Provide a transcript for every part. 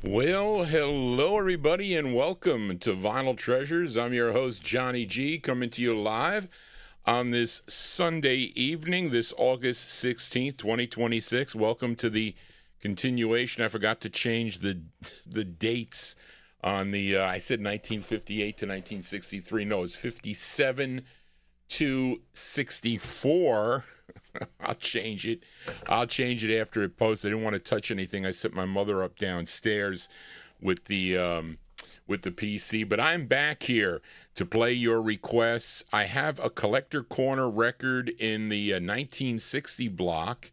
Well, hello everybody and welcome to Vinyltreasures. I'm your host, Johnny G, coming to you live on this Sunday evening, this August 16th, 2026. Welcome to the continuation. I forgot to change the dates on the, I said 1958 to 1963. No, it's 57 to 64. I'll change it. I'll change it after it posts. I didn't want to touch anything. I set my mother up downstairs with the PC. But I'm back here to play your requests. I have a Collector Corner record in the 1960 block,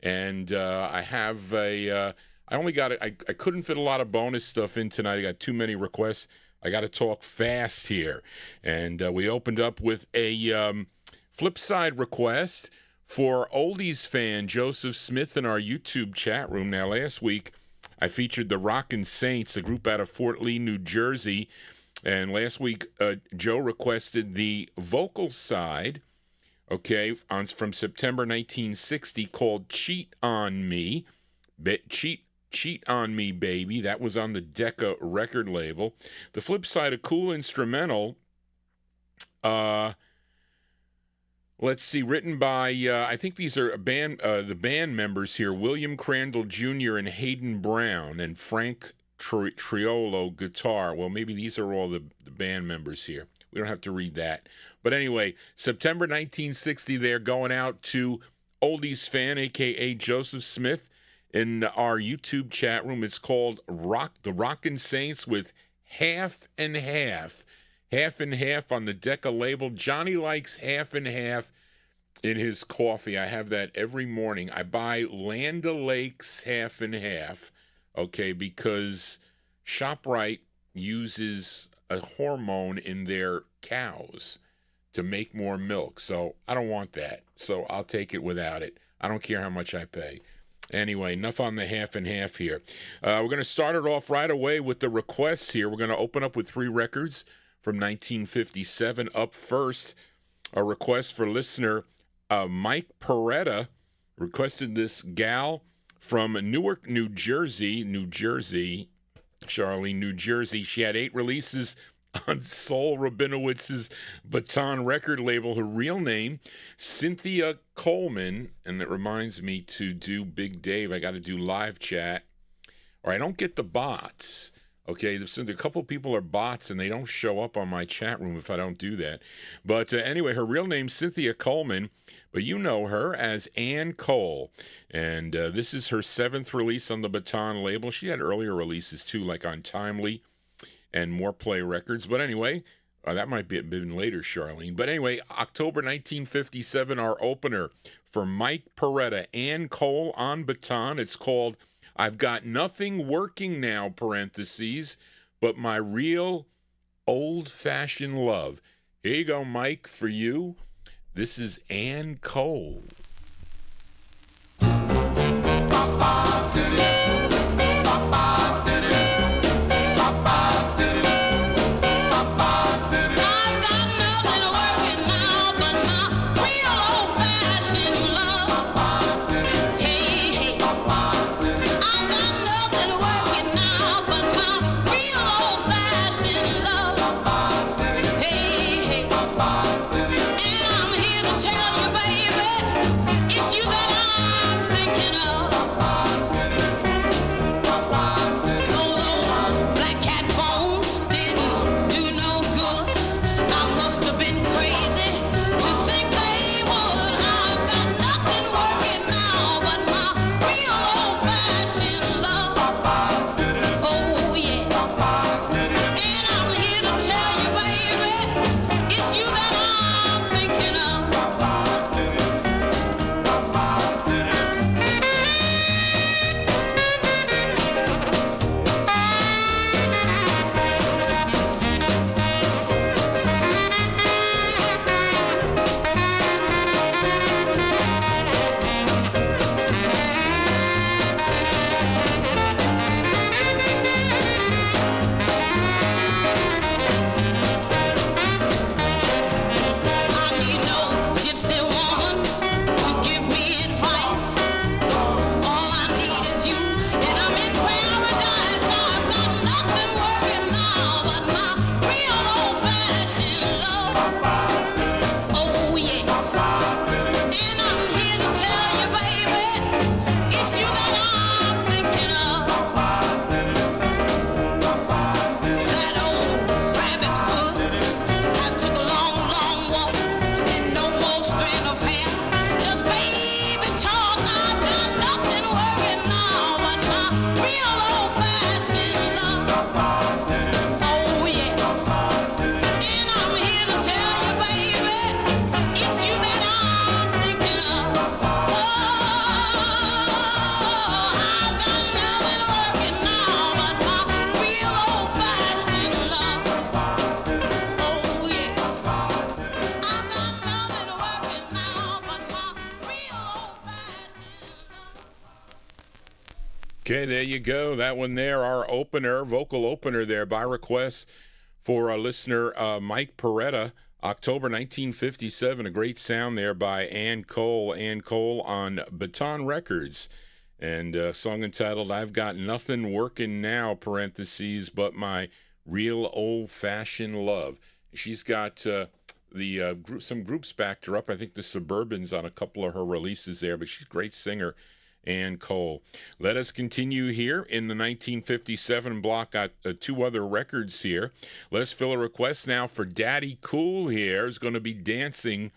and I have a. I only got I couldn't fit a lot of bonus stuff in tonight. I got too many requests. I got to talk fast here, and we opened up with a flip side request for oldies fan Joseph Smith in our YouTube chat room. Now, last week, I featured the Rockin' Saints, a group out of Fort Lee, New Jersey. And last week, Joe requested the vocal side, from September 1960, called Cheat on Me. Cheat on Me, Baby. That was on the Decca record label. The flip side, a cool instrumental, let's see, written by, I think these are the band members here, William Crandall Jr. and Hayden Brown, and Frank Triolo guitar. Well, maybe these are all the band members here. We don't have to read that. But anyway, September 1960 there, going out to oldies fan, a.k.a. Joseph Smith, in our YouTube chat room. It's called The Rockin' Saints with Half and Half. Half and half on the Decca label. Johnny likes half and half in his coffee. I have that every morning. I buy Land O'Lakes half and half, because ShopRite uses a hormone in their cows to make more milk. So I don't want that. So I'll take it without it. I don't care how much I pay. Anyway, enough on the half and half here. We're going to start it off right away with the requests here. We're going to open up with 3 records from 1957. Up first, a request for listener Mike Peretta requested this gal from Newark, New Jersey, Charlene, New Jersey. She had 8 releases on Saul Rabinowitz's Baton record label. Her real name, Cynthia Coleman, and it reminds me to do Big Dave. I got to do live chat, or I don't get the bots. So a couple people are bots, and they don't show up on my chat room if I don't do that. But anyway, her real name's Cynthia Coleman, but you know her as Ann Cole. And this is her 7th release on the Baton label. She had earlier releases, too, like on Timely and More Play Records. But anyway, that might be been later, Charlene. But anyway, October 1957, our opener for Mike Peretta, Ann Cole on Baton. It's called I've Got Nothing Working Now, parentheses, but my real old-fashioned love. Here you go, Mike, for you. This is Ann Cole. Papa did it. Papa did it. Papa did it. Papa did it. I've got nothing working now but my real old-fashioned love. Papa did it. Hey, hey. Papa did it. I've got nothing working now but my real old-fashioned love. Papa did it. Hey, hey. Papa did it. And I'm here to tell you, baby, it's you that I'm thinking of. Papa did it. there you go. That one there, our opener, vocal opener there by request for listener Mike Peretta, October 1957. A great sound there by Ann Cole. Ann Cole on Baton Records. And a song entitled, I've Got Nothing Working Now, parentheses, but my real old-fashioned love. She's got some groups backed her up. I think the Suburbans on a couple of her releases there, but she's a great singer, Ann Cole. Let us continue here in the 1957 block. Got two other records here. Let's fill a request now for Daddy Cool here. Is going to be dancing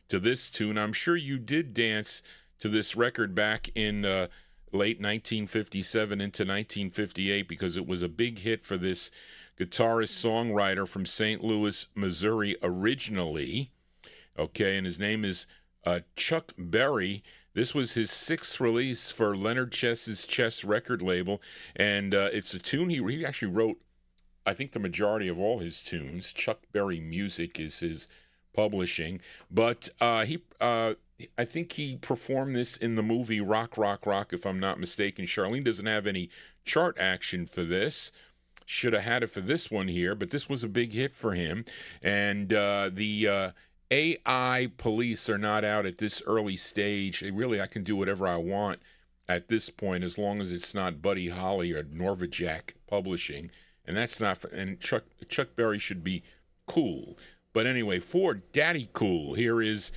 to this tune. I'm sure you did dance to this record back in late 1957 into 1958 because it was a big hit for this guitarist-songwriter from St. Louis, Missouri originally. Okay, and his name is Chuck Berry. This was his sixth release for Leonard Chess's Chess record label, and it's a tune he actually wrote, I think, the majority of all his tunes. Chuck Berry Music is his publishing, but I think he performed this in the movie Rock, Rock, Rock, if I'm not mistaken. Charlene doesn't have any chart action for this. Should have had it for this one here, but this was a big hit for him. And the AI police are not out at this early stage. I can do whatever I want at this point as long as it's not Buddy Holly or Norvajack Publishing. And that's not, and Chuck Berry should be cool. But anyway, for Daddy Cool, here is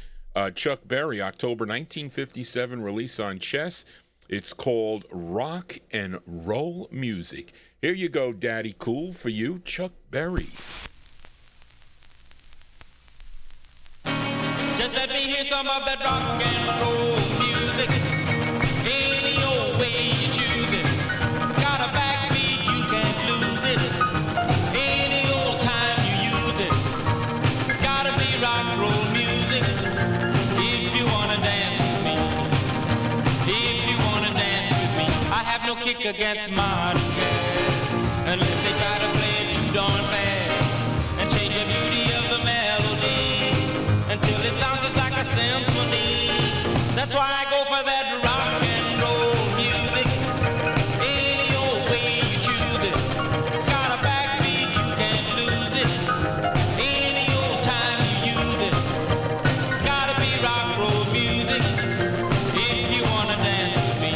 Chuck Berry, October 1957 release on Chess. It's called Rock and Roll Music. Here you go, Daddy Cool, for you, Chuck Berry. Just let me hear some of that rock and roll music. Any old way you choose it. It's got a backbeat, you can't lose it. Any old time you use it. It's gotta be rock and roll music. If you wanna dance with me. If you wanna dance with me. I have no kick against modern jazz. Unless they try to play it too darn fast and change the beauty of the melody until it sounds just like a symphony. That's why I go for that rock and roll music. Any old way you choose it. It's got a backbeat, you can't lose it. Any old time you use it. It's gotta be rock and roll music. If you wanna dance with me.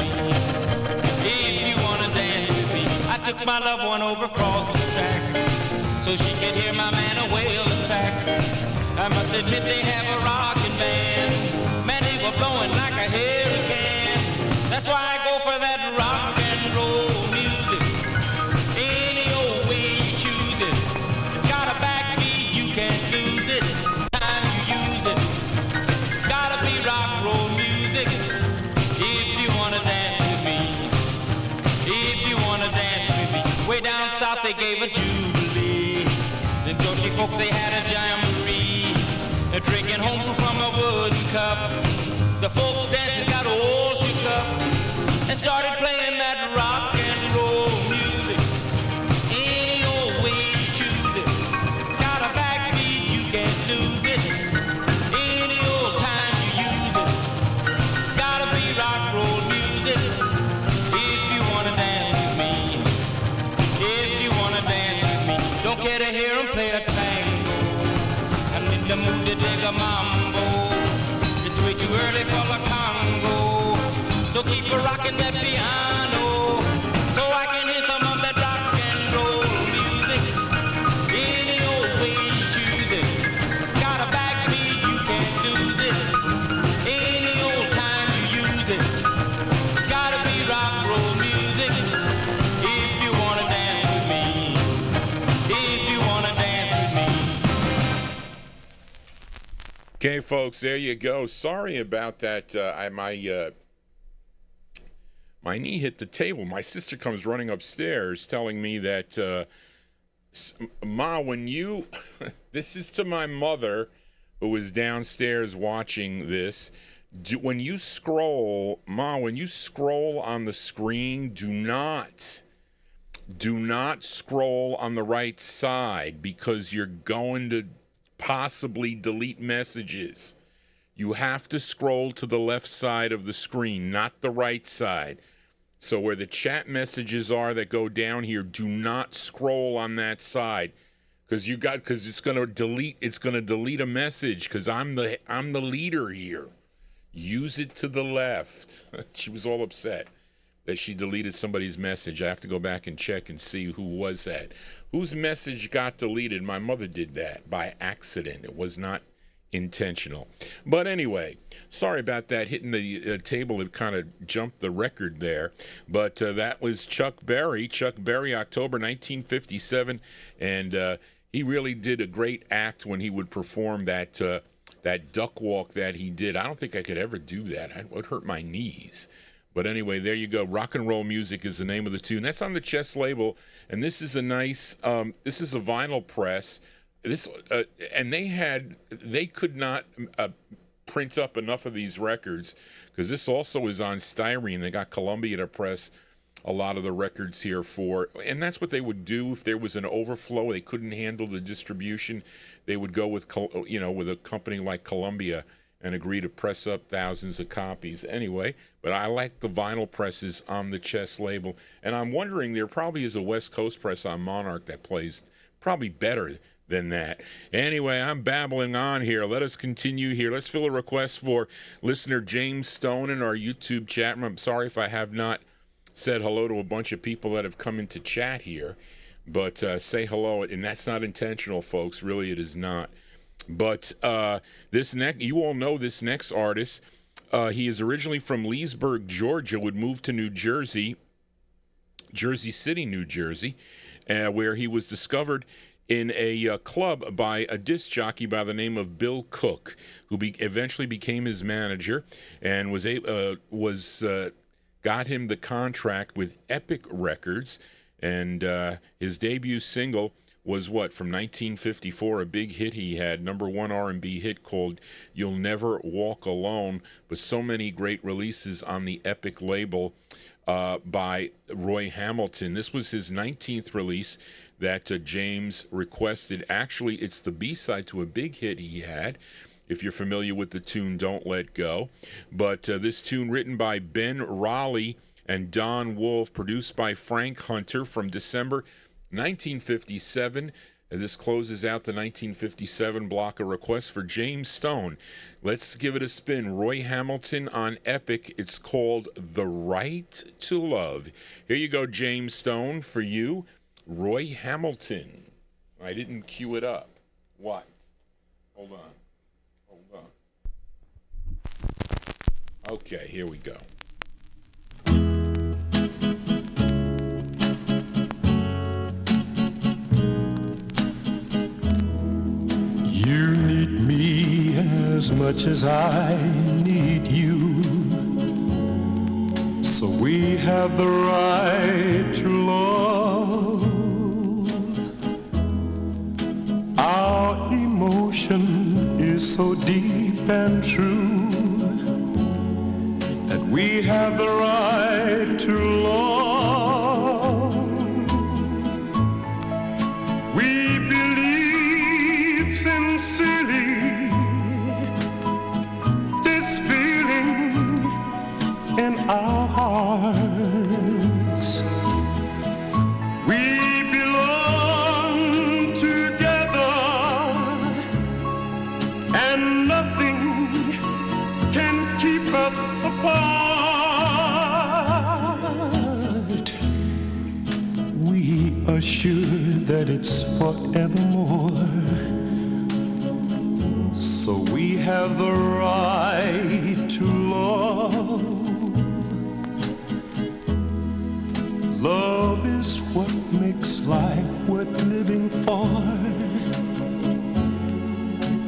If you wanna dance with me. I took my loved one over across the tracks so she could hear my man a wailing sax. I must admit they have a rockin' band. Man, they were blowing like a hurricane. That's why I go for that rock and roll music. Any old way you choose it. It's got a backbeat, you can't lose it. Time you use it. It's gotta be rock and roll music. If you wanna dance with me. If you wanna dance with me. Way down south they gave a jubilee. The Georgia folks, they had a jamboree. Drinking home from a wooden cup. The folks dancing got all shook up and started playing that rock and roll music. Any old way you choose it. It's got a backbeat, you can't lose it. Any old time you use it. It's gotta be rock and roll music. If you wanna dance with me. If you wanna dance with me. Don't care to hear them play a tango. The mood to dig a mambo. It's way too early for a Congo. So keep a rockin' that piano so I can hear some of that rock and roll music. Any old way you choose it. It's got a backbeat, you can't lose it. Any old time you use it. It's gotta be rock and roll music. If you wanna dance with me. If you wanna dance with me. Okay, folks, there you go. Sorry about that. My knee hit the table. My sister comes running upstairs telling me that, Ma, when you, this is to my mother who is downstairs watching this. When you scroll, Ma, when you scroll on the screen, do not scroll on the right side because you're going to possibly delete messages. You have to scroll to the left side of the screen, not the right side. So where the chat messages are that go down here, do not scroll on that side, because it's gonna delete a message, because I'm the leader here. Use it to the left. She was all upset that she deleted somebody's message. I have to go back and check and see who was that. Whose message got deleted? My mother did that by accident. It was not intentional. But anyway, sorry about that. Hitting the table, it kind of jumped the record there. But that was Chuck Berry. Chuck Berry, October 1957. And he really did a great act when he would perform that duck walk that he did. I don't think I could ever do that. It would hurt my knees. But anyway, there you go. Rock and Roll Music is the name of the tune. That's on the Chess label, and this is a nice. This is a vinyl press. This and they could not print up enough of these records, because this also is on styrene. They got Columbia to press a lot of the records here for, and that's what they would do if there was an overflow. They couldn't handle the distribution. They would go with with a company like Columbia and agree to press up thousands of copies. Anyway, but I like the vinyl presses on the Chess label. And I'm wondering, there probably is a West Coast press on Monarch that plays probably better than that. Anyway, I'm babbling on here. Let us continue here. Let's fill a request for listener James Stone in our YouTube chat room. I'm sorry if I have not said hello to a bunch of people that have come into chat here. But say hello, and that's not intentional, folks. Really, it is not. But you all know this next artist. He is originally from Leesburg, Georgia, would move to New Jersey, Jersey City, New Jersey, where he was discovered in a club by a disc jockey by the name of Bill Cook, who eventually became his manager and got him the contract with Epic Records. And his debut single was from 1954, a big hit he had, #1 R&B hit called You'll Never Walk Alone, but so many great releases on the Epic label by Roy Hamilton. This was his 19th release that James requested. Actually, it's the B-side to a big hit he had, if you're familiar with the tune Don't Let Go. But this tune, written by Ben Raleigh and Don Wolfe, produced by Frank Hunter, from December 1957. This closes out the 1957 block of requests for James Stone. Let's give it a spin. Roy Hamilton on Epic. It's called The Right to Love. Here you go, James Stone, for you. Roy Hamilton. I didn't cue it up. What? Hold on. Okay, here we go. You need me as much as I need you, so we have the right to love. Our emotion is so deep and true that we have the right to love. We believe sincerely this feeling in our hearts. We belong together, and nothing can keep us apart. We are sure that it's forevermore, so we have the right to love. Love is what makes life worth living for,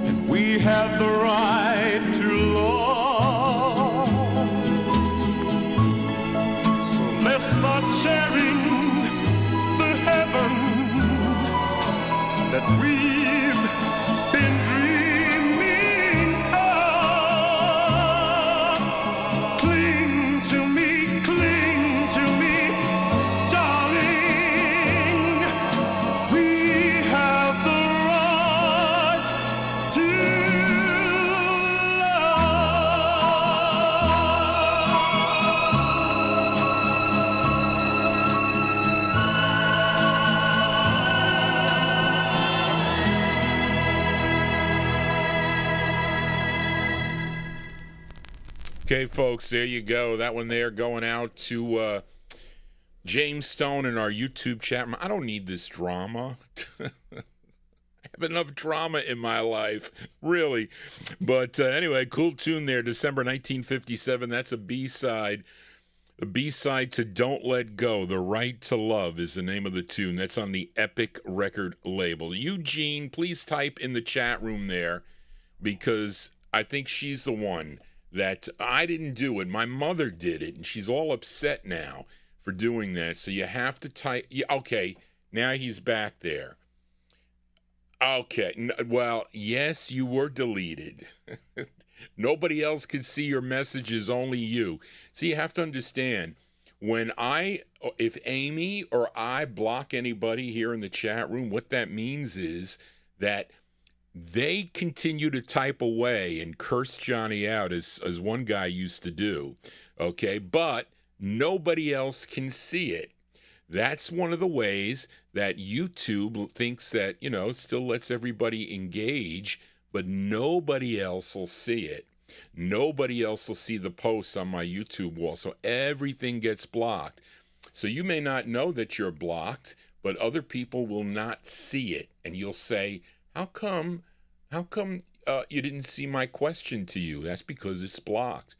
and we have the right to love. So let's start sharing the heaven that we've been dreaming of. Cling to me, darling. We have the right to Okay, folks, there you go. That one there going out to James Stone in our YouTube chat. I don't need this drama. I have enough drama in my life, really. But anyway, cool tune there, December 1957. That's a B-side. A B-side to Don't Let Go. The Right to Love is the name of the tune. That's on the Epic record label. Eugene, please type in the chat room there, because I think she's the one that I didn't do it. My mother did it, and she's all upset now for doing that. So you have to type. Yeah, okay, now he's back there. Okay, well, yes, you were deleted. Nobody else can see your messages, only you. So you have to understand, if Amy or I block anybody here in the chat room, what that means is that they continue to type away and curse Johnny out, as one guy used to do, okay? But nobody else can see it. That's one of the ways that YouTube thinks that, still lets everybody engage, but nobody else will see it. Nobody else will see the posts on my YouTube wall, so everything gets blocked. So you may not know that you're blocked, but other people will not see it, and you'll say, How come you didn't see my question to you? That's because it's blocked.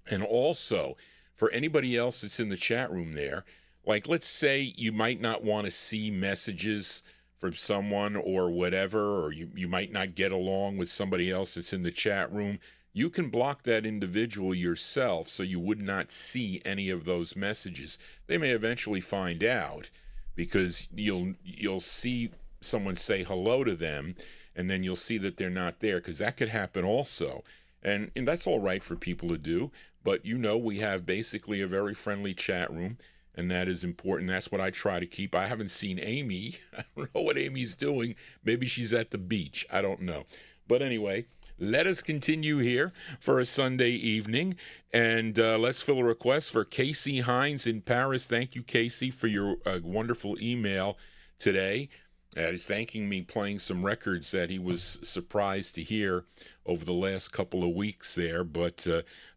And also, for anybody else that's in the chat room there, like let's say you might not want to see messages from someone or whatever, or you might not get along with somebody else that's in the chat room, you can block that individual yourself so you would not see any of those messages. They may eventually find out, because you'll see someone say hello to them, and then you'll see that they're not there, because that could happen also. And that's all right for people to do, but we have basically a very friendly chat room, and that is important. That's what I try to keep. I haven't seen Amy. I don't know what Amy's doing. Maybe she's at the beach. I don't know. But anyway, let us continue here for a Sunday evening, and let's fill a request for Casey Hines in Paris. Thank you, Casey, for your wonderful email today. He's thanking me, playing some records that he was surprised to hear over the last couple of weeks there. But,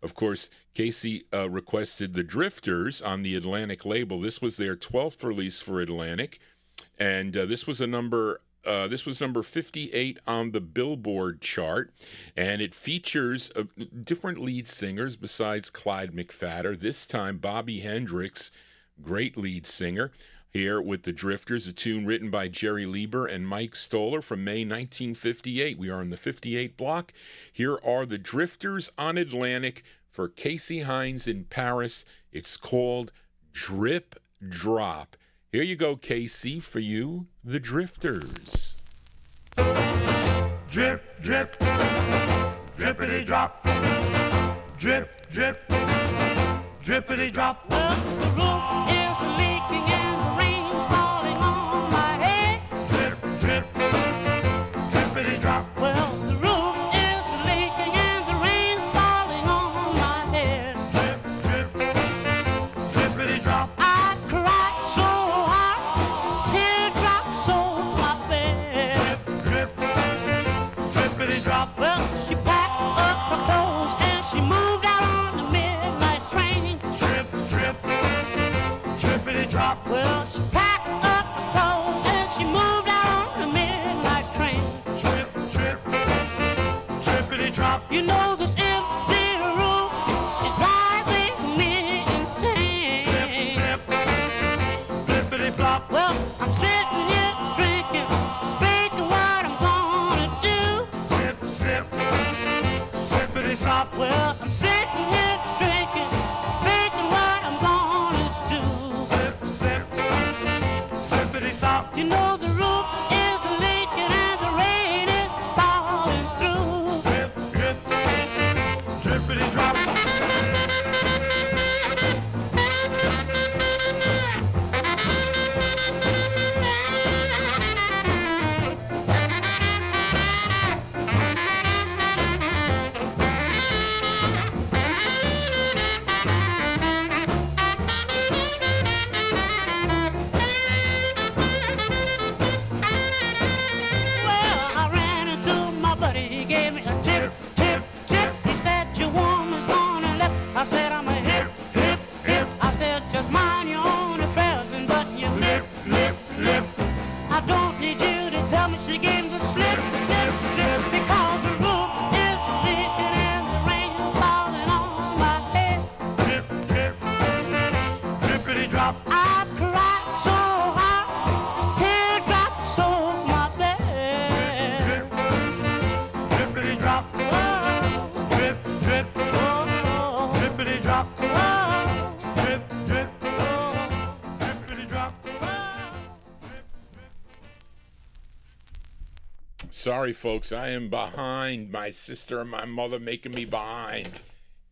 of course, Casey requested the Drifters on the Atlantic label. This was their 12th release for Atlantic, and this was number 58 on the Billboard chart, and it features different lead singers besides Clyde McPhatter. This time, Bobby Hendricks, great lead singer, here with the Drifters, a tune written by Jerry Lieber and Mike Stoller from May 1958. We are in the 58 block. Here are the Drifters on Atlantic for Casey Hines in Paris. It's called Drip Drop. Here you go, Casey, for you, the Drifters. Drip, drip, drippity drop. Drip, drip, drippity drop. The roof is leaking and the rain's falling on my head. Drip, drip, drippity drop. Well, the roof is leaking and the rain's falling on my head. Drip, drip, drippity drop. I cried so hard, teardrops on my bed. Drip, drip, drippity drop. Well, she packed up her clothes and she moved out on the midnight train. Drip, drip, drippity drop. Well, she packed up her clothes and she moved out on the midnight train. Drip, drip, drippity drop. You know this empty room is driving me insane. Flip, flip, flippity flop. Well, I'm sitting here drinking, thinking what I'm gonna do. Sip, sip, sippity sop. Well, I'm sitting here drinking, thinking what I'm gonna do. Sip, sip, sippity sop. You know the roof is leaking and the rain is falling through. Drip, drip, drippity drop. Sorry, folks, I am behind. My sister and my mother making me behind.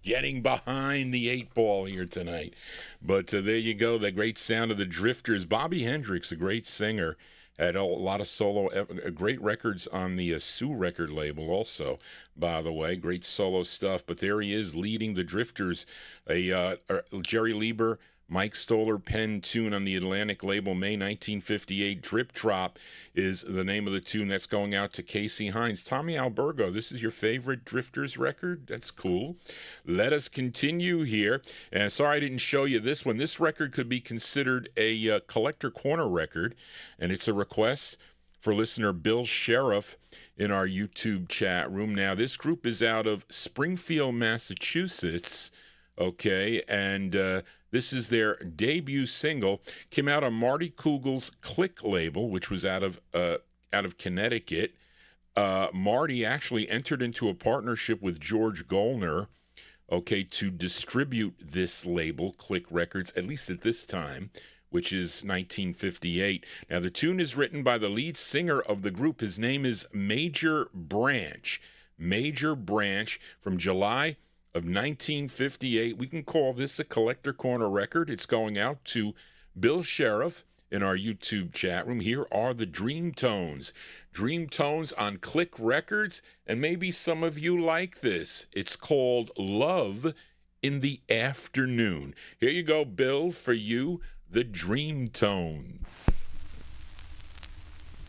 Getting behind the 8-ball here tonight. But there you go, the great sound of the Drifters. Bobby Hendricks, a great singer, had a lot of solo, great records on the Sue record label also, by the way. Great solo stuff. But there he is leading the Drifters. Jerry Lieber, Mike Stoller pen tune on the Atlantic label, May 1958. Drip Drop is the name of the tune that's going out to Casey Hines. Tommy Albergo, this is your favorite Drifters record? That's cool. Let us continue here. And sorry I didn't show you this one. This record could be considered a Collector Corner record, and it's a request for listener Bill Sheriff in our YouTube chat room. Now, this group is out of Springfield, Massachusetts. Okay, and this is their debut single. Came out on Marty Kugel's Click label, which was out of Connecticut. Marty actually entered into a partnership with George Golner, okay, to distribute this label, Click Records, at least at this time, which is 1958. Now, the tune is written by the lead singer of the group. His name is Major Branch. Major Branch, from July of 1958. We can call this a Collector Corner record. It's going out to Bill Sheriff in our YouTube chat room. Here are the Dream Tones. Dream Tones on Click Records, and maybe some of you like this. It's called Love in the Afternoon. Here you go, Bill, for you, the Dream Tones.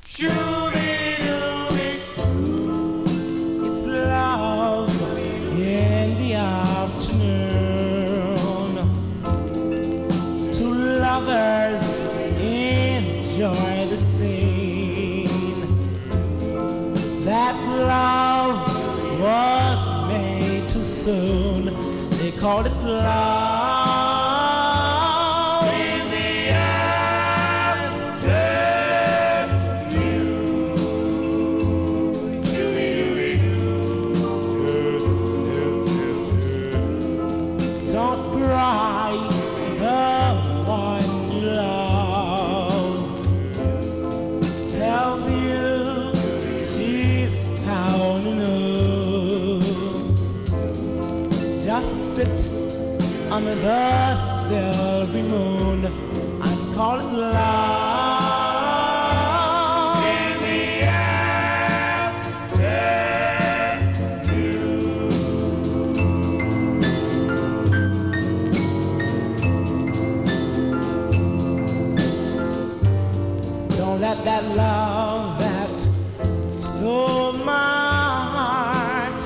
It's love in the afternoon. Two lovers enjoy the scene. That love was made too soon. They called it love in the afternoon. Don't cry, the one you love tells you she's found enough. Just sit under the silvery moon and call it love in the afternoon. Don't let that love that stole my heart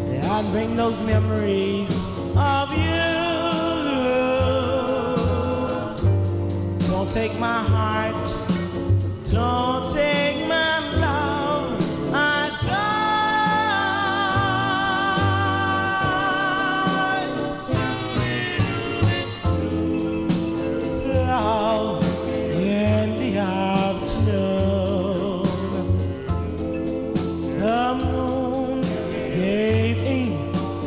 and bring those memories of you. Don't take my heart, don't take my love, I died. It's love in the afternoon. The moon gazing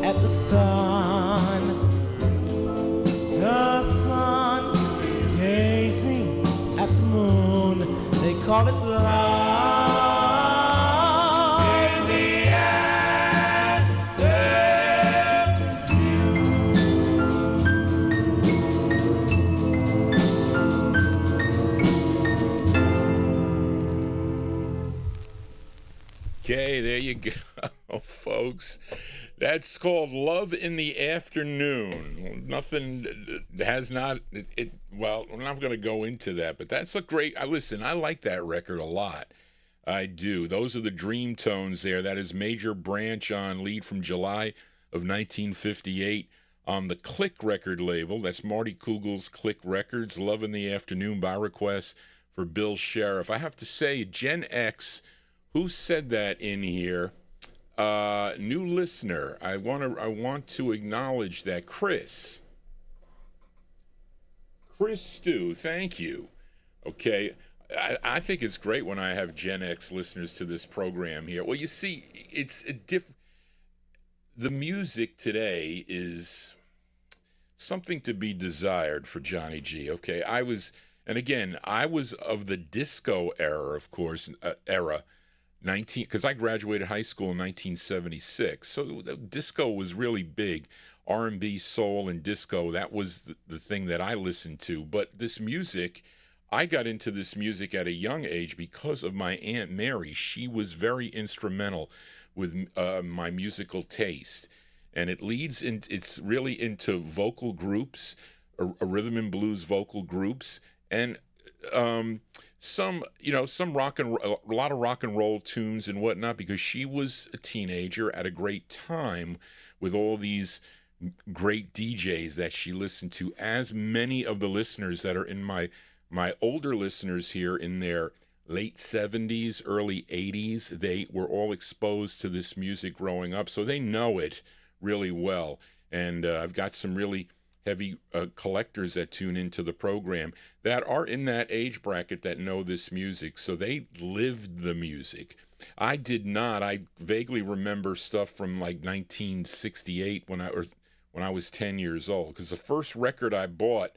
at the sun. The sun gazing at the moon. They call it love in the Okay, there you go, folks. That's called Love in the Afternoon. Nothing has not, well, I'm not going to go into that, but that's a great, listen, I like that record a lot. I do. Those are the Dream Tones there. That is Major Branch on lead from July of 1958 on the Click record label. That's Marty Kugel's Click Records. Love in the Afternoon by request for Bill Sheriff. I have to say, Gen X, who said that in here? New listener. I want to acknowledge that. Chris Stew, thank you. Okay. I think it's great when I have Gen X listeners to this program here. Well, you see, it's a the music today is something to be desired for Johnny G. Okay, I was of the disco era, of course, because I graduated high school in 1976, so disco was really big. R&B, soul, and disco, that was the thing that I listened to. But this music, I got into this music at a young age because of my Aunt Mary. She was very instrumental with my musical taste. And it's really into vocal groups, a rhythm and blues vocal groups, and some a lot of rock and roll tunes and whatnot, because she was a teenager at a great time with all these great DJs that she listened to, as many of the listeners that are in my older listeners here in their late 70s, early 80s, they were all exposed to this music growing up, so they know it really well. And I've got some really heavy collectors that tune into the program that are in that age bracket that know this music, so they lived the music. I did not. I vaguely remember stuff from like 1968 when I was 10 years old, because the first record I bought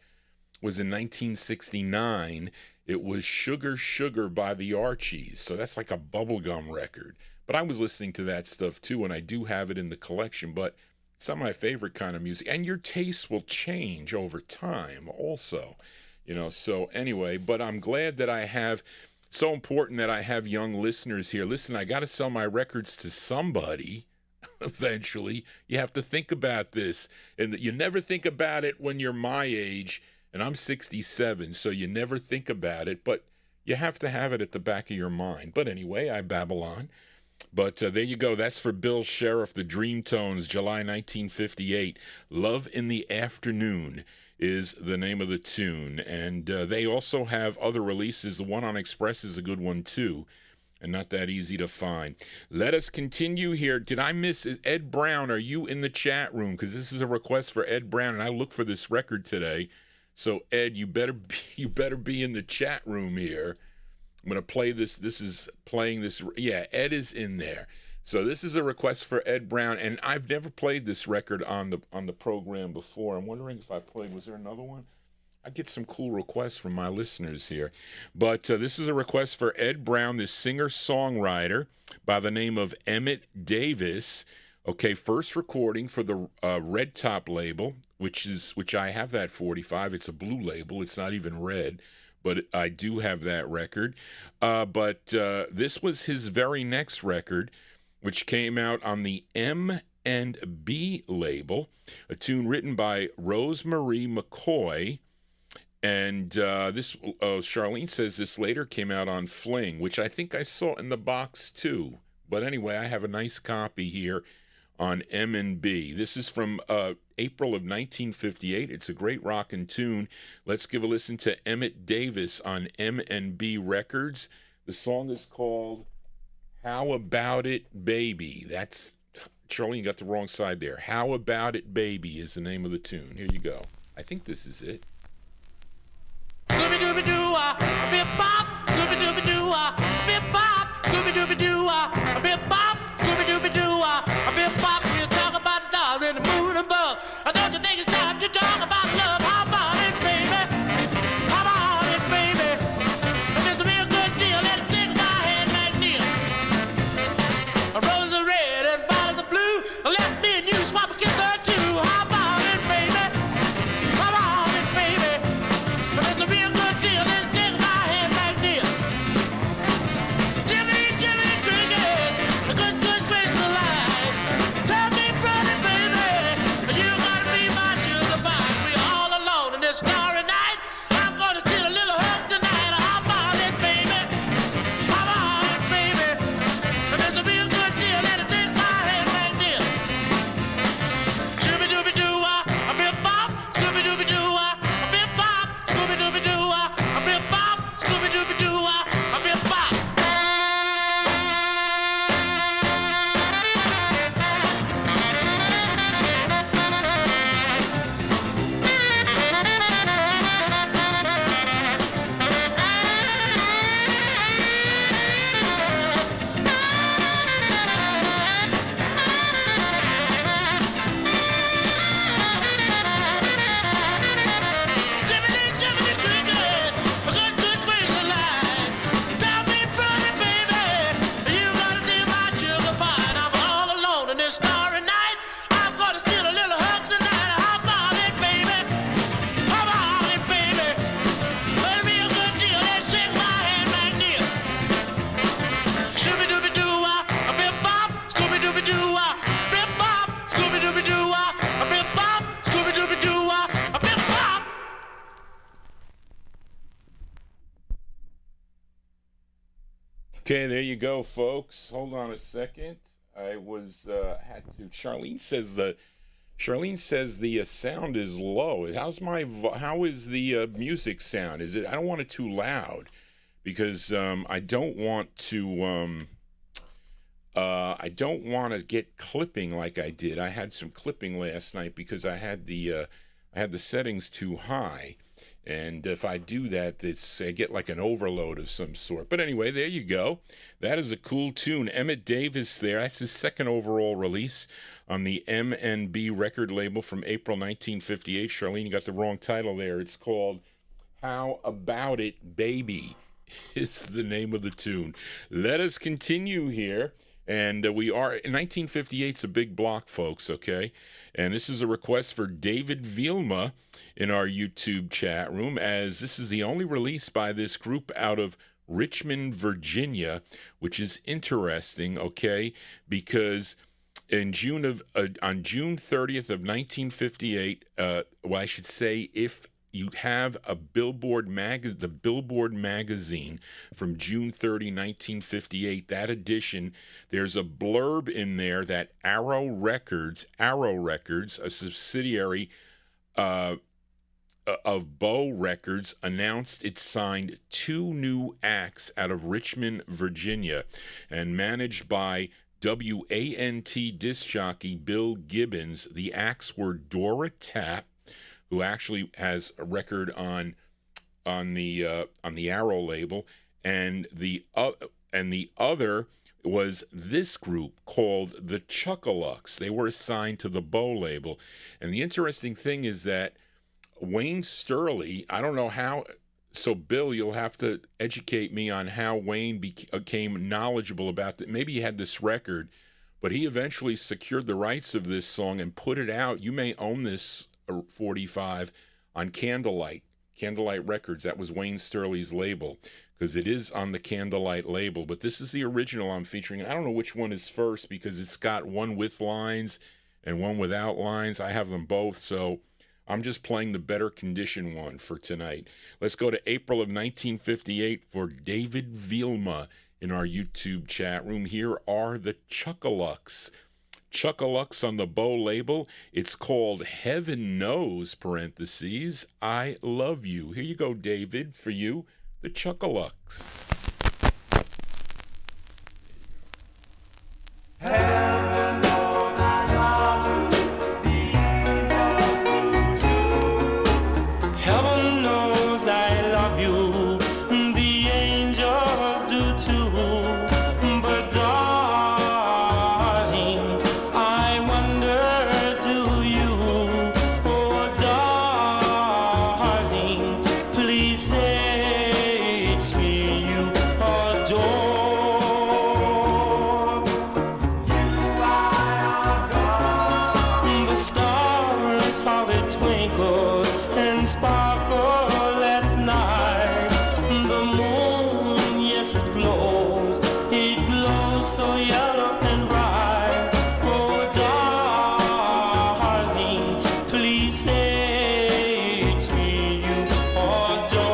was in 1969. It was Sugar Sugar by the Archies, so that's like a bubblegum record. But I was listening to that stuff too, and I do have it in the collection, but it's not my favorite kind of music. And your tastes will change over time also, so anyway, but I'm glad that so important that I have young listeners here. Listen, I got to sell my records to somebody eventually. You have to think about this, and you never think about it when you're my age, and I'm 67, so you never think about it, but you have to have it at the back of your mind. But anyway, I babble on. But there you go. That's for Bill Sheriff, the Dreamtones, July 1958. Love in the Afternoon is the name of the tune. And they also have other releases. The one on Express is a good one, too, and not that easy to find. Let us continue here. Did I miss Ed Brown? Are you in the chat room? Because this is a request for Ed Brown, and I look for this record today. So, Ed, you better be in the chat room here. I'm going to play this. This is playing this. Yeah, Ed is in there. So this is a request for Ed Brown, and I've never played this record on the program before. I'm wondering if I played. Was there another one? I get some cool requests from my listeners here. But this is a request for Ed Brown, this singer-songwriter by the name of Emmett Davis. Okay, first recording for the Red Top label, which I have that 45. It's a blue label. It's not even red, but I do have that record. But this was his very next record, which came out on the M&B label, a tune written by Rosemarie McCoy. And Charlene says this later came out on Fling, which I think I saw in the box too. But anyway, I have a nice copy here on M&B. This is from April of 1958. It's a great rockin' tune. Let's give a listen to Emmett Davis on M&B Records. The song is called How About It, Baby. That's, Charlene got the wrong side there. How About It, Baby is the name of the tune. Here you go. I think this is it. Scooby-Dooby-Doo, bip-bop, Scooby-Dooby-Doo, bip-bop, Scooby-Dooby-Doo, bip-bop, Scooby-Dooby-Doo, bip-bop. We'll talk about stars and the moon and bugs. Don't you think it's time to talk about love? How about it, baby? How about it, baby? If it's a real good deal, let it take my hand, Magneil. A rose is red and violets are blue. Let's me and you swap a kiss or two. How about it, baby? How about it, baby? If it's a real good deal, then Okay, there you go, folks. Hold on a second. I was had to. Charlene says the sound is low. How is the music sound? Is it? I don't want it too loud because I don't want to. I don't want to get clipping like I did. I had some clipping last night because I had the settings too high. And if I do that, I get like an overload of some sort. But anyway, there you go. That is a cool tune. Emmett Davis there. That's his second overall release on the M&B record label from April 1958. Charlene, you got the wrong title there. It's called How About It, Baby is the name of the tune. Let us continue here. And we are, 1958's a big block, folks, okay? And this is a request for David Vilma in our YouTube chat room, as this is the only release by this group out of Richmond, Virginia, which is interesting, okay? Because on June 30th of 1958, well, I should say, if you have a the Billboard magazine from June 30, 1958, that edition, there's a blurb in there that Arrow Records, a subsidiary of Bow Records, announced it signed 2 new acts out of Richmond, Virginia, and managed by WANT disc jockey Bill Gibbons. The acts were Dora Tapp, who actually has a record on the Arrow label, and the other was this group called the Chuckalucks. They were assigned to the Bow label, and the interesting thing is that Wayne Sterling, I don't know how. So Bill, you'll have to educate me on how Wayne became knowledgeable about that. Maybe he had this record, but he eventually secured the rights of this song and put it out. You may own this 45 on Candlelight Records. That was Wayne Sterling's label, because it is on the Candlelight label. But this is the original I'm featuring. I don't know which one is first because it's got one with lines and one without lines. I have them both, so I'm just playing the better condition one for tonight. Let's go to April of 1958 for David Vilma in our YouTube chat room. Here are the Chuckalucks. Chuckalucks on the Bow label. It's called Heaven Knows, parentheses, I Love You. Here you go, David, for you, the Chuckalucks. Heaven knows I love you, the angels do too. Heaven knows I love you, the angels do too. But sparkle at night. The moon, yes, it glows so yellow and bright. Oh, darling, please say it's me you adore.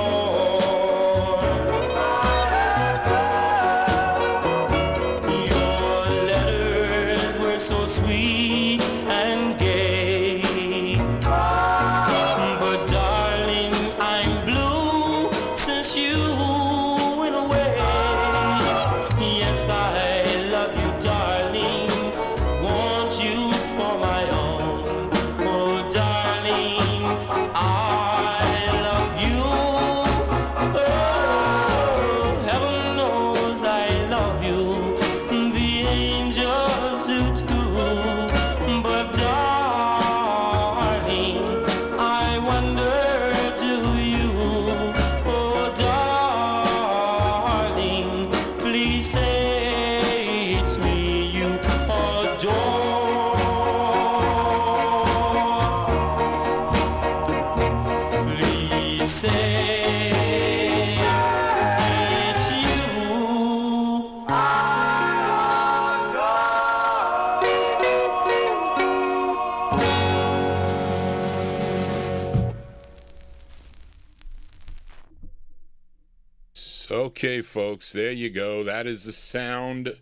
Okay, folks, there you go. That is the sound.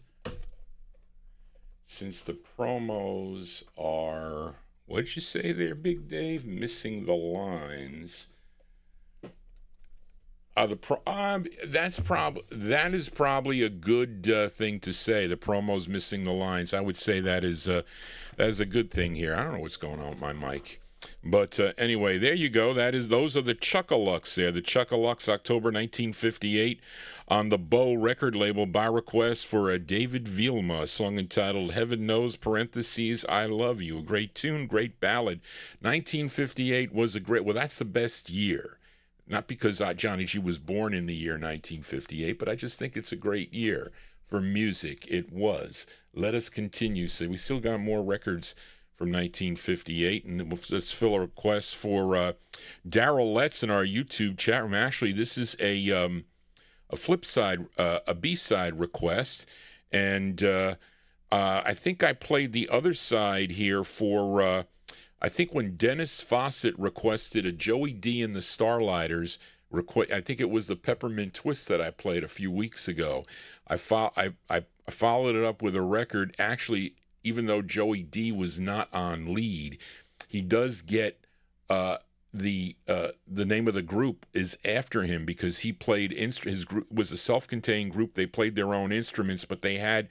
Since the promos are, what'd you say there, Big Dave? Missing the lines. That is probably a good thing to say. The promo's missing the lines. I would say that is a good thing here. I don't know what's going on with my mic. But anyway, there you go. Those are the Chuckalucks there. The Chuckalucks, October 1958, on the Bow record label by request for David Vielma, a song entitled Heaven Knows, parentheses, I Love You. A great tune, great ballad. 1958 was that's the best year. Not because Johnny G was born in the year 1958, but I just think it's a great year for music. It was. Let us continue. So we still got more records from 1958, and let's fill a request for Daryl Letts in our YouTube chat room. Actually, this is a flip side, a B-side request, and I think I played the other side here for, I think when Dennis Fawcett requested a Joey D and the Starlighters, I think it was the Peppermint Twist that I played a few weeks ago. I followed it up with a record, actually. Even though Joey D was not on lead, he does get the name of the group is after him because he played his group was a self-contained group. They played their own instruments, but they had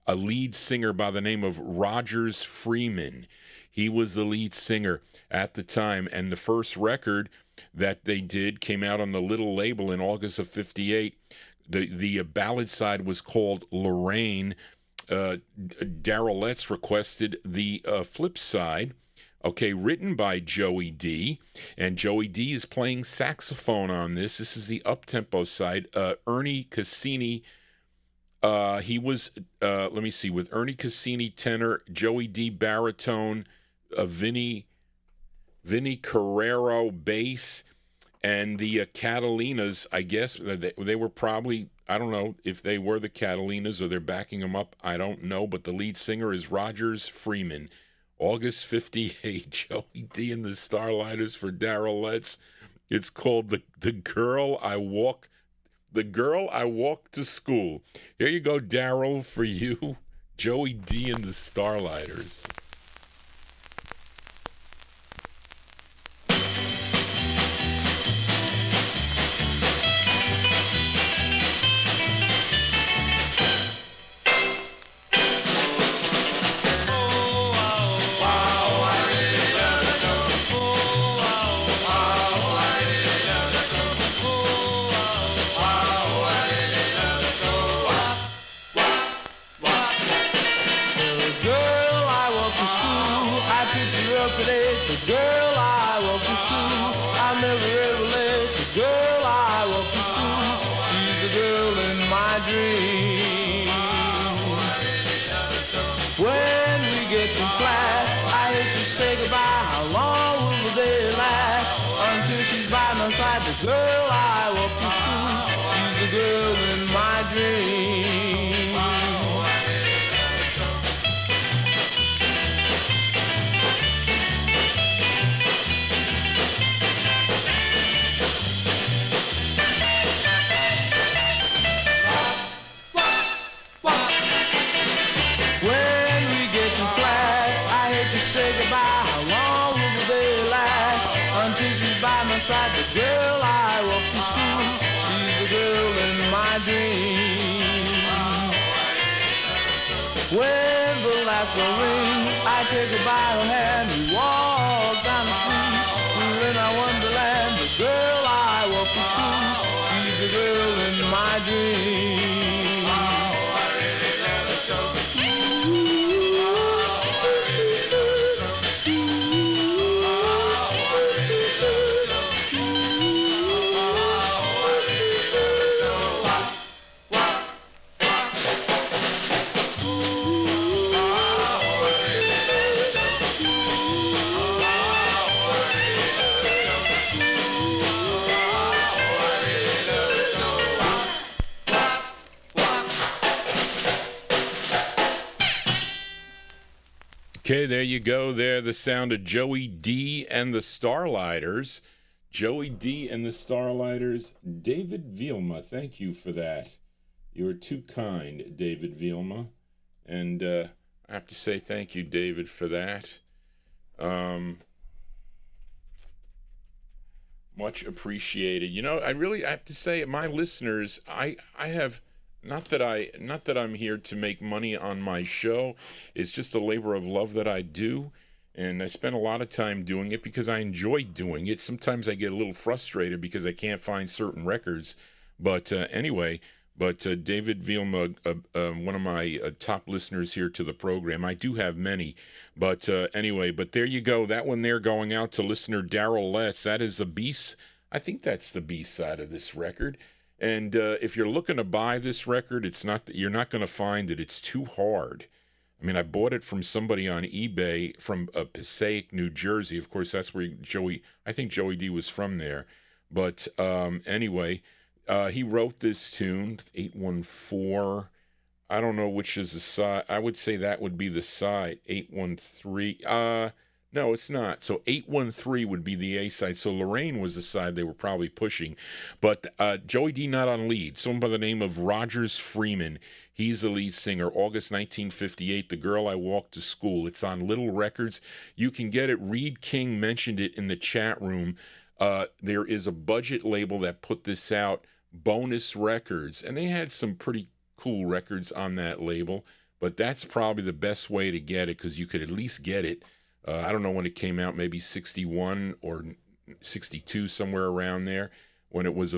a lead singer by the name of Rogers Freeman. He was the lead singer at the time, and the first record that they did came out on the Little label in August of '58. The ballad side was called Lorraine. Daryl Letts requested the flip side, written by Joey D, and Joey D is playing saxophone on this. This is the up-tempo side. Ernie Cassini, he was, let me see, with Ernie Cassini tenor, Joey D baritone, Vinny Carrero bass, and the Catalinas, I guess, they were probably, I don't know if they were the Catalinas or they're backing them up. I don't know, but the lead singer is Rogers Freeman. August 58, Joey D and the Starlighters for Daryl Letts. It's called The Girl I Walk to School. Here you go, Daryl, for you. Joey D and the Starlighters. The girl I walk to school, she's the girl in my dream. When we get to class, I hate to say goodbye. How long will the day last? Until she's by my side, the girl I walk to school, she's the girl in my dream. When the last bell rings, I take her by her hand, we walk down the street, we're in our wonderland. The girl I walk to school, she's the girl in my dream. Okay, there you go. There, the sound of Joey D and the Starlighters. Joey D and the Starlighters, David Vielma. Thank you for that. You are too kind, David Vielma. And I have to say thank you, David, for that. Much appreciated. You know, I have to say, my listeners, I have, not that I'm here to make money on my show. It's just a labor of love that I do. And I spend a lot of time doing it because I enjoy doing it. Sometimes I get a little frustrated because I can't find certain records. But anyway, David Vielma, one of my top listeners here to the program. I do have many. But anyway, but there you go. That one there going out to listener Daryl Letts. That is the B. I think that's the B side of this record. And if you're looking to buy this record, you're not going to find it. It's too hard. I mean, I bought it from somebody on eBay from Passaic, New Jersey. Of course, that's where I think Joey D was from there. But anyway, he wrote this tune, 814. I don't know which is the side. I would say that would be the side, 813. No, it's not. So 813 would be the A side. So Lorraine was the side they were probably pushing. But Joey D not on lead. Someone by the name of Rogers Freeman. He's the lead singer. August 1958, The Girl I Walked to School. It's on Little Records. You can get it. Reed King mentioned it in the chat room. There is a budget label that put this out, Bonus Records. And they had some pretty cool records on that label. But that's probably the best way to get it because you could at least get it. I don't know when it came out, maybe 61 or 62, somewhere around there, when it was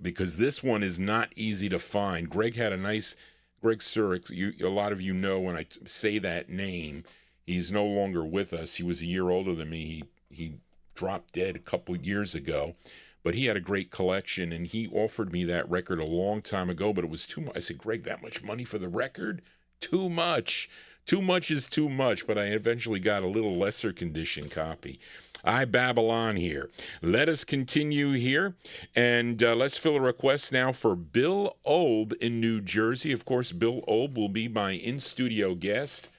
because this one is not easy to find. Greg Surik, a lot of you know when I say that name, he's no longer with us. He was a year older than me. He dropped dead a couple of years ago, but he had a great collection, and he offered me that record a long time ago, but it was too much. I said, Greg, that much money for the record? Too much. Too much is too much, but I eventually got a little lesser condition copy. I babble on here. Let us continue here, and let's fill a request now for Bill Obe in New Jersey. Of course, Bill Obe will be my in-studio guest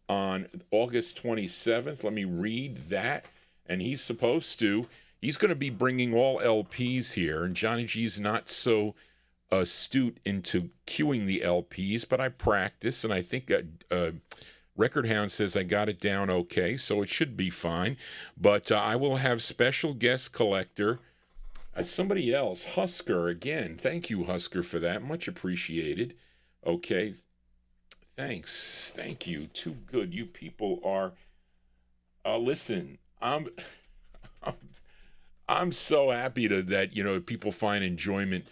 on August 27th. Let me read that. And he's going to be bringing all LPs here, and Johnny G's not so astute into queuing the LPs, but I practice, and I think Record Hound says I got it down okay, so it should be fine. But I will have special guest collector, somebody else, Husker, again. Thank you, Husker, for that. Much appreciated. Okay. Thanks. Thank you. Too good. You people are... listen, I'm so happy that people find enjoyment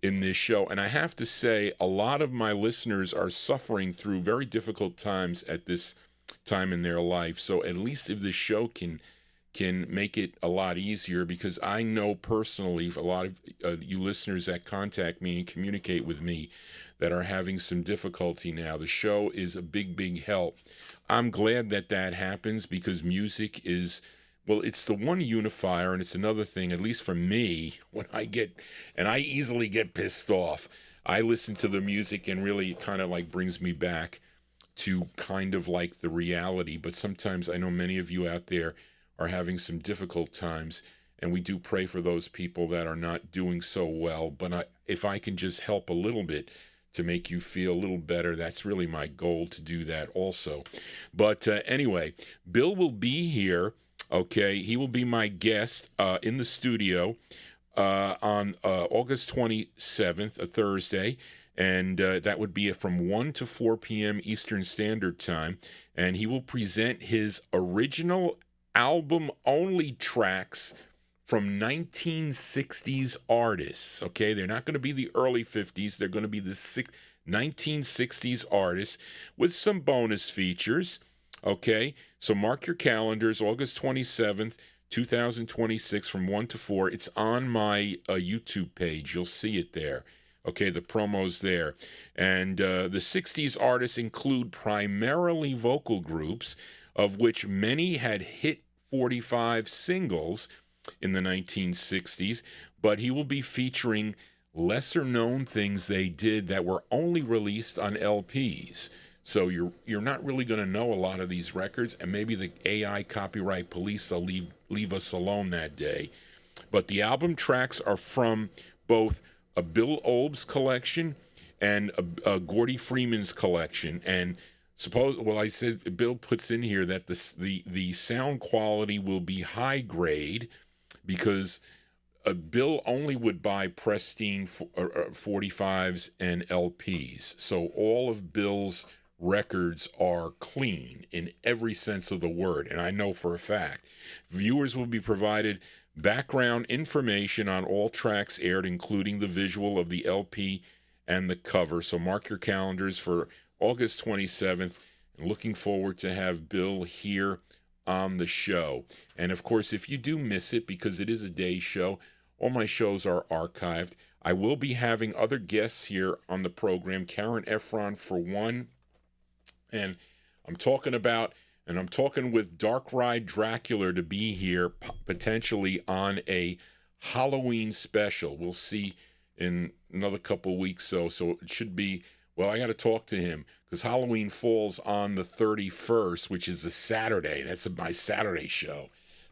in this show. And I have to say, a lot of my listeners are suffering through very difficult times at this time in their life. So at least if this show can make it a lot easier, because I know personally a lot of you listeners that contact me and communicate with me that are having some difficulty now. The show is a big, big help. I'm glad that happens because music is... Well, it's the one unifier, and it's another thing, at least for me, when I easily get pissed off, I listen to the music and really kind of like brings me back to kind of like the reality. But sometimes I know many of you out there are having some difficult times, and we do pray for those people that are not doing so well. But if I can just help a little bit to make you feel a little better, that's really my goal, to do that also. But anyway, Bill will be here. Okay, he will be my guest in the studio on August 27th, a Thursday, and that would be from 1 to 4 p.m. Eastern Standard Time, and he will present his original album-only tracks from 1960s artists, okay? They're not going to be the early 50s. They're going to be the 1960s artists with some bonus features. Okay, so mark your calendars, August 27th, 2026, from 1 to 4. It's on my YouTube page. You'll see it there. Okay, the promo's there. And the 60s artists include primarily vocal groups, of which many had hit 45 singles in the 1960s, but he will be featuring lesser-known things they did that were only released on LPs. So you're not really going to know a lot of these records, and maybe the AI copyright police will leave us alone that day. But the album tracks are from both a Bill Olb's collection and a Gordy Freeman's collection. And I said Bill puts in here that the sound quality will be high grade because Bill only would buy pristine 45s and LPs. So all of Bill's records are clean in every sense of the word, and I know for a fact. Viewers will be provided background information on all tracks aired, including the visual of the LP and the cover. So mark your calendars for August 27th. And looking forward to have Bill here on the show. And of course, if you do miss it, because it is a day show, all my shows are archived. I will be having other guests here on the program, Karen Efron for one. And I'm talking with Dark Ride Dracula to be here potentially on a Halloween special. We'll see in another couple weeks. So it should be, well, I got to talk to him because Halloween falls on the 31st, which is a Saturday. That's my Saturday show.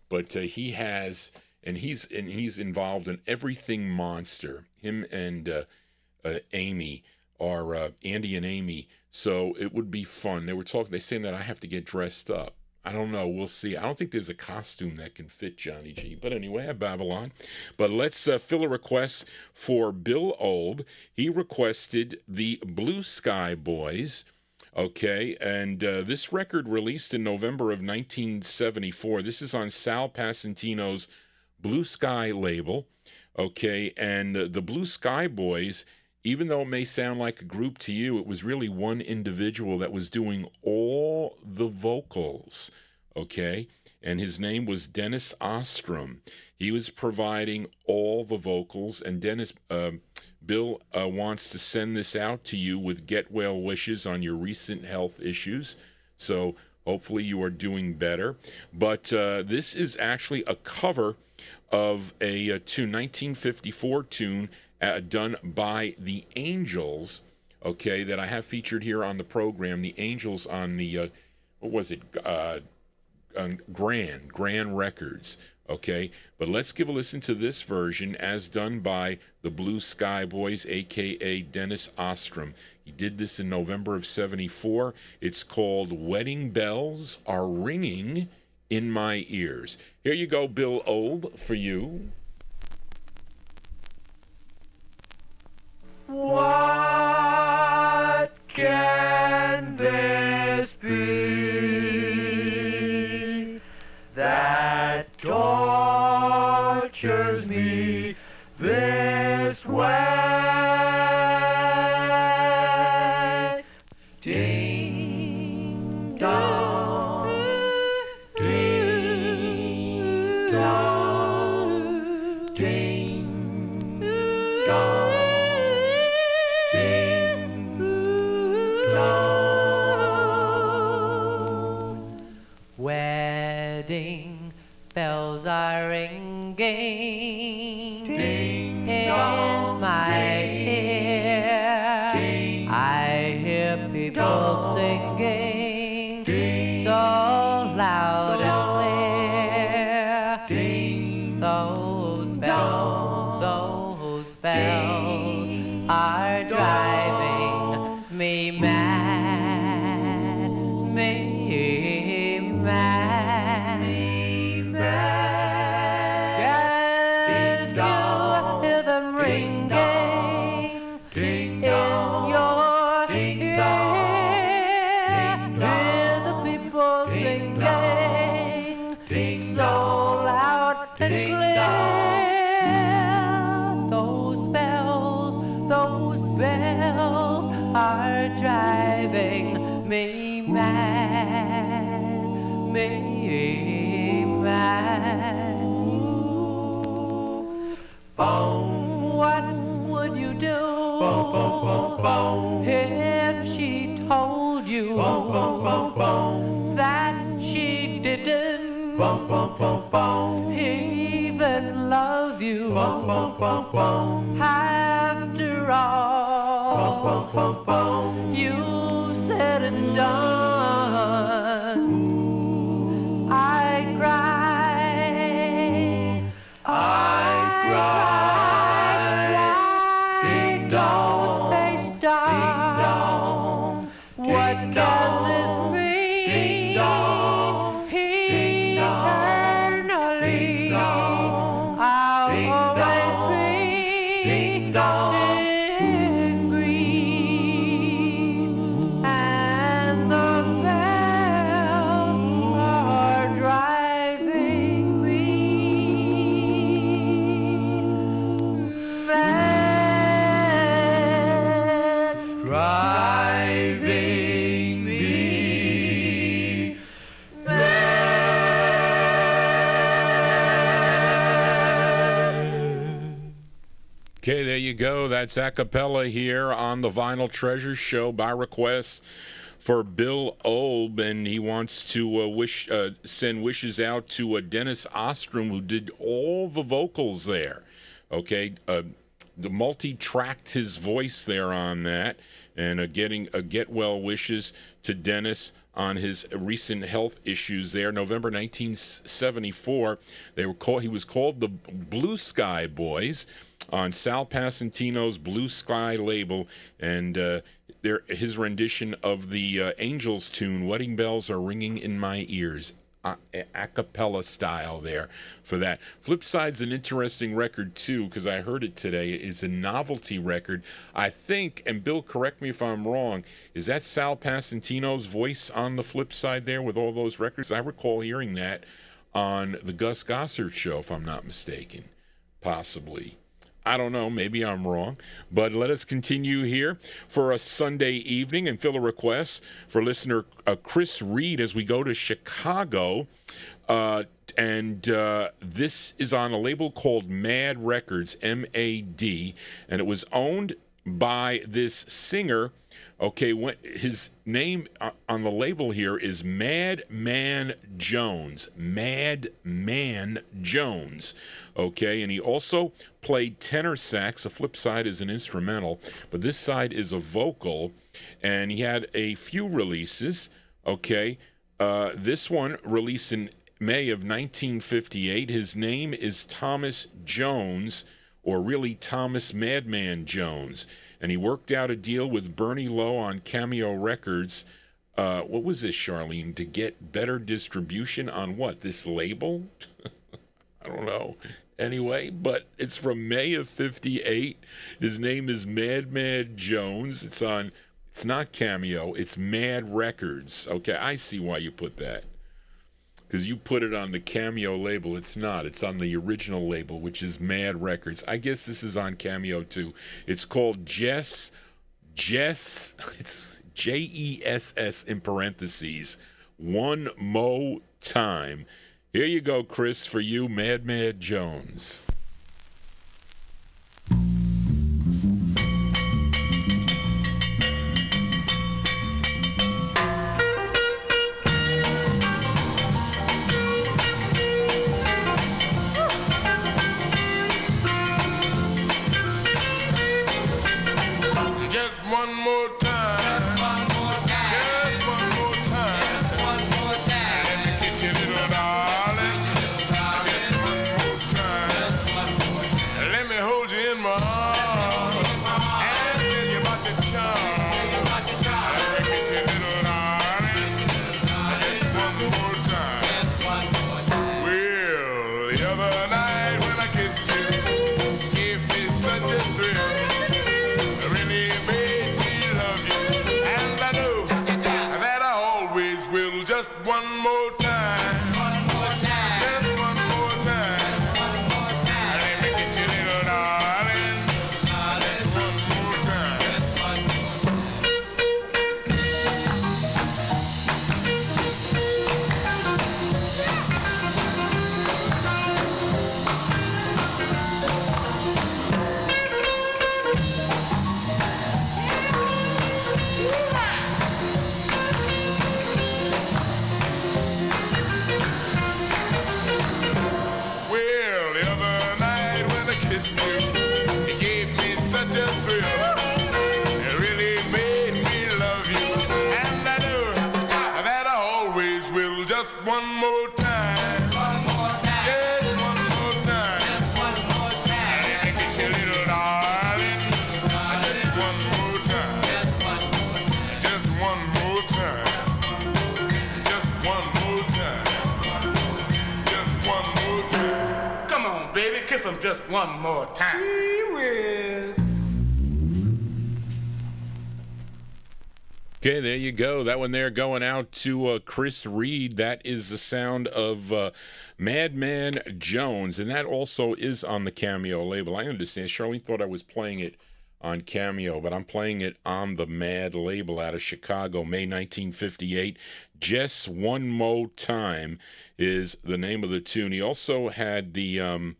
But he's involved in Everything Monster. Him and Amy are Andy and Amy. So it would be fun. They're saying that I have to get dressed up. I don't know. We'll see. I don't think there's a costume that can fit Johnny G. But anyway, at Babylon. But let's fill a request for Bill Olb. He requested the Blue Sky Boys. Okay, and this record released in November of 1974. This is on Sal Pasentino's Blue Sky label. Okay, and the Blue Sky Boys, even though it may sound like a group to you, it was really one individual that was doing all the vocals, okay? And his name was Dennis Ostrom. He was providing all the vocals, and Bill wants to send this out to you with get well wishes on your recent health issues. So hopefully you are doing better. But this is actually a cover of a 1954 tune done by the Angels, okay, that I have featured here on the program. The Angels on the, Grand Records, okay? But let's give a listen to this version as done by the Blue Sky Boys, a.k.a. Dennis Ostrom. He did this in November of 74. It's called Wedding Bells Are Ringing in My Ears. Here you go, Bill Olb, for you. What can this be that tortures me this way? Ding dong, ding dong, ding dong. Wedding bells are ringing ding, in dong, my ear. Ding, I hear people dong, singing ding, so loud dong, and clear. Ding, those bells ding, are driving me mad, me mad, me mad. Can you hear them ringing in your ear? Hear the people singing so loud and clear. Those bells are driving me mad, me mad. What would you do if she told you that she didn't even love you after all you said and done? I cried. dong, face down. What can this mean? Ding dong, ding dong, ding dong, I'll always be ding dong in green, and the bells are driving me mad, driving me Okay, there you go. That's a cappella here on the Vinyltreasure show by request for Bill Obe, and he wants to send wishes out to Dennis Ostrom, who did all the vocals there. Okay, the multi-tracked his voice there on that, and getting get well wishes to Dennis on his recent health issues there. November 1974, he was called the Blue Sky Boys on Sal Pasantino's Blue Sky label, and his rendition of the Angels tune, Wedding Bells Are Ringing in My Ears, a cappella style there for that. Flipside's an interesting record too, because I heard it today. It's a novelty record. I think, and Bill, correct me if I'm wrong, is that Sal Pasantino's voice on the flip side there with all those records? I recall hearing that on the Gus Gossard show, if I'm not mistaken. Possibly. I don't know, maybe I'm wrong, but let us continue here for a Sunday evening and fill a request for listener Chris Reed as we go to Chicago, and this is on a label called Mad Records, M-A-D, and it was owned by this singer. Okay, his name on the label here is Madman Jones. Madman Jones. Okay, and he also played tenor sax. The flip side is an instrumental, but this side is a vocal, and he had a few releases. Okay, this one released in May of 1958. His name is Thomas Jones, or really Thomas Madman Jones, and he worked out a deal with Bernie Lowe on Cameo Records. What was this, Charlene? To get better distribution on what? This label? I don't know. Anyway, but it's from May of 58. His name is Madman Jones. It's not Cameo, it's Mad Records. Okay, I see why you put that. Because you put it on the Cameo label. It's not. It's on the original label, which is Mad Records. I guess this is on Cameo, too. It's called Jess, it's Jess in parentheses, One Mo Time. Here you go, Chris, for you, Madman Jones. Just one more time. Just one more time. Just one more time. Just one more time. Let me kiss you, little darling. Just one more time. Just one more time. Let me hold you in my arms and tell you about the charm. Let me kiss you, little darling. Just one more time. Just one more time. Well, the other night when I kissed you, gave me such a thrill. Really made me love one more time. Just one more time. Just one more time. Just one more time. Come on, baby, kiss him just one more time. Gee whiz. Okay, there you go. That one there going out to Chris Reed. That is the sound of Madman Jones, and that also is on the Cameo label. I understand. Charlene thought I was playing it on Cameo, but I'm playing it on the Mad label out of Chicago, May 1958. Just One Mo' Time is the name of the tune. He also had the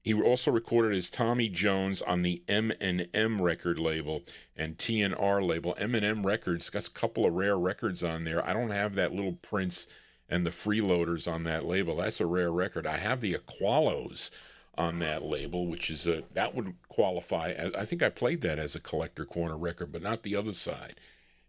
he also recorded as Tommy Jones on the M&M record label and TNR label. M&M Records got a couple of rare records on there. I don't have that Little Prince and the Freeloaders on that label. That's a rare record. I have the Aqualos on that label, which is that would qualify as, I think I played that as a Collector Corner record, but not the other side.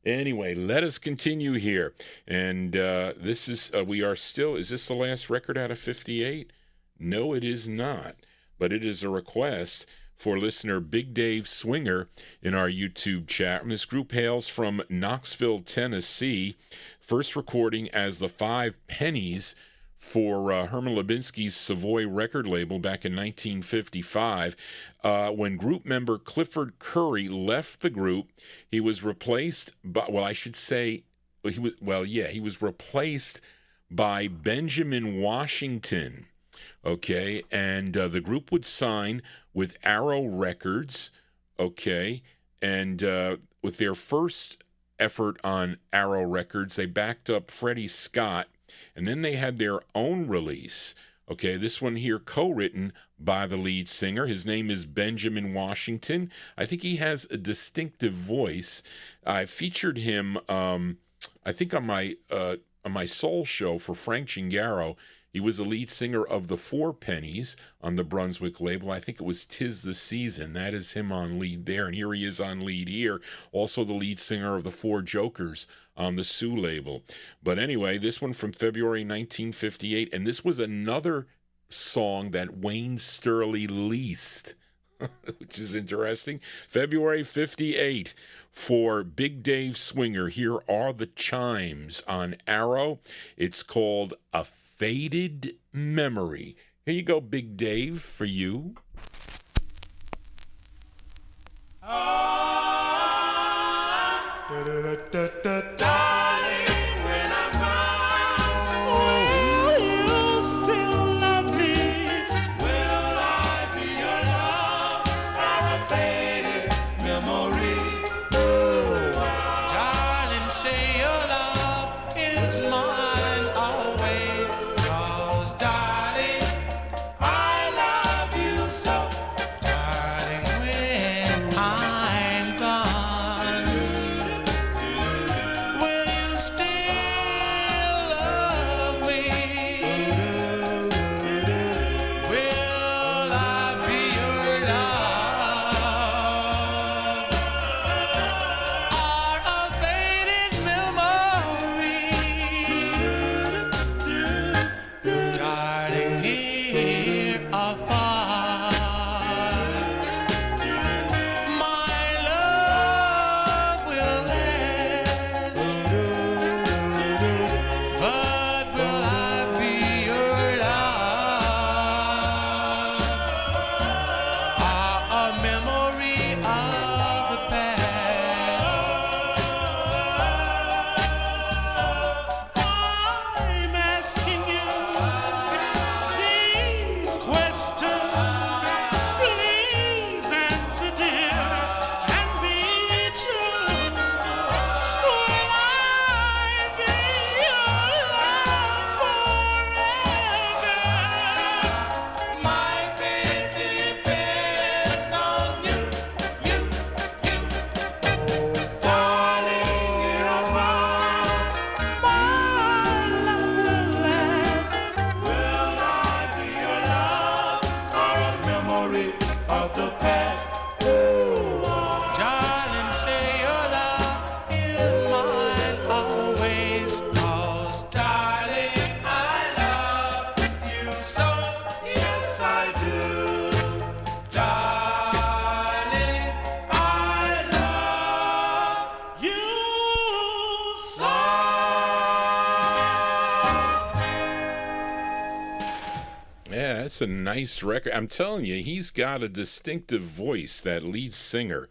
Anyway, let us continue here. And this is, we are still, is this the last record out of 58? No, it is not. But it is a request for listener Big Dave Swinger in our YouTube chat. And this group hails from Knoxville, Tennessee. First recording as the Five Pennies for Herman Lubinsky's Savoy record label back in 1955. When group member Clifford Curry left the group, he was replaced by, he was replaced by Benjamin Washington. Okay, and the group would sign with Arrow Records, okay, and with their first effort on Arrow Records, they backed up Freddie Scott, and then they had their own release, okay, this one here co-written by the lead singer. His name is Benjamin Washington. I think he has a distinctive voice. I featured him, I think on my Soul show for Frank Gingaro. He was the lead singer of the Four Pennies on the Brunswick label. I think it was 'Tis the Season. That is him on lead there, and here he is on lead here. Also the lead singer of the Four Jokers on the Sioux label. But anyway, this one from February 1958, and this was another song that Wayne Sterling leased, which is interesting. February 58 for Big Dave Swinger. Here are the chimes on Arrow. It's called A Faded Memory. Here you go, Big Dave, for you. Darling, when I'm gone, will you still love me? Will I be your love or a faded memory? Darling, say your love is mine always. 'Cause, darling, I love you so. Darling, when I'm gone, will you That's a nice record. I'm telling you, he's got a distinctive voice, that lead singer.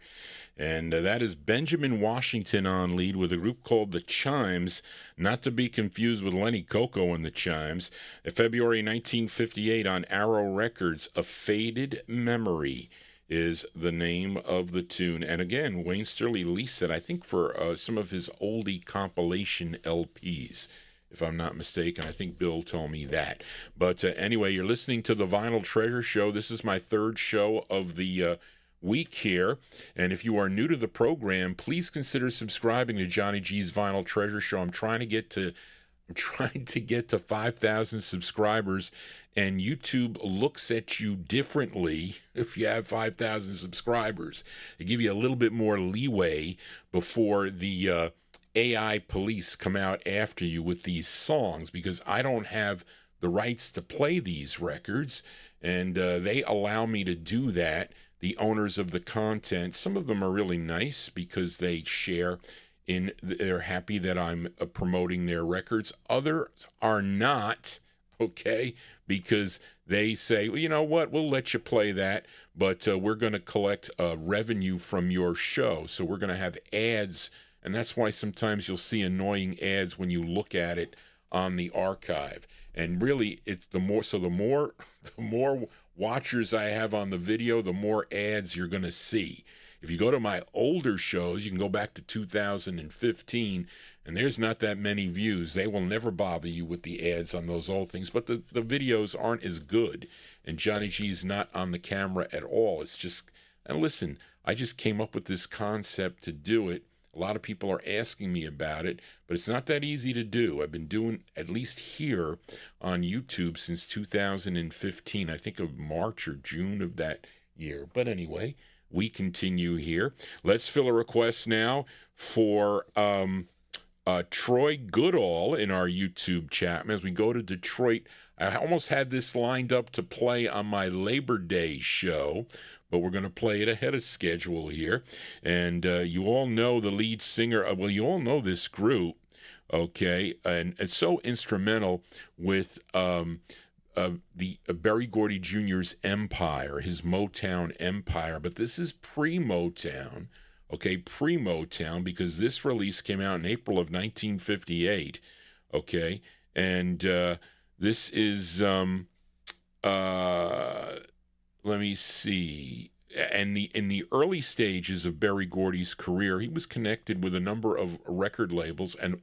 And that is Benjamin Washington on lead with a group called The Chimes, not to be confused with Lenny Coco and The Chimes. February 1958 on Arrow Records, A Faded Memory is the name of the tune. And again, Wayne Sterling leased it, I think, for some of his oldie compilation LPs, if I'm not mistaken. I think Bill told me that. But anyway, you're listening to the Vinyl Treasure Show. This is my third show of the week here, and if you are new to the program, please consider subscribing to Johnny G's Vinyl Treasure Show. I'm trying to get to 5,000 subscribers, and YouTube looks at you differently if you have 5,000 subscribers. They give you a little bit more leeway before the AI police come out after you with these songs, because I don't have the rights to play these records, and they allow me to do that. The owners of the content, some of them are really nice because they share in, they're happy that I'm promoting their records. Others are not, okay, because they say, well, you know what, we'll let you play that, but we're going to collect revenue from your show. So we're going to have ads, and that's why sometimes you'll see annoying ads when you look at it on the archive. And really, it's the more watchers I have on the video, the more ads you're going to see. If you go to my older shows, you can go back to 2015, and there's not that many views. They will never bother you with the ads on those old things, but the videos aren't as good, and Johnny G's not on the camera at all. It's just, and listen, I just came up with this concept to do it. A lot of people are asking me about it, but it's not that easy to do. I've been doing, at least here on YouTube, since 2015. I think of March or June of that year. But anyway, we continue here. Let's fill a request now for Troy Goodall in our YouTube chat. As we go to Detroit, I almost had this lined up to play on my Labor Day show, but we're going to play it ahead of schedule here. And you all know the lead singer. Well, you all know this group, okay? And it's so instrumental with the Berry Gordy Jr.'s empire, his Motown empire. But this is pre-Motown, okay? Pre-Motown, because this release came out in April of 1958, okay? And this is... let me see. And in the early stages of Berry Gordy's career, he was connected with a number of record labels and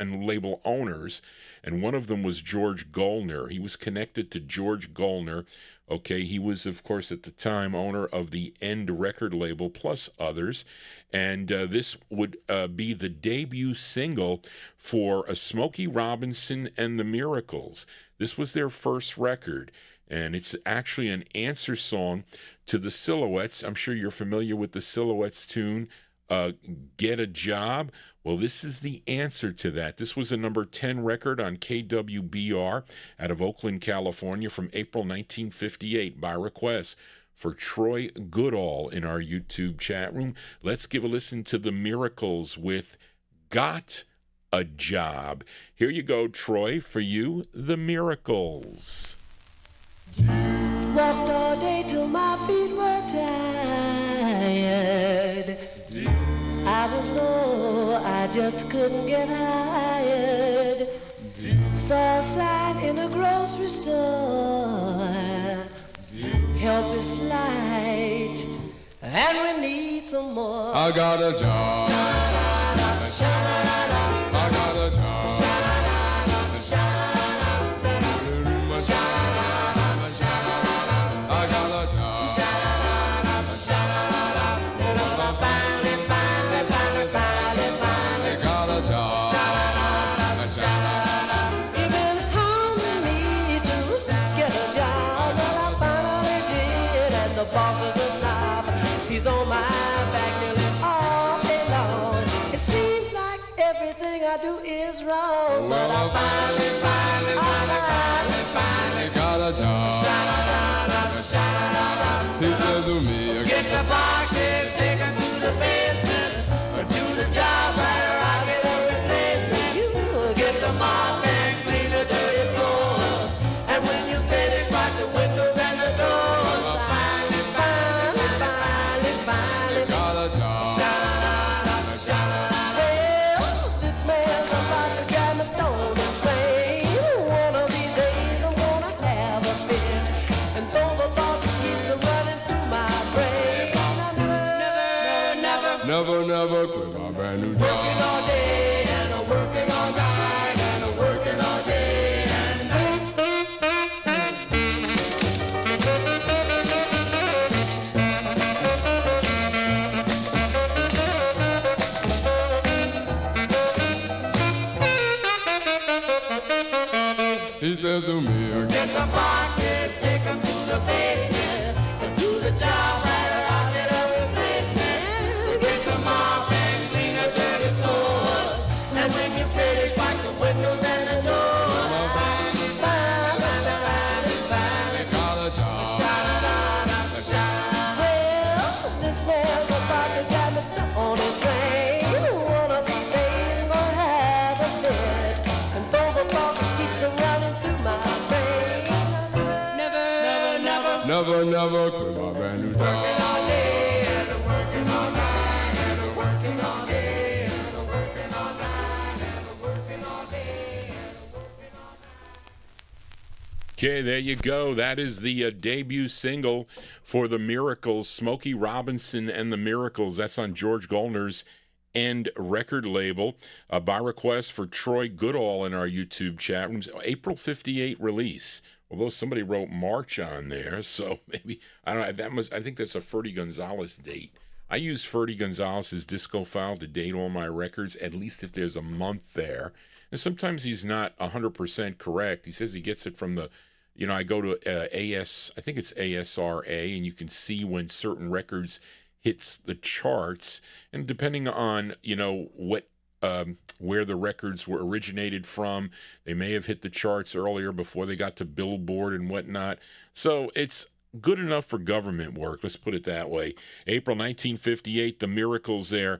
label owners, and one of them was George Gollner. He was connected to George Gollner. Okay, he was, of course, at the time owner of the End record label, plus others, and this would be the debut single for Smokey Robinson and the Miracles. This was their first record. And it's actually an answer song to the Silhouettes. I'm sure you're familiar with the Silhouettes tune, Get a Job. Well, this is the answer to that. This was a number 10 record on KWBR out of Oakland, California from April 1958 by request for Troy Goodall in our YouTube chat room. Let's give a listen to the Miracles with Got a Job. Here you go, Troy, for you, the Miracles. Walked all day till my feet were tired. I was low, I just couldn't get hired. Saw a sign in a grocery store, help is slight, and we need some more. I got a job. Sha-la-la-la, sha-la-la-la. I got a job. Sha-la-la-la, sha-la-la-la. I got a job. I got a job. You've been hounding me to get a job, well, I finally did, and the boss is a snob. He's on my back nearly all day long. It seems like everything I do is wrong, but I finally got a job. He said to me, get the boxes, take them to the basement, or do the job right, or I'll get a replacement. You get the mop and clean the dirty floor, and when you finish, wash the never, never quit my brand new job. Working all day and I'm working all night and I'm working all day and night. He says to me, Get the boxes, take them to the basement, and do the job right or I'll get a replacement. Get the mop and clean the dirty floors, and when you finish, wipe the windows and the doors. got a job. Well, this man's about to get me stuck on a train. One of these days gonna have a fit, and those are thoughts that keeps a running through my brain. Never, never quit my brand new job. All day and I'm working all night and I'm working all day and I'm working all night and I'm working all day and I'm working all night. Okay, there you go. That is the debut single for the Miracles, Smokey Robinson and the Miracles. That's on George Goldner's End record label. By request for Troy Goodall in our YouTube chat rooms. April 58 release. Although somebody wrote March on there, so maybe I don't know. I think that's a Ferdy Gonzalez date. I use Ferdy Gonzalez's disco file to date all my records, at least if there's a month there. And sometimes he's not 100% correct. He says he gets it from the, I go to I think it's ASRA, and you can see when certain records hits the charts, and depending on what where the records were originated from, they may have hit the charts earlier before they got to Billboard and whatnot. So it's good enough for government work, let's put it that way. April 1958, the Miracles there.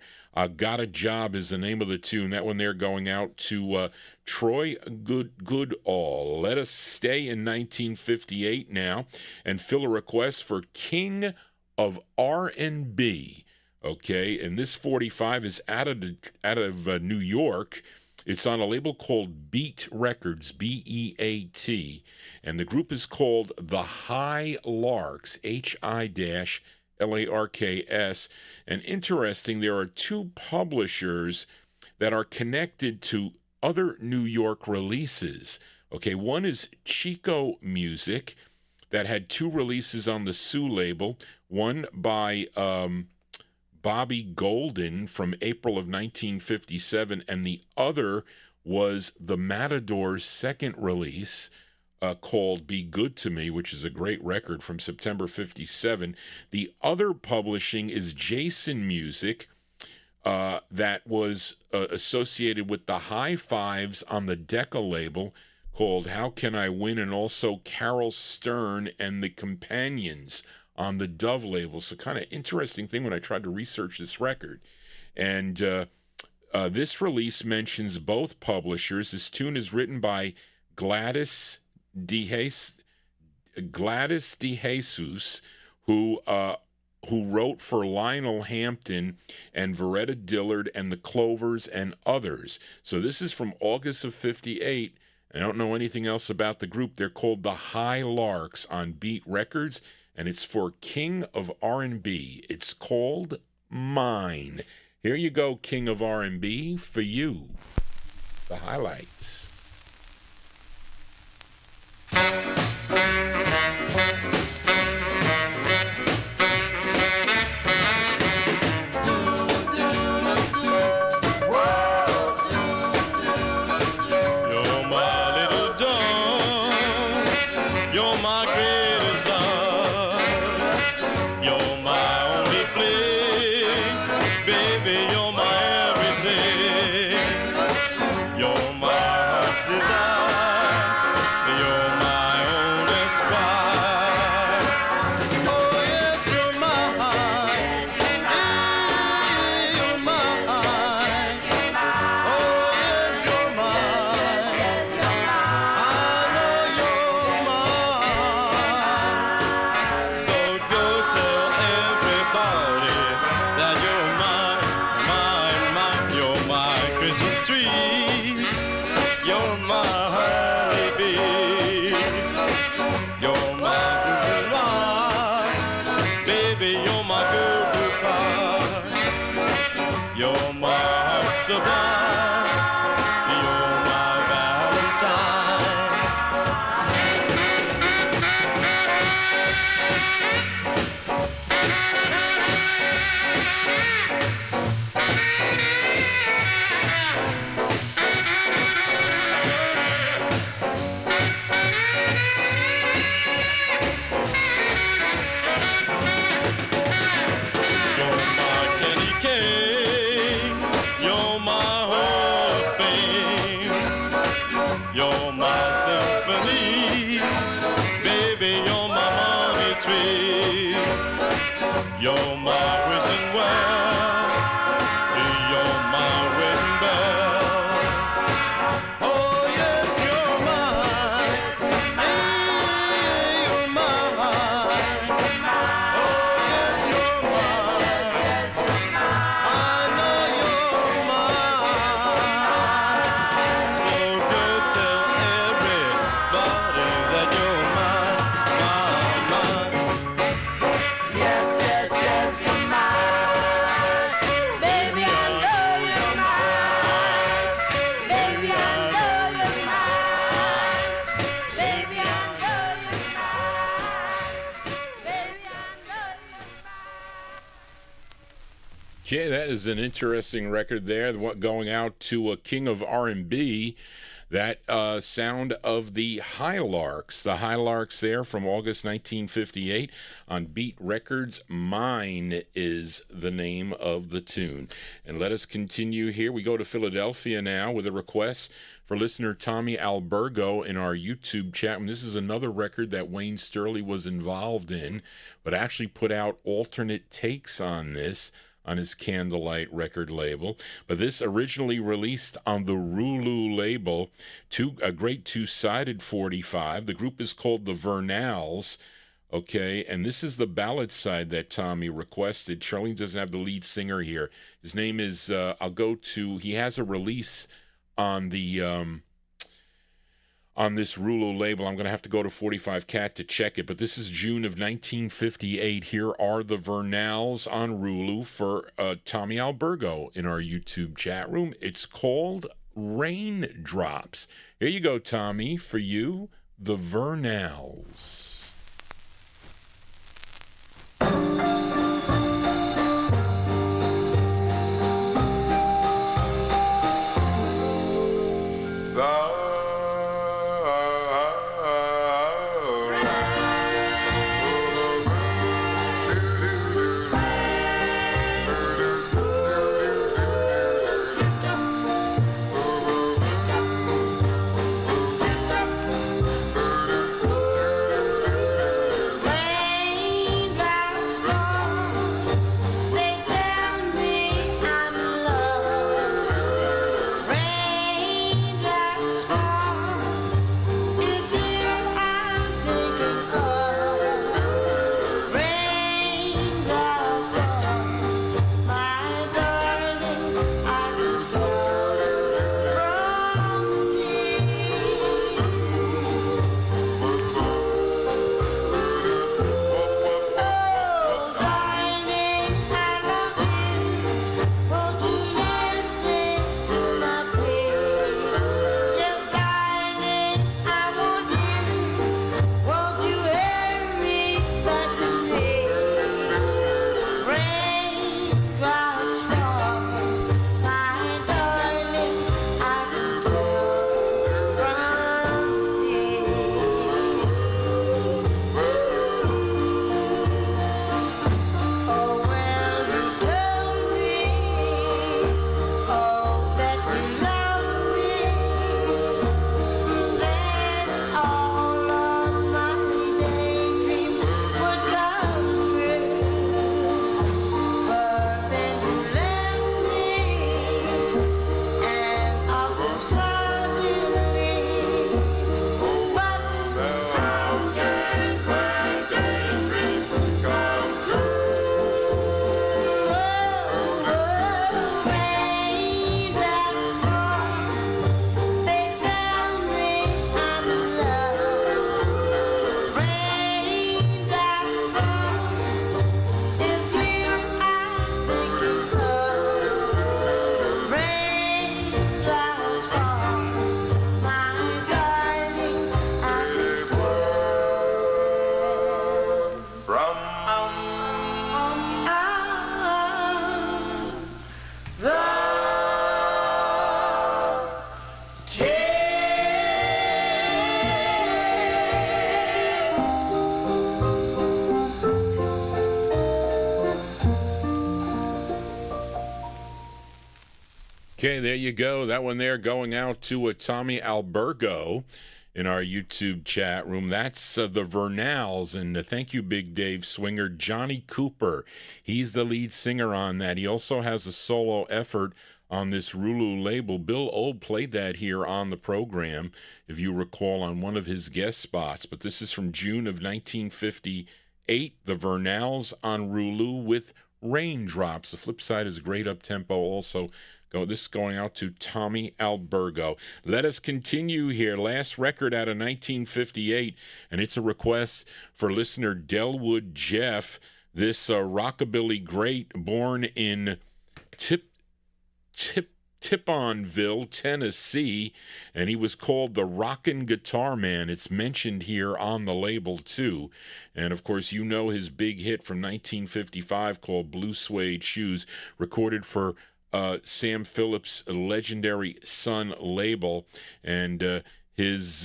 Got a Job is the name of the tune. That one there going out to Troy Goodall. Let us stay in 1958 now and fill a request for King of R&B. Okay, and this 45 is out of New York. It's on a label called Beat Records, B-E-A-T, and the group is called The High Larks, H-I-L-A-R-K-S. And interesting, there are two publishers that are connected to other New York releases. Okay, one is Chico Music, that had two releases on the Sue label, one by Bobby Golden from April of 1957, and the other was the Matador's second release called Be Good to Me, which is a great record from September 57. The other publishing is Jason Music, that was associated with the High Fives on the Decca label called How Can I Win, and also Carol Stern and the Companions on the Dove label. So kind of interesting thing when I tried to research this record. And this release mentions both publishers. This tune is written by Gladys DeJesus, who wrote for Lionel Hampton and Veretta Dillard and the Clovers and others. So this is from August of 58. I don't know anything else about the group. They're called the High Larks on Beat Records, and it's for King of R&B. It's called Mine. Here you go, King of R&B, for you. The highlights. Okay, that is an interesting record there. Going out to a king of R&B, that sound of the Highlarks. The Highlarks there from August 1958 on Beat Records. Mine is the name of the tune. And let us continue here. We go to Philadelphia now with a request for listener Tommy Albergo in our YouTube chat. And this is another record that Wayne Sterling was involved in, but actually put out alternate takes on this on his Candlelight record label. But this originally released on the Rulu label, a great two-sided 45. The group is called the Vernals, okay? And this is the ballad side that Tommy requested. Charlene doesn't have the lead singer here. His name is, he has a release on the... on this Rulu label. I'm going to have to go to 45 Cat to check it, but this is June of 1958. Here are the Vernals on Rulu for Tommy Albergo in our YouTube chat room. It's called Raindrops. Here you go, Tommy, for you, the Vernals. Okay, there you go. That one there going out to a Tommy Albergo in our YouTube chat room. That's the Vernals, and thank you, Big Dave Swinger. Johnny Cooper, he's the lead singer on that. He also has a solo effort on this Rulu label. Bill Old played that here on the program, if you recall, on one of his guest spots. But this is from June of 1958, the Vernals on Rulu with Raindrops. The flip side is a great up-tempo also. This is going out to Tommy Albergo. Let us continue here. Last record out of 1958, and it's a request for listener Delwood Jeff. This rockabilly great born in Tiponville, Tennessee, and he was called the Rockin' Guitar Man. It's mentioned here on the label, too. And, of course, you know his big hit from 1955 called Blue Suede Shoes, recorded for Sam Phillips' legendary Sun label. And his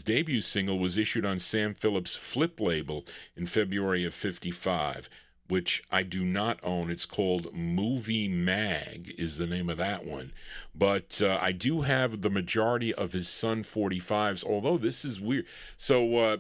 debut single was issued on Sam Phillips' Flip label in February of 55, which I do not own. It's called Movie Mag is the name of that one. But I do have the majority of his Sun 45s, although this is weird. So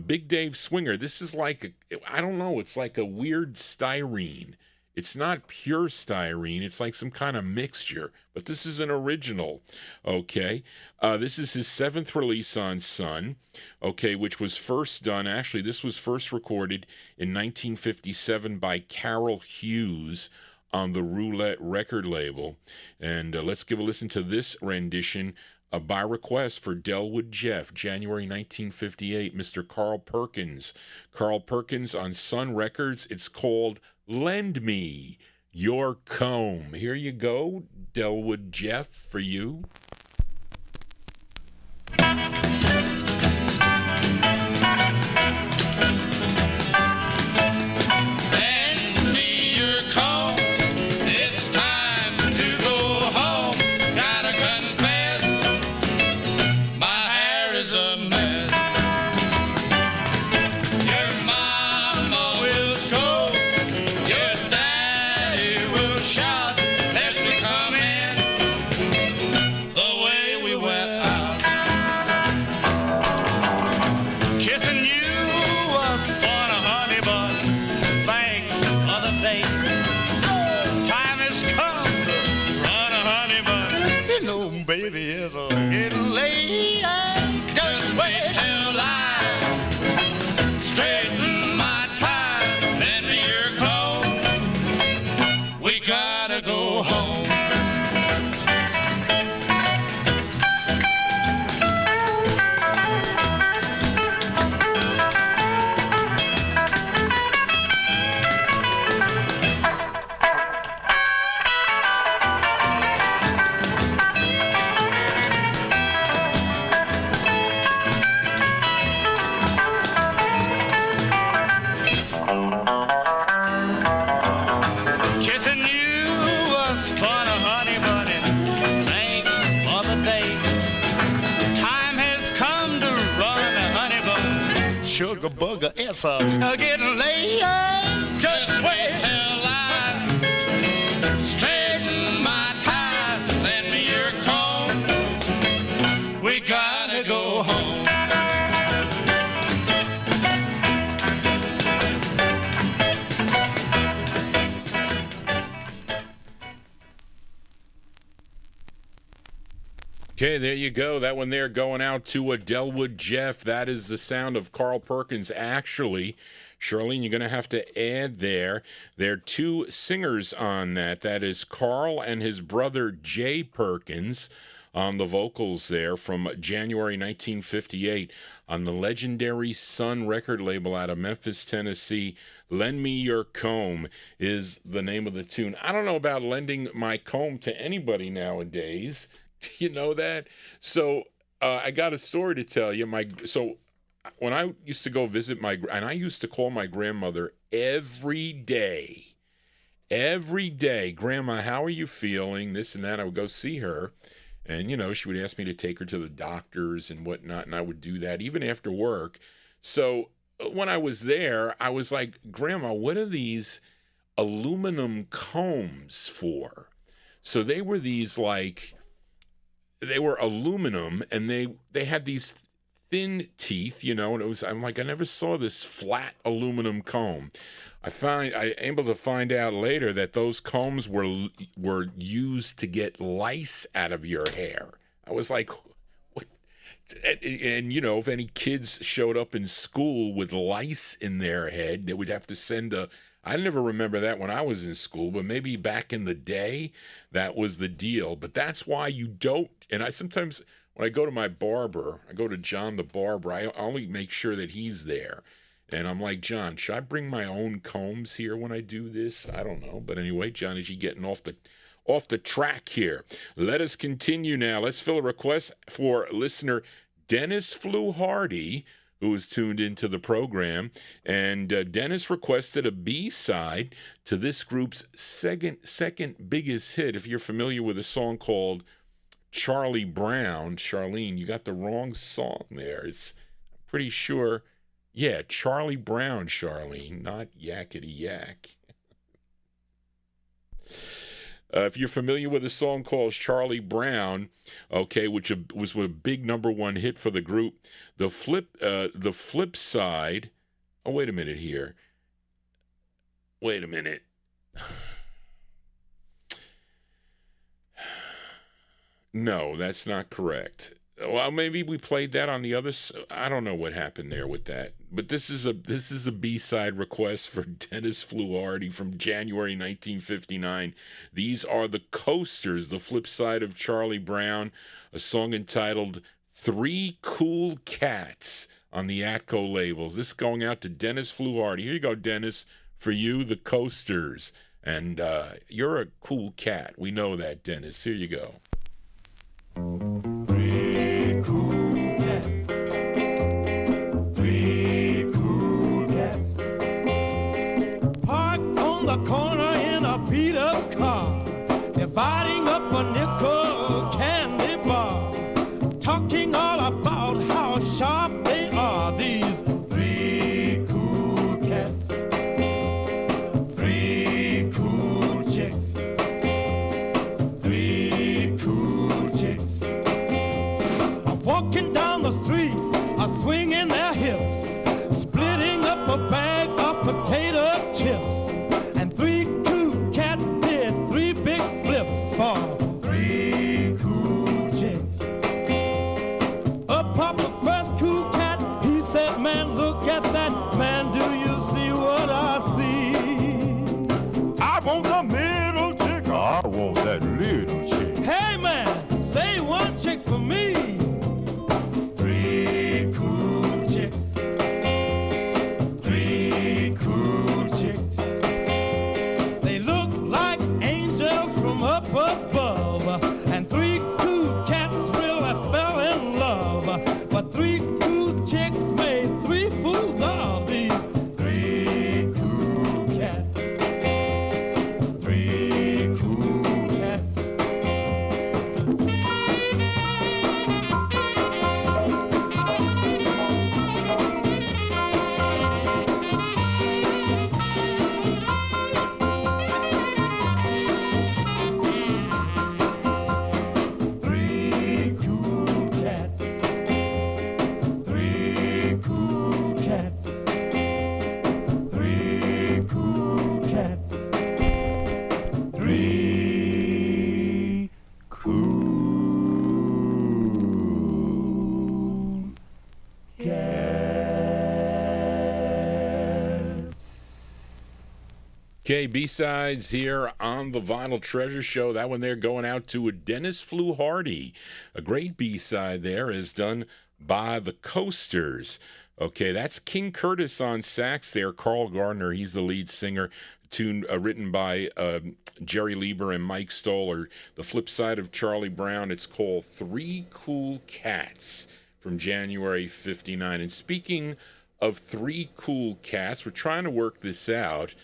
Big Dave Swinger, this is like, I don't know, it's like a weird styrene. It's not pure styrene. It's like some kind of mixture. But this is an original, okay? This is his 7th release on Sun, okay, which was first done. Actually, this was first recorded in 1957 by Carol Hughes on the Roulette record label. And let's give a listen to this rendition by request for Delwood Jeff, January 1958, Mr. Carl Perkins. Carl Perkins on Sun Records. It's called Lend Me Your Comb. Here you go, Delwood Jeff, for you. Bugger, it's getting late. Just wait till I straighten my tie. Lend me your comb. We gotta go home. Okay, there you go. That one there going out to Delwood Jeff. That is the sound of Carl Perkins. Actually, Charlene, you're going to have to add there are two singers on that. That is Carl and his brother Jay Perkins on the vocals there from January 1958 on the legendary Sun record label out of Memphis, Tennessee. Lend Me Your Comb is the name of the tune. I don't know about lending my comb to anybody nowadays. You know that? So I got a story to tell you. So when I used to go visit and I used to call my grandmother every day, Grandma, how are you feeling? This and that. I would go see her. And, she would ask me to take her to the doctors and whatnot. And I would do that even after work. So when I was there, I was like, Grandma, what are these aluminum combs for? So they were these they were aluminum, and they had these thin teeth, and I'm like, I never saw this flat aluminum comb. I able to find out later that those combs were used to get lice out of your hair. I was like, what? And if any kids showed up in school with lice in their head, they would have to send I never remember that when I was in school, but maybe back in the day, that was the deal. But that's why you don't. And I sometimes, when I go to my barber, I go to John the barber, I only make sure that he's there. And I'm like, John, should I bring my own combs here when I do this? I don't know. But anyway, John, is he getting off off the track here. Let us continue now. Let's fill a request for listener Dennis Fluharty, who is tuned into the program. And Dennis requested a B-side to this group's second biggest hit. If you're familiar with a song called Charlie Brown, Charlene, you got the wrong song there. I'm pretty sure, yeah, Charlie Brown, Charlene, not Yakety Yak. If you're familiar with a song called Charlie Brown, okay, which was a big #1 hit for the group, the flip side. Oh, wait a minute here. Wait a minute. No, that's not correct. Well, maybe we played that on the other. I don't know what happened there with that. But this is a B-side request for Dennis Fluharty from January 1959. These are the Coasters, the flip side of Charlie Brown, a song entitled "Three Cool Cats" on the Atco labels. This is going out to Dennis Fluharty. Here you go, Dennis, for you, the Coasters. And you're a cool cat. We know that, Dennis. Here you go. Three cool cats. Three cool cats. Parked on the corner in a beat-up car, dividing up a nickel candy bar, talking all about how sharp they are, these Three cool cats. Three cool chicks. Three cool chicks. walking down the street, swinging their hips, splitting up a bag of potato chips, and three cool cats did three big flips for Three cool chicks. up popped the first cool cat. He said, "Man, look at that. Man, do you see what I see? I want the middle chick. I want that little chick. Hey, man, say one chick for me." Three cool chicks. Three cool chicks. They look like angels from up above, and three cool cats really fell in love. But three cool chicks made three fools of these. Three cool cats. Three cool cats. Three cool cats. Three cool cats. Three cool cats. Three cool cats. Okay, B-sides here on the Vinyl Treasure Show. That one there going out to Dennis Fluharty. A great B-side there is done by the Coasters. Okay, that's King Curtis on sax there. Carl Gardner, he's the lead singer. Tune written by Jerry Lieber and Mike Stoller. The flip side of Charlie Brown, it's called Three Cool Cats from January 59. And speaking of Three Cool Cats, we're trying to work this out.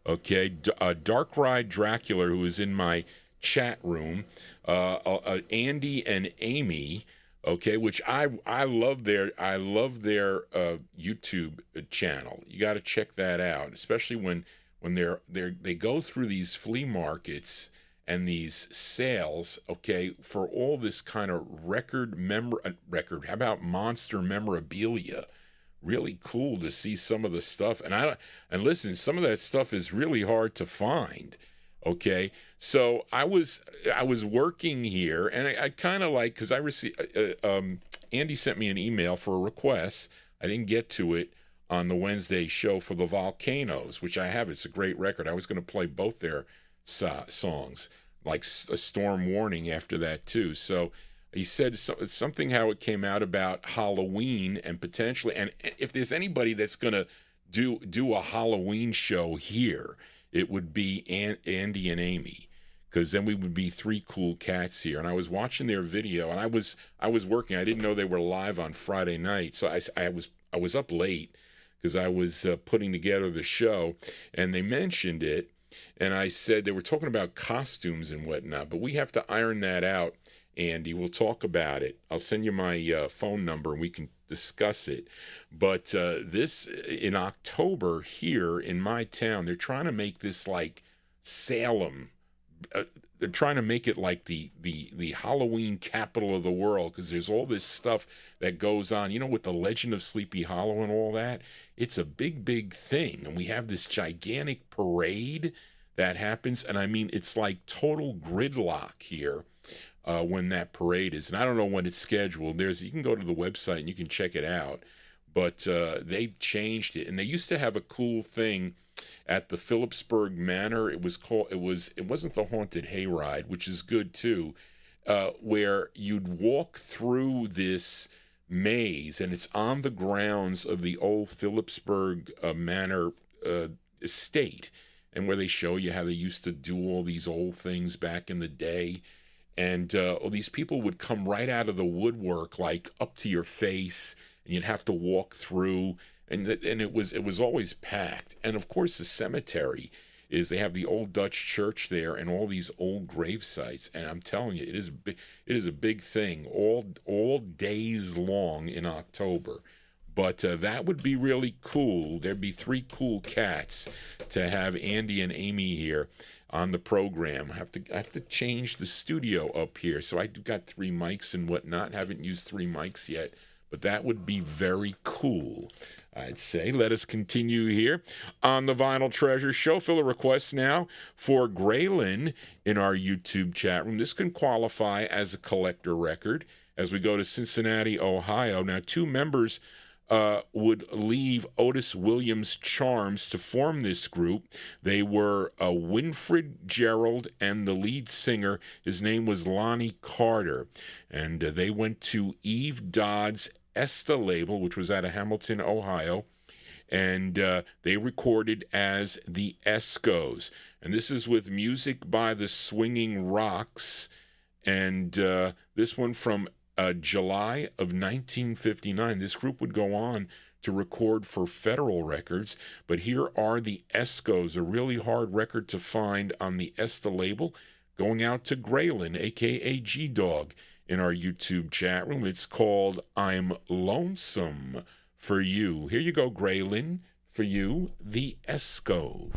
Okay, Dark Ride Dracula, who is in my chat room, Andy and Amy, okay, which I love their YouTube channel. You got to check that out, especially when they go through these flea markets and these sales, okay, for all this kind of record. How about monster memorabilia? Really cool to see some of the stuff, and listen, some of that stuff is really hard to find. Okay, so I was working here, and I kind of like, because I received Andy sent me an email for a request. I didn't get to it on the Wednesday show for the Volcanoes, which I have. It's a great record. I was going to play both their songs, like a Storm Warning after that too. So he said something how it came out about Halloween and potentially, and if there's anybody that's going to do a Halloween show here, it would be Andy and Amy, because then we would be three cool cats here. And I was watching their video, and I was working. I didn't know they were live on Friday night, so I was up late because I was putting together the show, and they mentioned it, and I said they were talking about costumes and whatnot, but we have to iron that out. Andy, we'll talk about it. I'll send you my phone number, and we can discuss it. But this in October here in my town, they're trying to make this like Salem. They're trying to make it like the Halloween capital of the world, because there's all this stuff that goes on, you know, with the Legend of Sleepy Hollow and all that. It's a big thing, and we have this gigantic parade that happens, and I mean, it's like total gridlock here when that parade is. And I don't know when it's scheduled. You can go to the website and you can check it out, but they changed it, and they used to have a cool thing at the Phillipsburg Manor. It wasn't the Haunted Hayride, which is good too, where you'd walk through this maze, and it's on the grounds of the old Phillipsburg Manor estate, and where they show you how they used to do all these old things back in the day. And all these people would come right out of the woodwork, like up to your face, and you'd have to walk through. And it was always packed. And of course, the cemetery they have the old Dutch church there and all these old grave sites. And I'm telling you, it is a big thing all days long in October. But that would be really cool. There'd be three cool cats to have Andy and Amy here on the program. I have to change the studio up here. So I got three mics and whatnot. Haven't used three mics yet. But that would be very cool, I'd say. Let us continue here on the Vinyl Treasure Show. Fill a request now for Graylin in our YouTube chat room. This can qualify as a collector record as we go to Cincinnati, Ohio. Now, two members would leave Otis Williams Charms to form this group. They were Winfred Gerald and the lead singer. His name was Lonnie Carter. And they went to Eve Dodd's Esta label, which was out of Hamilton, Ohio. And they recorded as the Escos. And this is with music by the Swinging Rocks. And this one from July of 1959. This group would go on to record for Federal Records, but here are the Escos, a really hard record to find on the Esta label, going out to Graylin, a.k.a. G-Dog, in our YouTube chat room. It's called I'm Lonesome for You. Here you go, Graylin, for you, the Escos.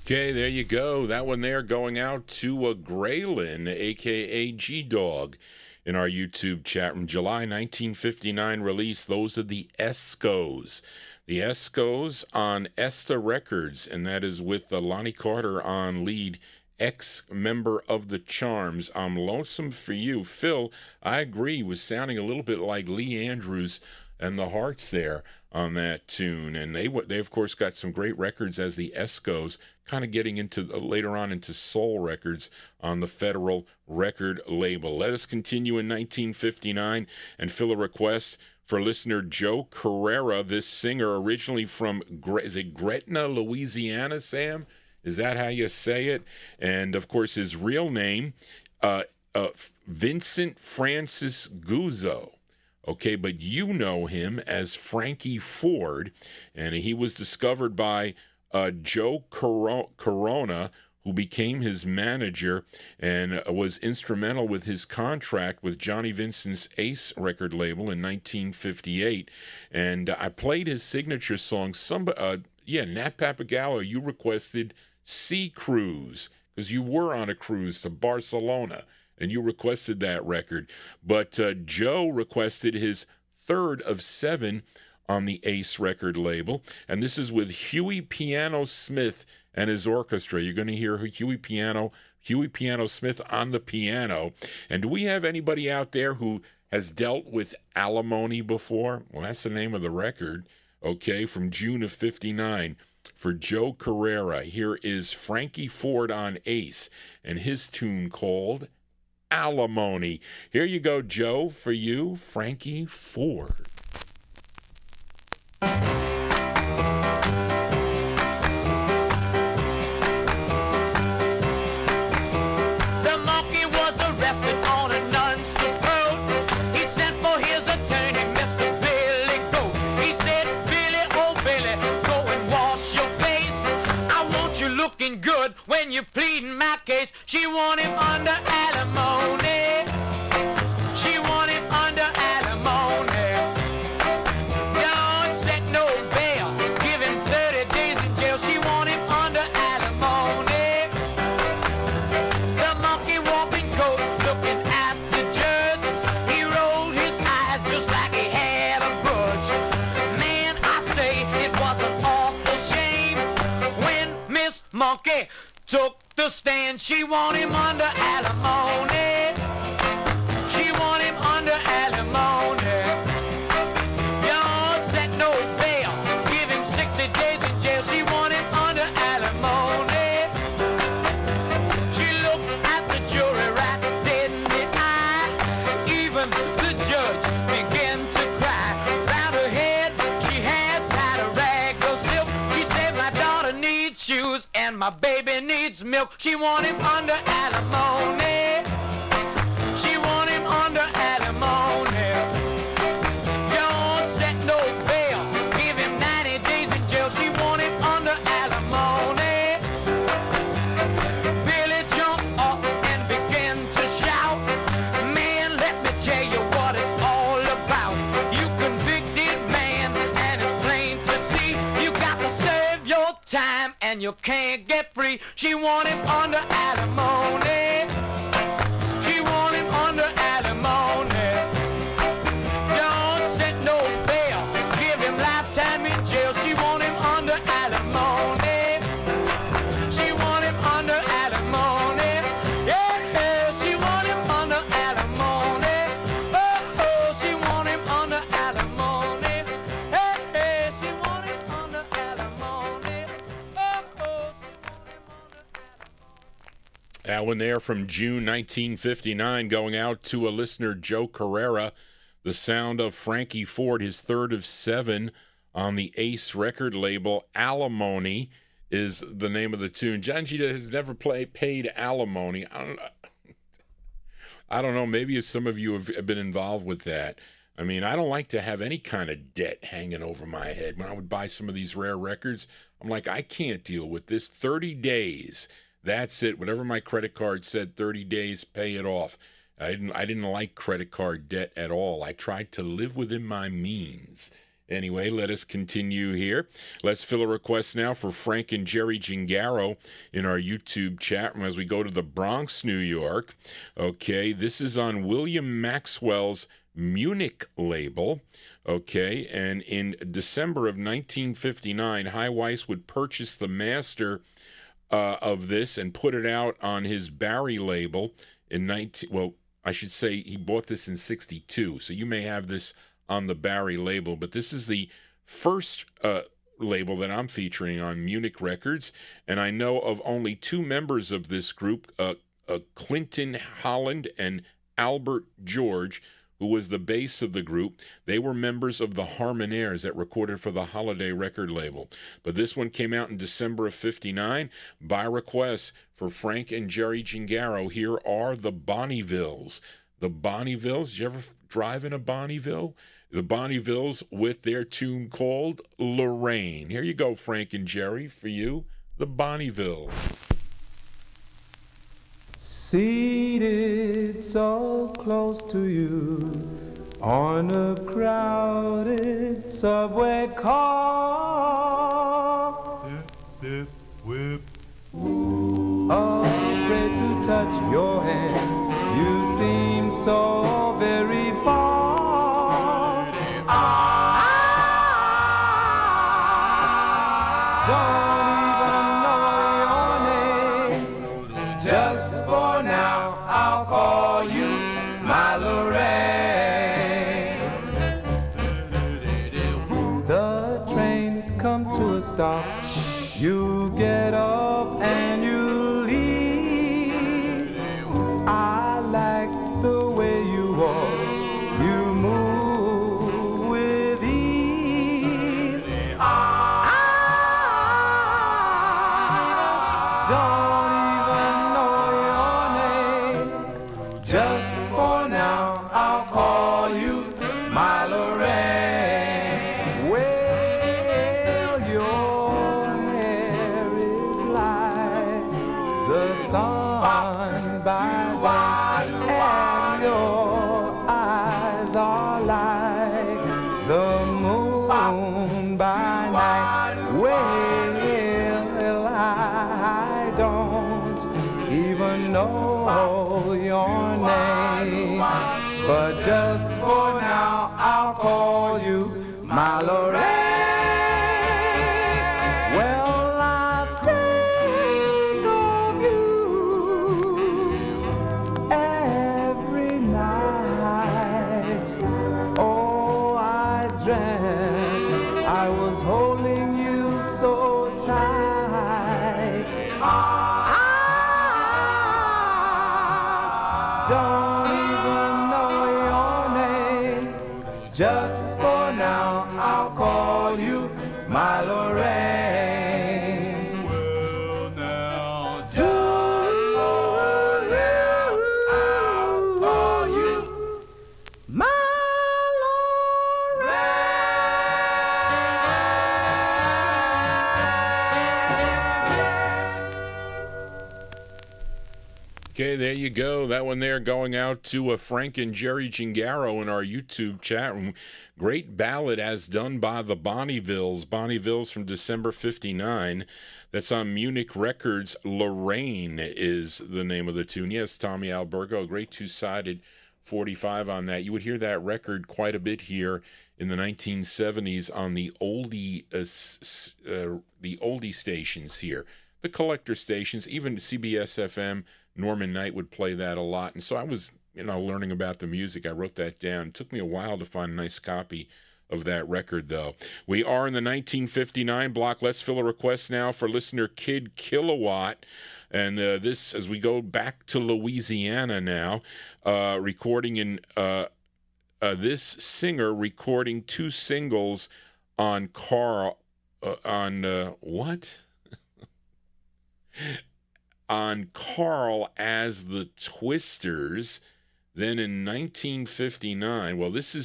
Okay, there you go. That one there going out to a Graylin, a.k.a. G-Dog, in our YouTube chat room. July 1959 release. Those are the Escos. The Escos on Esta Records, and that is with Lonnie Carter on lead, ex-member of the Charms. I'm Lonesome for You. Phil, I agree, was sounding a little bit like Lee Andrews and the Hearts there on that tune. And they of course got some great records as the Escos, kind of getting into later on into soul records on the Federal Record label. Let us continue in 1959 and fill a request for listener Joe Carrera, this singer originally from, is it Gretna, Louisiana, Sam? Is that how you say it? And, of course, his real name, Vincent Francis Guzzo. Okay, but you know him as Frankie Ford, and he was discovered by Joe Corona, who became his manager and was instrumental with his contract with Johnny Vincent's Ace record label in 1958. And I played his signature song. Nat Papagallo, you requested Sea Cruise, because you were on a cruise to Barcelona, and you requested that record. But Joe requested his third of 7 on the Ace record label, and this is with Huey Piano Smith and his orchestra. You're going to hear Huey Piano Smith on the piano. And do we have anybody out there who has dealt with alimony before? Well, that's the name of the record, okay, from June of 59. For Joe Carrera, here is Frankie Ford on Ace and his tune called Alimony. Here you go, Joe, for you, Frankie Ford. Good when you plead in my case. She want him under alimony. She want him under alimony. Don't set no bail. Give him 30 days in jail. She want him under alimony. The monkey walking coat looking at the judge. He rolled his eyes just like he had a grudge. Man, I say it was an awful shame when Miss Monkey took the stand. She want him under alimony. She want him under alimony. Don't set no bail. Give him 60 days in jail. She want him under alimony. She looked at the jury right dead in the eye. Even the judge began to cry. Round her head she had tied a rag of silk. She said, my daughter needs shoes and my baby needs milk. She want him under alimony. She want him under alimony. Don't set no bail. Give him 90 days in jail. She want him under alimony. Billy jumped up and began to shout. Man, let me tell you what it's all about. You convicted man, and it's plain to see. You got to serve your time and you can't get free. She want him under alimony. She want him under alimony. Don't set no bail. Give him lifetime in jail. She want him under alimony. She want him under alimony. Yeah, she want him under alimony. Oh, she want him under alimony. Hey, she want him under alimony. Oh, That one there from June 1959 going out to a listener, Joe Carrera, the sound of Frankie Ford, his third of 7 on the Ace record label. Alimony is the name of the tune. John G has never paid alimony. I don't know. Maybe if some of you have been involved with that. I mean, I don't like to have any kind of debt hanging over my head. When I would buy some of these rare records, I'm like, I can't deal with this. 30 days. That's it. Whatever my credit card said, 30 days, pay it off. I didn't like credit card debt at all. I tried to live within my means. Anyway, let us continue here. Let's fill a request now for Frank and Jerry Gingaro in our YouTube chat room as we go to the Bronx, New York. Okay, this is on William Maxwell's Munich label. Okay, and in December of 1959, High Weiss would purchase the master of this and put it out on his Barry label in I should say he bought this in 62, so you may have this on the Barry label, but this is the first label that I'm featuring on Munich Records, and I know of only two members of this group, Clinton Holland and Albert George, who was the bass of the group. They were members of the Harmonaires that recorded for the Holiday record label. But this one came out in December of 59 by request for Frank and Jerry Gingaro. Here are the Bonnievilles. The Bonnievilles, did you ever drive in a Bonneville? The Bonnievilles with their tune called Lorraine. Here you go, Frank and Jerry, for you, the Bonnievilles. Seated so close to you on a crowded subway car, Whip, whip. afraid to touch your hand, you seem so very far. Don't even know your name. Just for now, I'll call you my Lorraine. The train come to a stop. You get up and you leave. I like the way you walk. You move with ease. Don't even know your name. Just for now, I'll call you my Lorraine. Well, your hair is like the sun by day, and your eyes are like the moon by night. Well, I don't even know your name, but just for now I'll call you my Lorraine. Well, I think of you every night. Oh, I dreamt I was holding you so tight. Don't even know your name. Just for now, I'll call you my Lorraine. Well, now, Just for now, I'll call you my Okay, there you go. That one there going out to Frank and Jerry Gingaro in our YouTube chat room. Great ballad as done by the Bonnievilles. Bonnievilles from December 59. That's on Munich Records. Lorraine is the name of the tune. Yes, Tommy Albergo, a great two-sided 45 on that. You would hear that record quite a bit here in the 1970s on the oldie stations here. The collector stations, even CBS FM, Norman Knight would play that a lot. And so I was, learning about the music. I wrote that down. It took me a while to find a nice copy of that record, though. We are in the 1959 block. Let's fill a request now for listener Kid Kilowatt. And this, as we go back to Louisiana now, recording in this singer recording two singles on Carl, on Carl as the Twisters. Then in 1959, this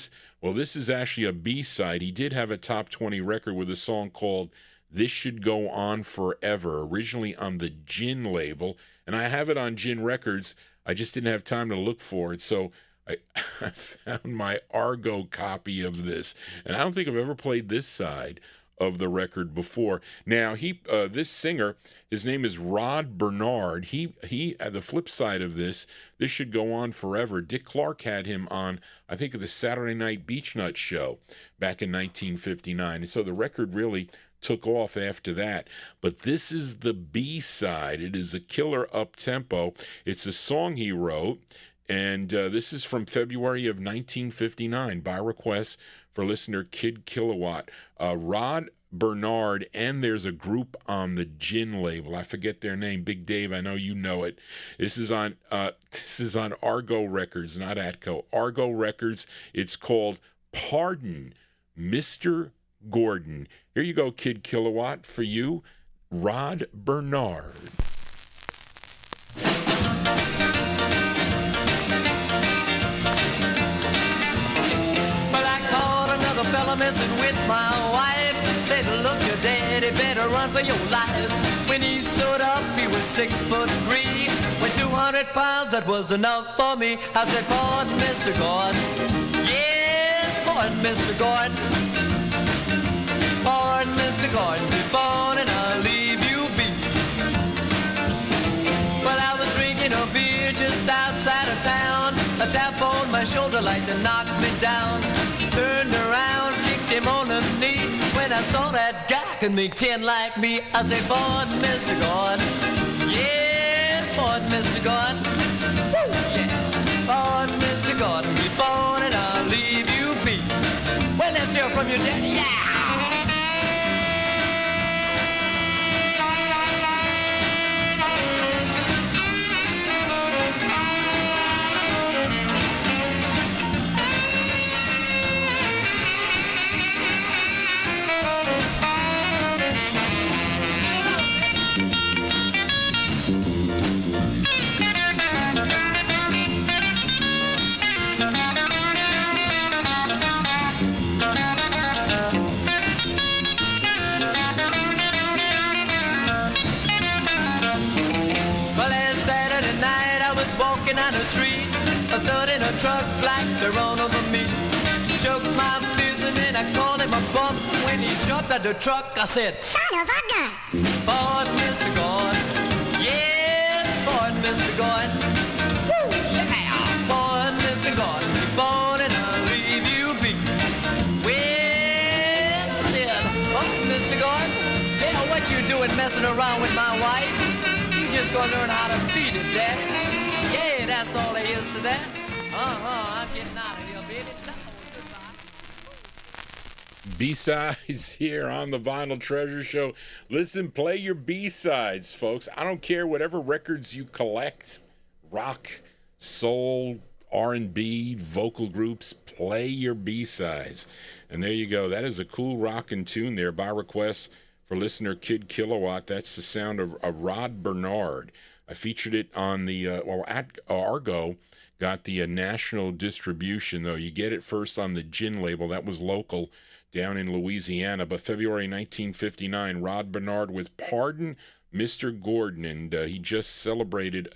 is actually a B-side. He did have a top 20 record with a song called This Should Go On Forever, originally on the Gin label. And I have it on Gin Records. I just didn't have time to look for it. So I found my Argo copy of this, and I don't think I've ever played this side of the record before. Now, this singer, his name is Rod Bernard. He at the flip side of this should go on forever. Dick Clark had him on, I think, the Saturday Night Beach Nut show back in 1959. And so the record really took off after that. But this is the B-side. It is a killer up-tempo. It's a song he wrote, and this is from February of 1959 by request for listener Kid Kilowatt. Rod Bernard, and there's a group on the Gin label. I forget their name. Big Dave, I know you know it. This is on Argo Records, not Atco. Argo Records. It's called Pardon, Mr. Gordon. Here you go, Kid Kilowatt, for you, Rod Bernard. Fella messing with my wife, said, look, your daddy better run for your life. When he stood up, he was 6'3". When 200 pounds, that was enough for me. I said, pardon, Mr. Gordon. Yes, pardon, Mr. Gordon. Pardon, Mr. Gordon. Be born and I'll leave you be. But I was drinking a beer just outside of town. A tap on my shoulder like to knock me down. Turned around, kicked him on the knee. When I saw that guy could make 10 like me, I said, pardon, Mr. Gordon. Yes, pardon, Mr. Gordon. Woo, yeah. Pardon, Mr. Gordon. Be born and I'll leave you be. Well, let's hear from your daddy. Yeah! Down the street, I stood in a truck like to run over me. Choked my fist and then I called him a bum. When he jumped out the truck, I said, son of a gun. Pardon, Mr. Gordon. Yes, pardon, Mr. Gordon. Woo, yeah. Pardon, Mr. Gordon. Be born and I'll leave you be. Well, I said, pardon, Mr. Gordon. Yeah, what you doing messing around with my wife? You just gonna learn how to beat it, Daddy. Yeah, that's all there is to that. I'm getting out of here, baby. B-sides here on the Vinyl Treasure Show. Listen, play your B-sides, folks. I don't care whatever records you collect, rock, soul, R&B, vocal groups, play your B-sides. And there you go. That is a cool rockin' tune there by request for listener Kid Kilowatt. That's the sound of Rod Bernard. I featured it on the, at Argo, got the national distribution, though. You get it first on the Gin label. That was local down in Louisiana. But February 1959, Rod Bernard with Pardon, Mr. Gordon. And he just celebrated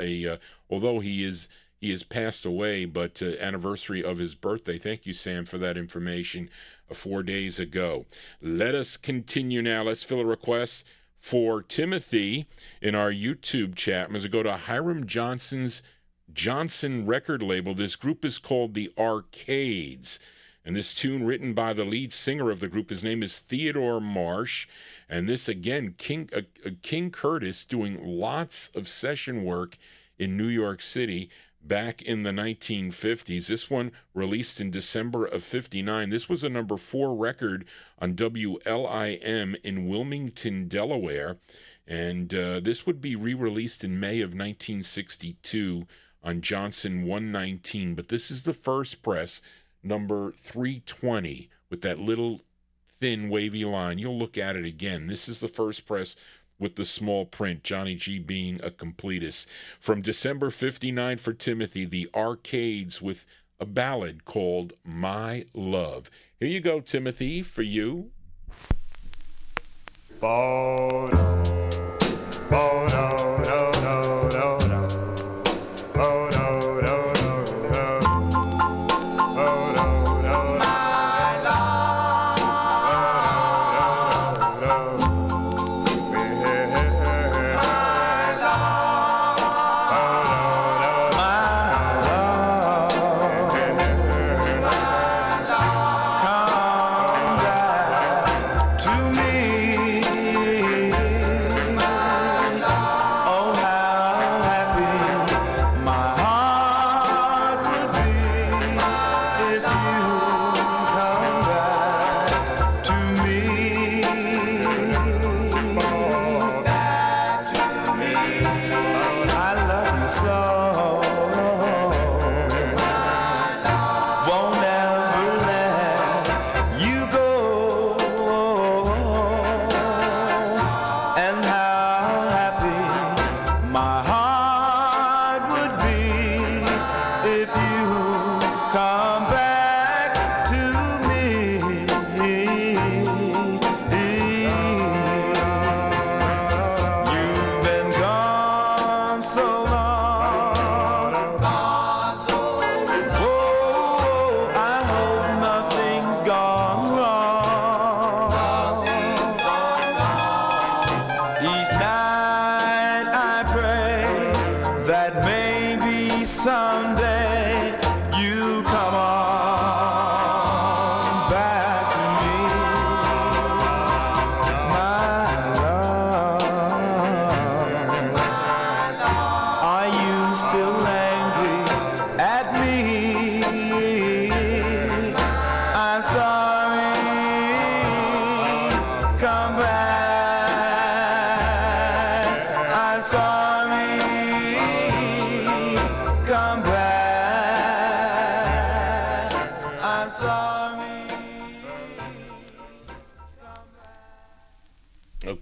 although he is passed away, but anniversary of his birthday. Thank you, Sam, for that information 4 days ago. Let us continue now. Let's fill a request for Timothy in our YouTube chat. I'm going to go to Hiram Johnson's Johnson record label. This group is called the Arcades. And this tune written by the lead singer of the group, his name is Theodore Marsh. And this, again, King Curtis doing lots of session work in New York City back in the 1950s. This one released in December of 59. This was a number 4 record on WLIM in Wilmington, Delaware. And this would be re-released in May of 1962 on Johnson 119. But this is the first press, number 320, with that little thin wavy line. You'll look at it again. This is the first press with the small print, Johnny G being a completist. From December 59 for Timothy, the Arcades with a ballad called My Love. Here you go, Timothy, for you.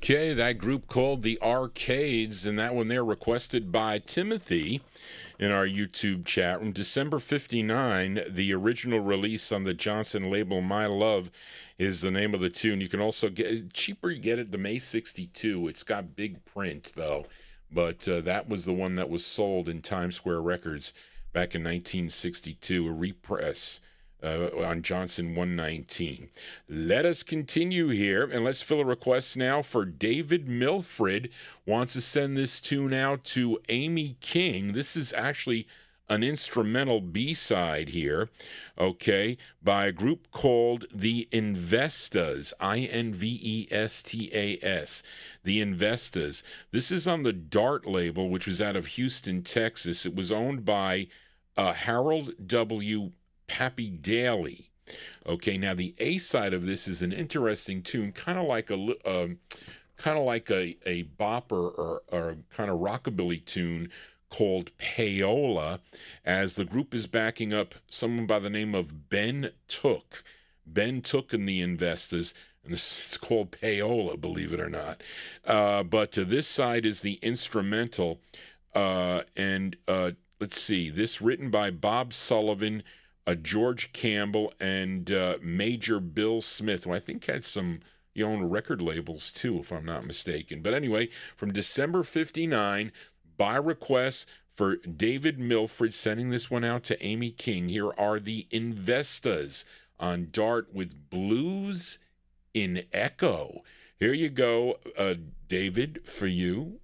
Okay, that group called the Arcades, and that one there requested by Timothy in our YouTube chat room. December 59, the original release on the Johnson label, My Love, is the name of the tune. You can also get it cheaper, you get it the May 62. It's got big print, though. But that was the one that was sold in Times Square Records back in 1962, a repress on Johnson 119. Let us continue here, and let's fill a request now for David Milfred. Wants to send this tune out to Amy King. This is actually an instrumental B-side here, okay, by a group called the Investas, Investas, the Investas. This is on the Dart label, which was out of Houston, Texas. It was owned by Harold W. Pappy Daly. Okay, now the A side of this is an interesting tune, kind of like a bopper or kind of rockabilly tune called Payola, as the group is backing up someone by the name of Ben Took. Ben Took and the Investas, and this is called Payola, believe it or not. But this side is the instrumental, and let's see, this written by Bob Sullivan, George Campbell, and Major Bill Smith, who I think had some own record labels too, if I'm not mistaken. But anyway, from December 59, by request for David Milford, sending this one out to Amy King. Here are the Investas on Dart with Blues in Echo. Here you go, David, for you.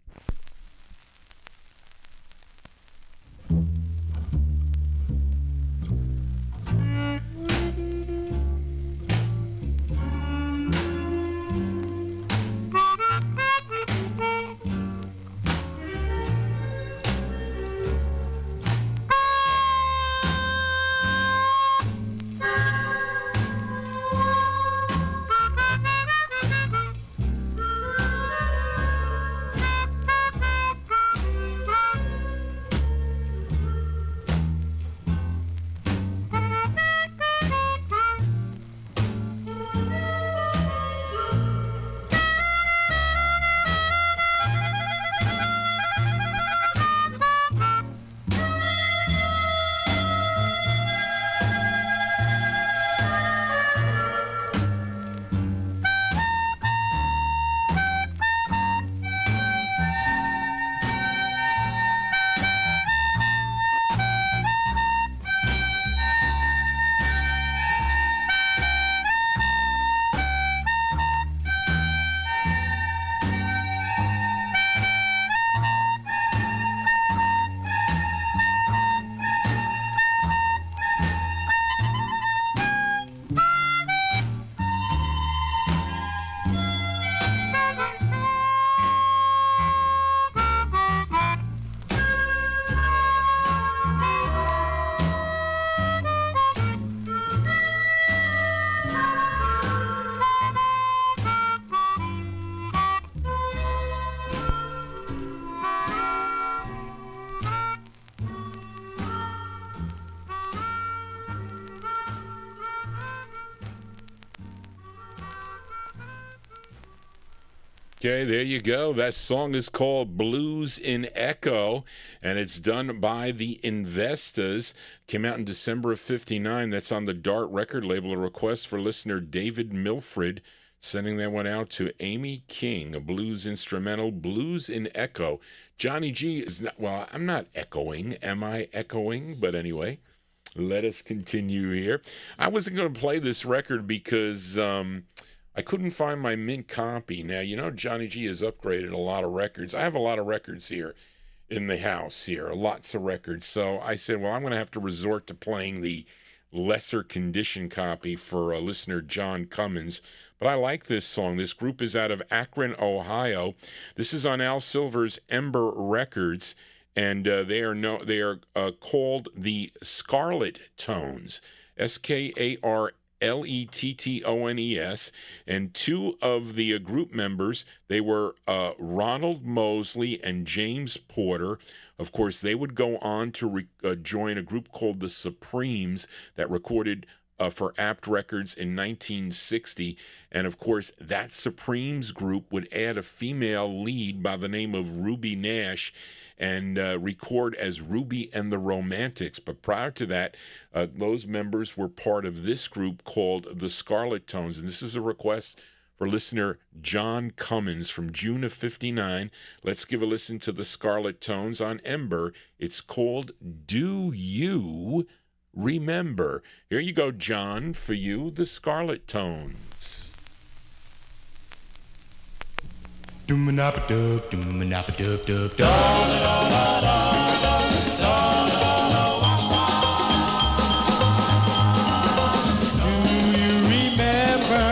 Okay, there you go. That song is called Blues in Echo, and it's done by the Investas. Came out in December of 59. That's on the Dart record label. A request for listener David Milfred, sending that one out to Amy King, a blues instrumental, Blues in Echo. Johnny G is not, well, I'm not echoing. Am I echoing? But anyway, let us continue here. I wasn't going to play this record because I couldn't find my mint copy. Now, you know, Johnny G has upgraded a lot of records. I have a lot of records here in the house here, lots of records. So I said, well, I'm going to have to resort to playing the lesser condition copy for listener John Cummins. But I like this song. This group is out of Akron, Ohio. This is on Al Silver's Ember Records, and they are called the Scarlet Tones, Skarlettones. And two of the group members, they were Ronald Mosley and James Porter. Of course, they would go on to join a group called the Supremes that recorded for Apt Records in 1960. And of course, that Supremes group would add a female lead by the name of Ruby Nash and record as Ruby and the Romantics. But prior to that, those members were part of this group called the Scarlet Tones. And this is a request for listener John Cummins from June of 59. Let's give a listen to the Scarlet Tones on Ember. It's called Do You Remember? Here you go, John, for you, the Scarlet Tones. Doom-a-nap-a-dub, doom-a-nap-a-dub-dub-dub. Do you remember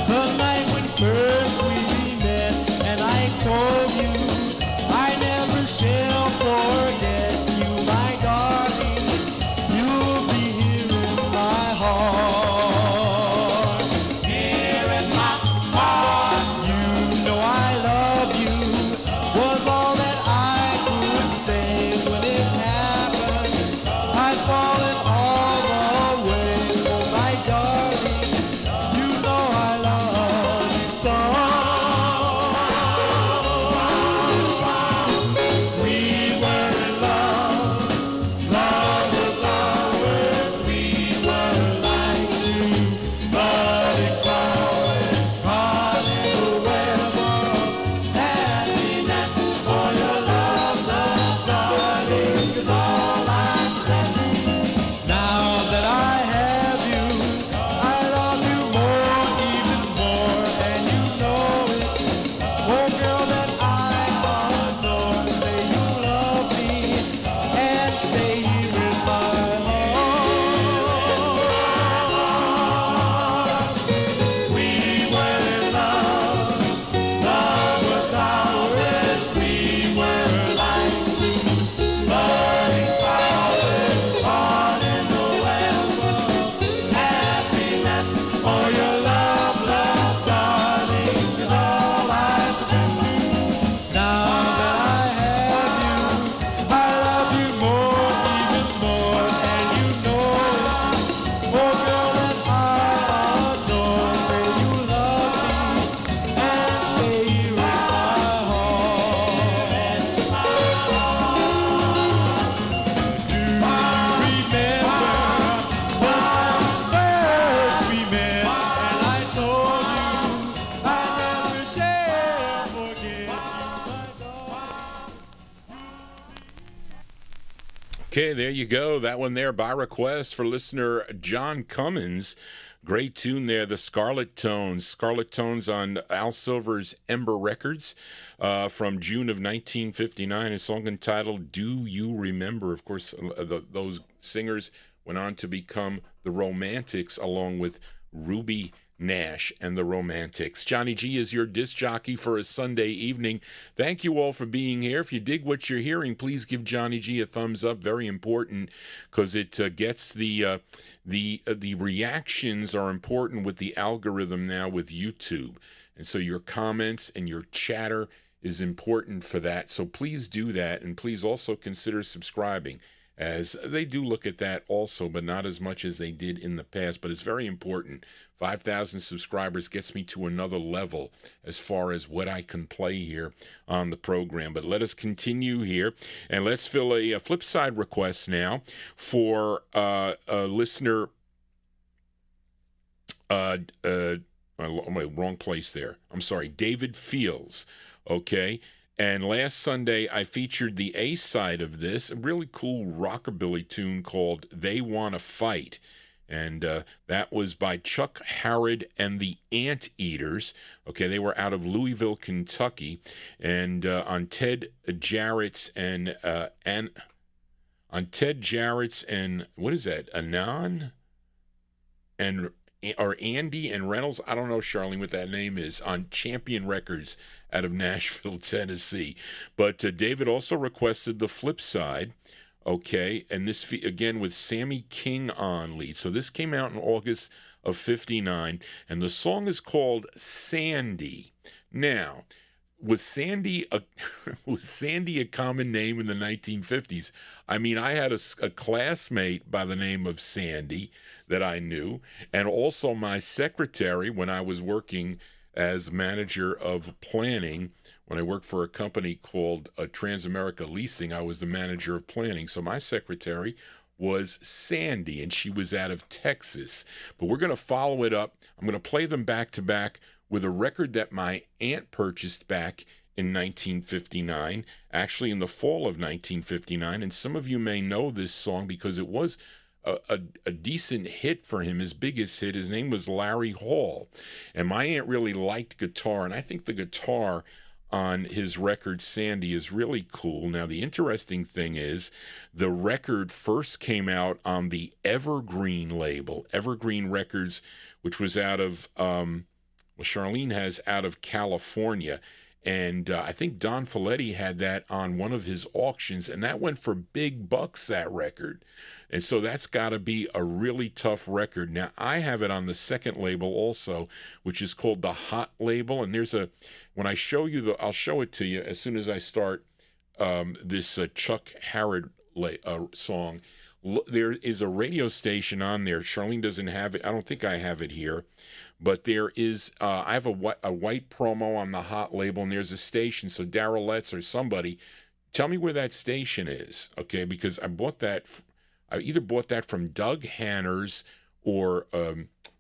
the night when first we met? And I told you I never shall forget you, my darling. You'll be here in my heart. Here in my heart. You know I love you was all that I could say when it happened. I'd fallen all the way. Oh, my darling, you know I love you so. We were in love, love was ours. We were like two budding flowers, caught in the web of happiness. For your love, love, darling, is all I possess. Now that I have you, I love you more, even more, and you know it. Oh, girl, that I adore. Say you love me and stay here in my heart. We were in love, love was ours. We were like two budding flowers, caught in the web of happiness. For your love, love, darling, is all I possess. Now that I have you, I love you more, even more, and you know it. Oh, girl, that I adore. Say you love me and stay here in my heart. Do you remember when first we met? And I told you I never shall forget you, my darling. Okay, there you go. That one there by request for listener John Cummins. Great tune there, the Scarlet Tones. Scarlet Tones on Al Silver's Ember Records from June of 1959. A song entitled Do You Remember? Of course, those singers went on to become the Romantics along with Ruby Nash and the Romantics. Johnny G is your disc jockey for a Sunday evening. Thank you all for being here. If you dig what you're hearing, please give Johnny G a thumbs up. Very important, because it gets the reactions are important with the algorithm now with YouTube, and so your comments and your chatter is important for that. So please do that, and please also consider subscribing, as they do look at that also, but not as much as they did in the past. But it's very important. 5,000 subscribers gets me to another level as far as what I can play here on the program. But let us continue here, and let's fill a flip side request now for a listener. My wrong place there. I'm sorry, David Fields. Okay. And last Sunday, I featured the A side of this, a really cool rockabilly tune called They Wanna Fight. And that was by Chuck Harrod and the Anteaters. Okay, they were out of Louisville, Kentucky. And on Ted Jarrett's and what is that? Anon? Or Andy and Reynolds, I don't know, Charlene, what that name is, on Champion Records out of Nashville, Tennessee. But David also requested the flip side, okay, and this, again, with Sammy King on lead. So this came out in August of 59, and the song is called Sandy. Now, Was Sandy a was Sandy a common name in the 1950s? I mean, I had a classmate by the name of Sandy that I knew, and also my secretary when I was working as manager of planning. When I worked for a company called Transamerica Leasing, I was the manager of planning. So my secretary was Sandy, and she was out of Texas. But we're going to follow it up. I'm going to play them back to back with a record that my aunt purchased back in 1959, actually in the fall of 1959. And some of you may know this song because it was a decent hit for him, his biggest hit. His name was Larry Hall. And my aunt really liked guitar, and I think the guitar on his record Sandy is really cool. Now, the interesting thing is the record first came out on the Evergreen label, Evergreen Records, which was out of, Charlene has out of California. And I think Don Folletti had that on one of his auctions, and that went for big bucks, that record. And so that's got to be a really tough record. Now, I have it on the second label also, which is called the Hot label. And there's when I show you I'll show it to you as soon as I start this Chuck Harrod song. There is a radio station on there. Charlene doesn't have it. I don't think I have it here. But there is, I have a white promo on the Hot label, and there's a station. So Darrell Letts or somebody, tell me where that station is, okay? Because I either bought that from Doug Hanners or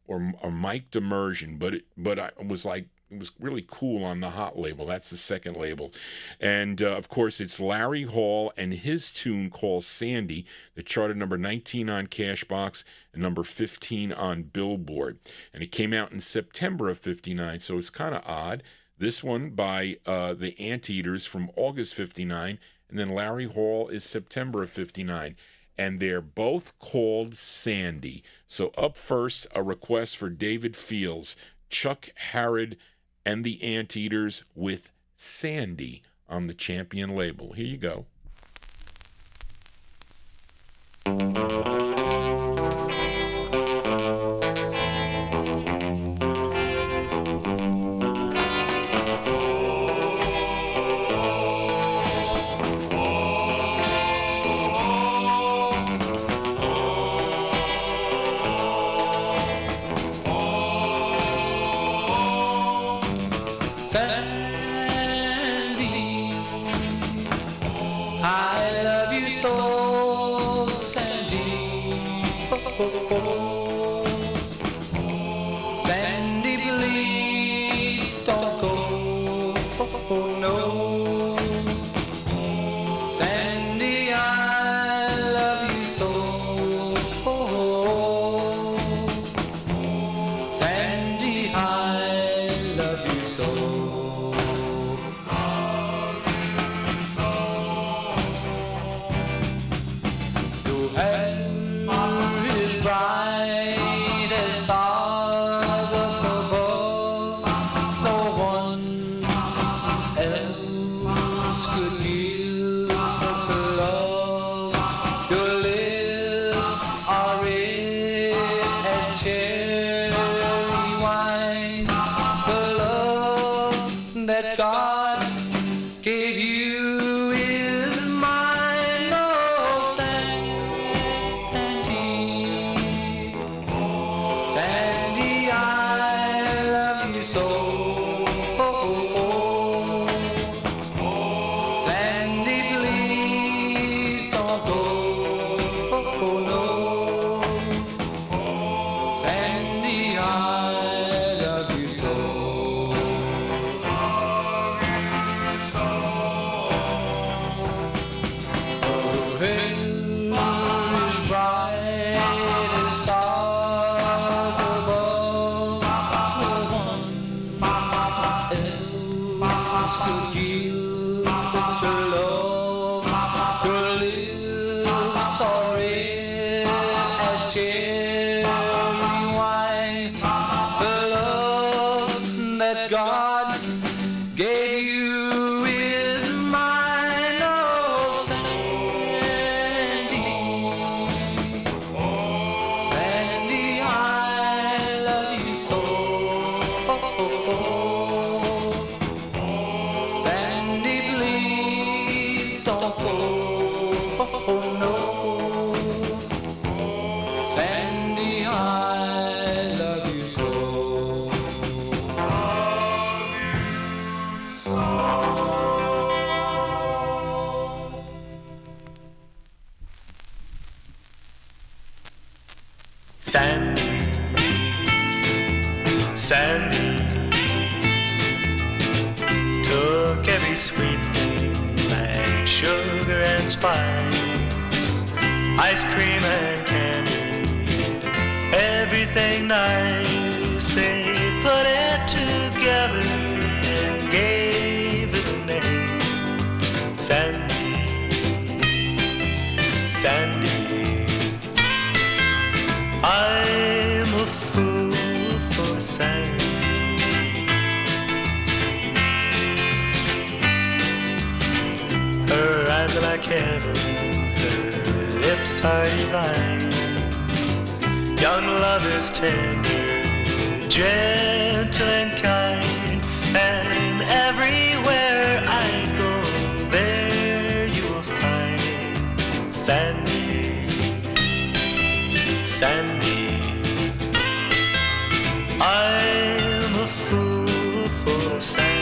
Mike Demersion, but I was like, it was really cool on the Hot label. That's the second label. And, of course, it's Larry Hall and his tune called Sandy that charted number 19 on Cashbox and number 15 on Billboard. And it came out in September of 59, so it's kind of odd. This one by the Anteaters from August 59, and then Larry Hall is September of 59. And they're both called Sandy. So up first, a request for David Fields, Chuck Harrod, and the Anteaters with Sandy on the Champion label. Here you go. Sandy, please don't go. No, Sandy, I love you so. Sandy, I love you so. Your hair is bright as stars up above. No one else could give such a love. Your lips are red as cherry wine. The love that God gave you is mine. Oh, Sandy, Sandy, I love you so. Sandy, please don't go. No, Sandy, I love you so. Her hair is bright as stars above. No one else could give such a love. Your lips are red as cherry wine. The love that God gave you is mine. Oh, Sandy, Sandy, I love you so. Sandy took every sweet thing like sugar and spice, ice cream and candy, everything nice. They put it together and gave it a name. Sandy, Sandy, I'm a fool for Sandy. Her eyes are like heaven, her lips are divine. Young love is tender, gentle and kind, and everywhere I go, there you will find Sandy, Sandy. I'm a fool for Sandy.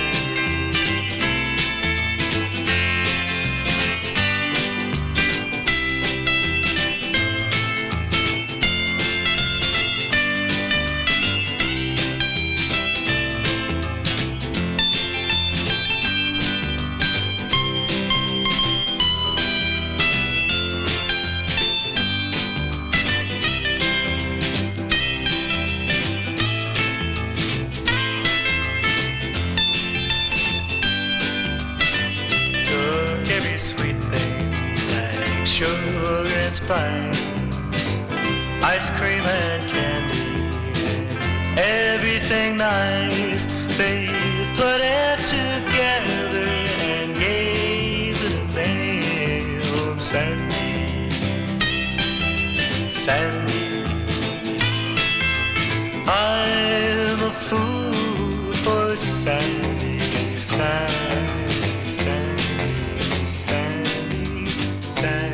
Sugar and spice, ice cream and candy, everything nice. They put it together and gave it a name. Sandy, Sandy, I'm a fool for Sandy, Sandy, Sandy, Sandy, Sandy.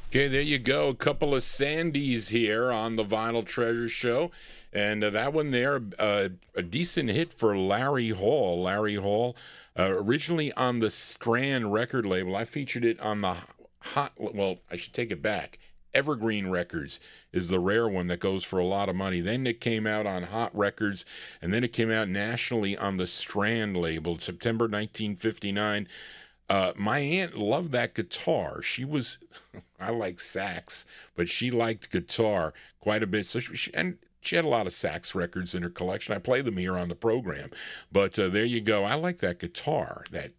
Okay, there you go. A couple of Sandys here on the Vinyl Treasure Show. And that one there, a decent hit for Larry Hall. Larry Hall, originally on the Strand record label. I featured it on the I should take it back. Evergreen Records is the rare one that goes for a lot of money. Then it came out on Hot Records, and then it came out nationally on the Strand label, September 1959. My aunt loved that guitar. She was, I like sax, but she liked guitar quite a bit. So she had a lot of sax records in her collection. I play them here on the program. But there you go. I like that guitar, that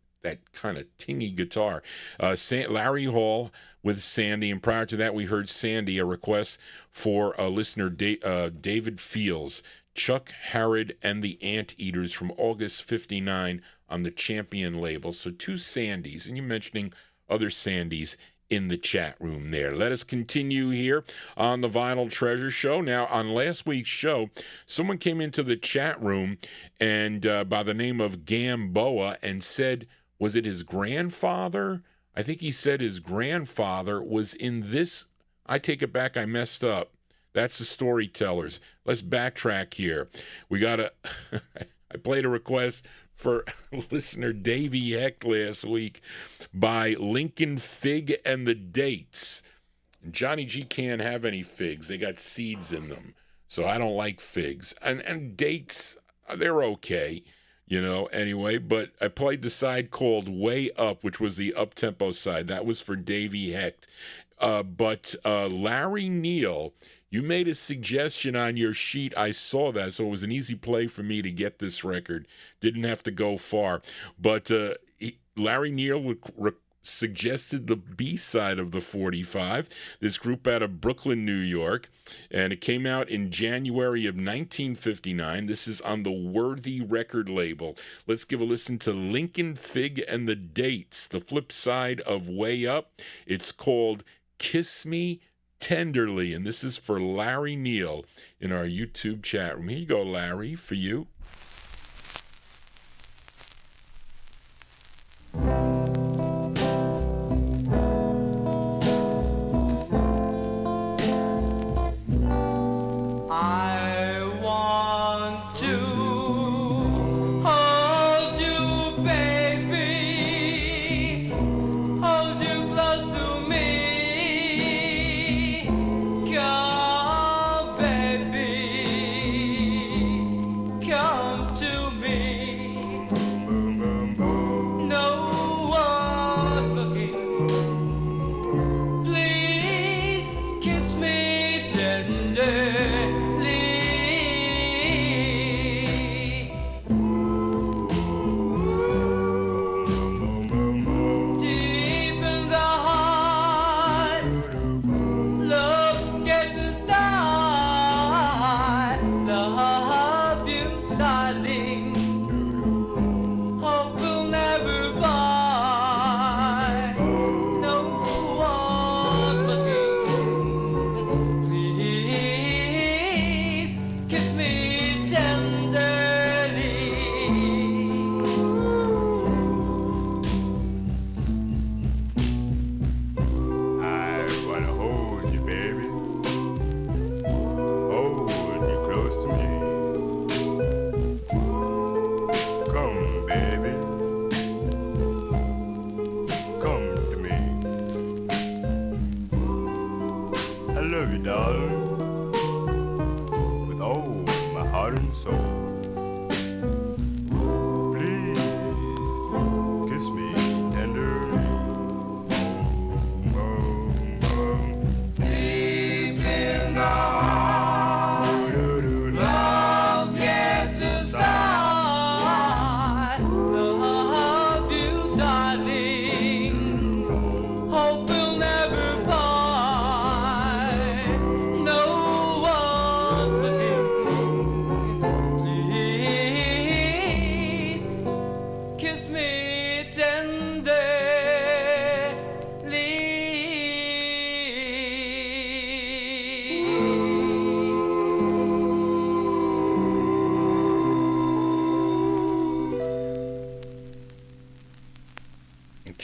kind of tingy guitar. Larry Hall with Sandy, and prior to that we heard Sandy, a request for listener David Fields, Chuck Harrod and the Anteaters from August 59 on the Champion label. So two Sandys, and you're mentioning other Sandys in the chat room there. Let us continue here on the Vinyl Treasure Show. Now, on last week's show, someone came into the chat room and by the name of Gamboa and said, was it his grandfather? I think he said his grandfather was in this. I take it back, I messed up. That's the Storytellers. Let's backtrack here. We got I played a request for listener Davey Heck last week by Lincoln Fig and the Dates. Johnny G can't have any figs. They got seeds in them. So I don't like figs. And dates, they're okay, anyway. But I played the side called Way Up, which was the up-tempo side. That was for Davey Hecht. But Larry Neal, you made a suggestion on your sheet. I saw that, so it was an easy play for me to get this record. Didn't have to go far. But Larry Neal suggested the B-side of the 45, this group out of Brooklyn, New York, and it came out in January of 1959. This is on the Worthy record label. Let's give a listen to Lincoln Fig and the Dates, the flip side of Way Up. It's called Kiss Me Tenderly, and this is for Larry Neal in our YouTube chat room. Here you go, Larry, for you. I want to hold you, baby. love you, darling, with all my heart and soul. Please kiss me tenderly. Deep in the heart, love gets a start. Love you, darling. Hope we'll never part. No one please kiss me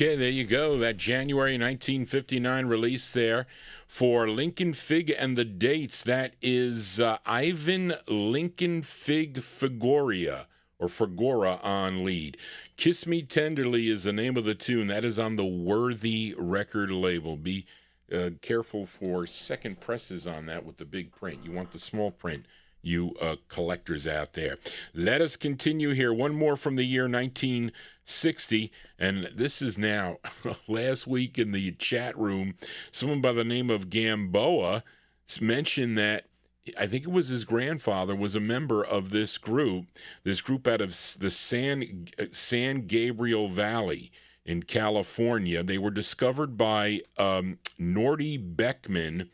Okay, there you go. That January 1959 release there for Lincoln Fig, and the dates. That is Ivan Lincoln Fig Figueroa, or Figueroa on lead. Kiss Me Tenderly is the name of the tune. That is on the Worthy record label. Be careful for second presses on that with the big print. You want the small print, you collectors out there. Let us continue here. One more from the year 1960, and this is now last week in the chat room. Someone by the name of Gamboa mentioned that I think it was his grandfather was a member of this group out of the San Gabriel Valley in California. They were discovered by Nordy Beckman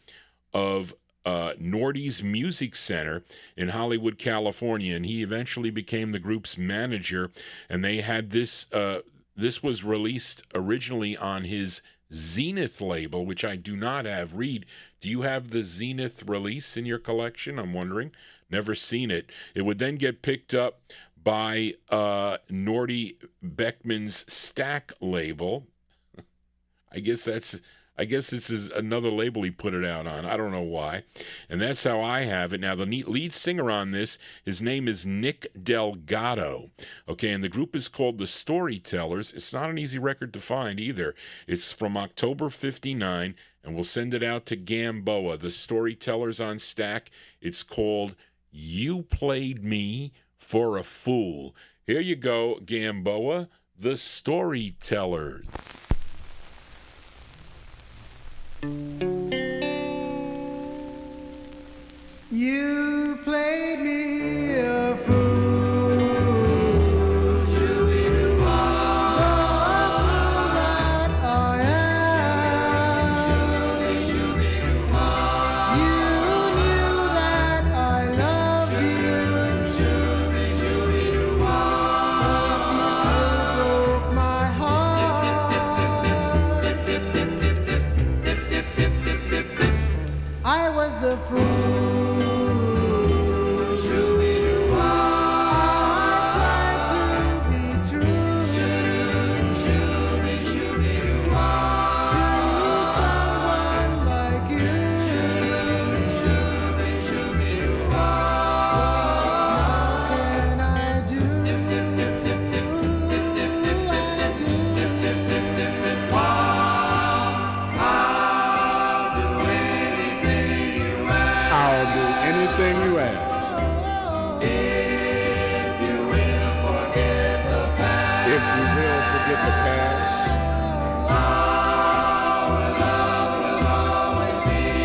of Nordy's Music Center in Hollywood, California, and he eventually became the group's manager. And they had this was released originally on his Zenith label, which I do not have. Reed, do you have the Zenith release in your collection? I'm wondering. Never seen it. It would then get picked up by Nordy Beckman's Stack label. I guess this is another label he put it out on. I don't know why. And that's how I have it. Now, the lead singer on this, his name is Nick Delgado. Okay, and the group is called The Storytellers. It's not an easy record to find either. It's from October 59, and we'll send it out to Gamboa. The Storytellers on Stack. It's called You Played Me for a Fool. Here you go, Gamboa, The Storytellers. You played me a fool. That I am. You knew that I loved you, but you still broke my heart. I was the fool.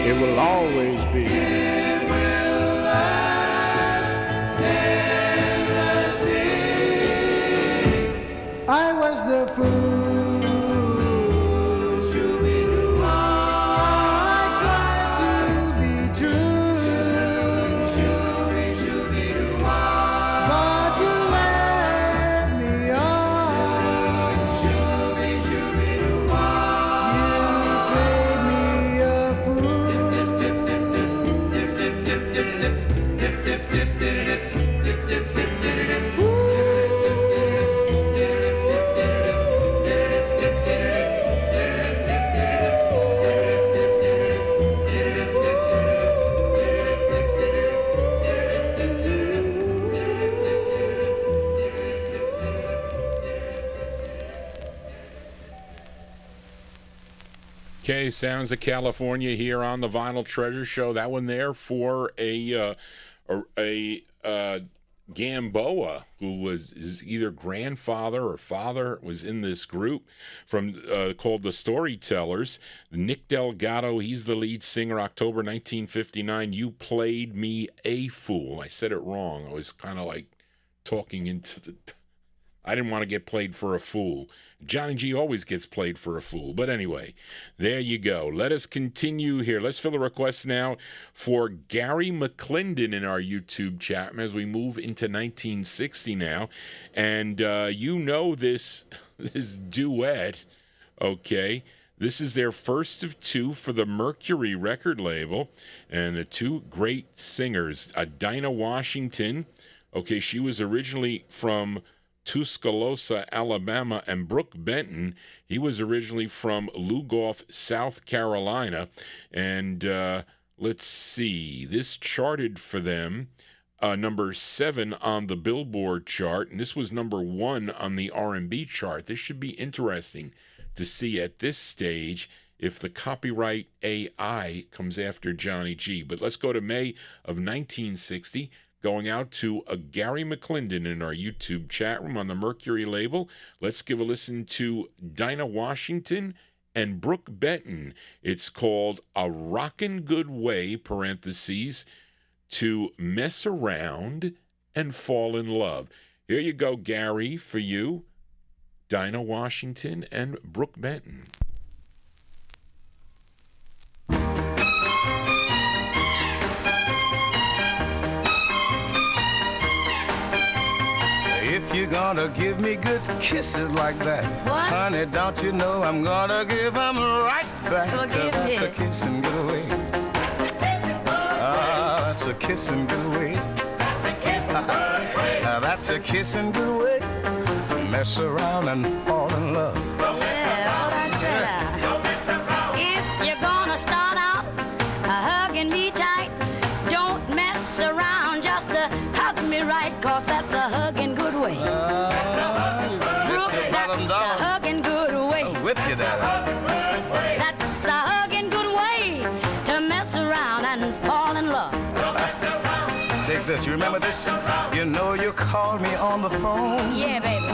It will always be. It will last endlessly. I was the fool. I tried to be true, but you led me on. You played me a fool. Okay, sounds of California here on the Vinyl Treasure Show. That one there for a Gamboa, who was his either grandfather or father, was in this group from called the Storytellers. Nick Delgado, he's the lead singer. October 1959, You Played Me a Fool. I said it wrong. I was kind of like talking into the... I didn't want to get played for a fool. Johnny G always gets played for a fool. But anyway, there you go. Let us continue here. Let's fill a request now for Gary McClendon in our YouTube chat as we move into 1960 now. And you know this duet, okay? This is their first of two for the Mercury record label. And the two great singers, Dinah Washington. Okay, she was originally from Tuscaloosa, Alabama, and Brooke Benton. He was originally from Lugoff, South Carolina. And let's see, this charted for them number 7 on the Billboard chart, and this was number 1 on the R&B chart. This should be interesting to see at this stage if the copyright AI comes after Johnny G. But let's go to May of 1960. Going out to Gary McClendon in our YouTube chat room on the Mercury label. Let's give a listen to Dinah Washington and Brooke Benton. It's called A Rockin' Good Way, parentheses, to Mess Around and Fall in Love. Here you go, Gary, for you. Dinah Washington and Brooke Benton. If you're gonna give me good kisses like that, honey, don't you know I'm gonna give them right back. Well, give that's me. a kissing good way. That's a kissing good way. That's a kissing good way. That's a kissing good way. Mess around and fall in love. Yeah, what I said. If you're gonna start out hugging me tight, don't mess around, just hug me right, 'cause that's a hugging good way. Brooke, that's a hugging good way. I'm with you there. That's a hugging good way to mess around and fall in love. Take this. You remember this? You know you called me on the phone. Yeah, baby.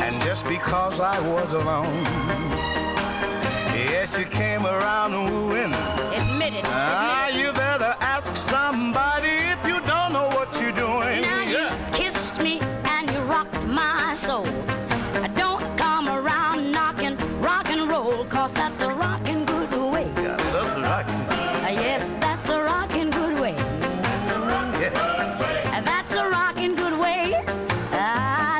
And just because I was alone, yes, you came around wooing. Admit it. You better ask somebody if you don't know what you're doing. Now you kissed me and you rocked my soul. Don't come around knocking rock and roll, 'cause that's a rockin' good way. Yeah, that's right. Yes, that's a rockin' good way. Yeah. That's a rockin' good way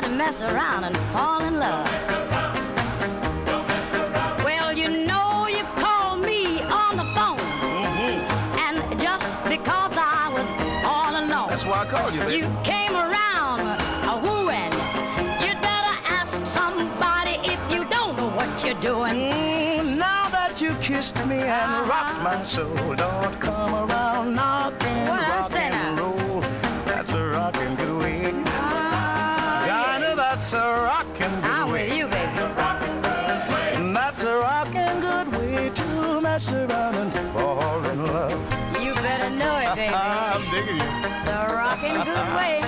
to mess around and fall in love. Well, you know you called me on the phone, and just because I was all alone, That's why I called you, baby. you came around wooing. You'd better ask somebody if you don't know what you're doing. Now that you kissed me and rocked my soul, don't come around knocking What I rock say and now? roll. That's a rockin' good way. Dinah, that's a rockin' good I'm way. with you, baby. That's a rockin' good way to mess around and fall in love. You better know it, baby. I'm digging you. It's a rockin' good way.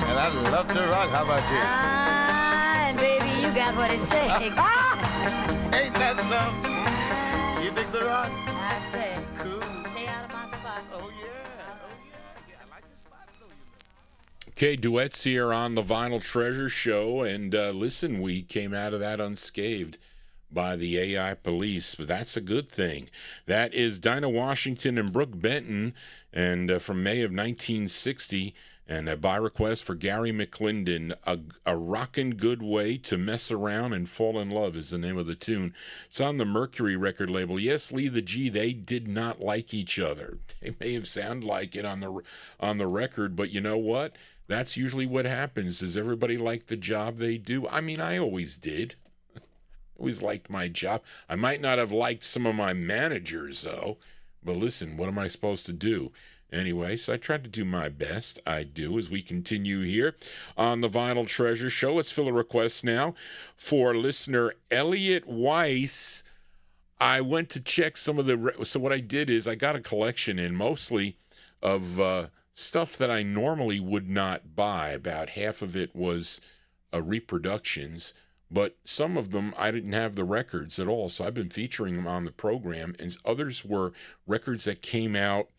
And I'd love to rock. How about you? And baby, you got what it takes. Ain't that something? You dig the rock? I say, Cool. stay out of my spot. Oh, yeah. I like the spot, though, you know. Okay, duets here on the Vinyl Treasure Show. And listen, we came out of that unscathed by the AI police, but that's a good thing. That is Dinah Washington and Brooke Benton, and from May of 1960, and by request for Gary McClendon, a rockin' good way to mess around and fall in love is the name of the tune. It's on the Mercury record label. Yes, Lee the G, they did not like each other. They may have sounded like it on the record, but you know what? That's usually what happens. Does everybody like the job they do? I mean, I always did. Always liked my job. I might not have liked some of my managers, though. But listen, what am I supposed to do? Anyway, so I tried to do my best. I do, as we continue here on the Vinyl Treasure Show. Let's fill a request now for listener Elliot Weiss I went to check some of the. So what I did is I got a collection in mostly of stuff that I normally would not buy. About half of it was reproductions, but some of them I didn't have the records at all. So I've been featuring them on the program, and others were records that came out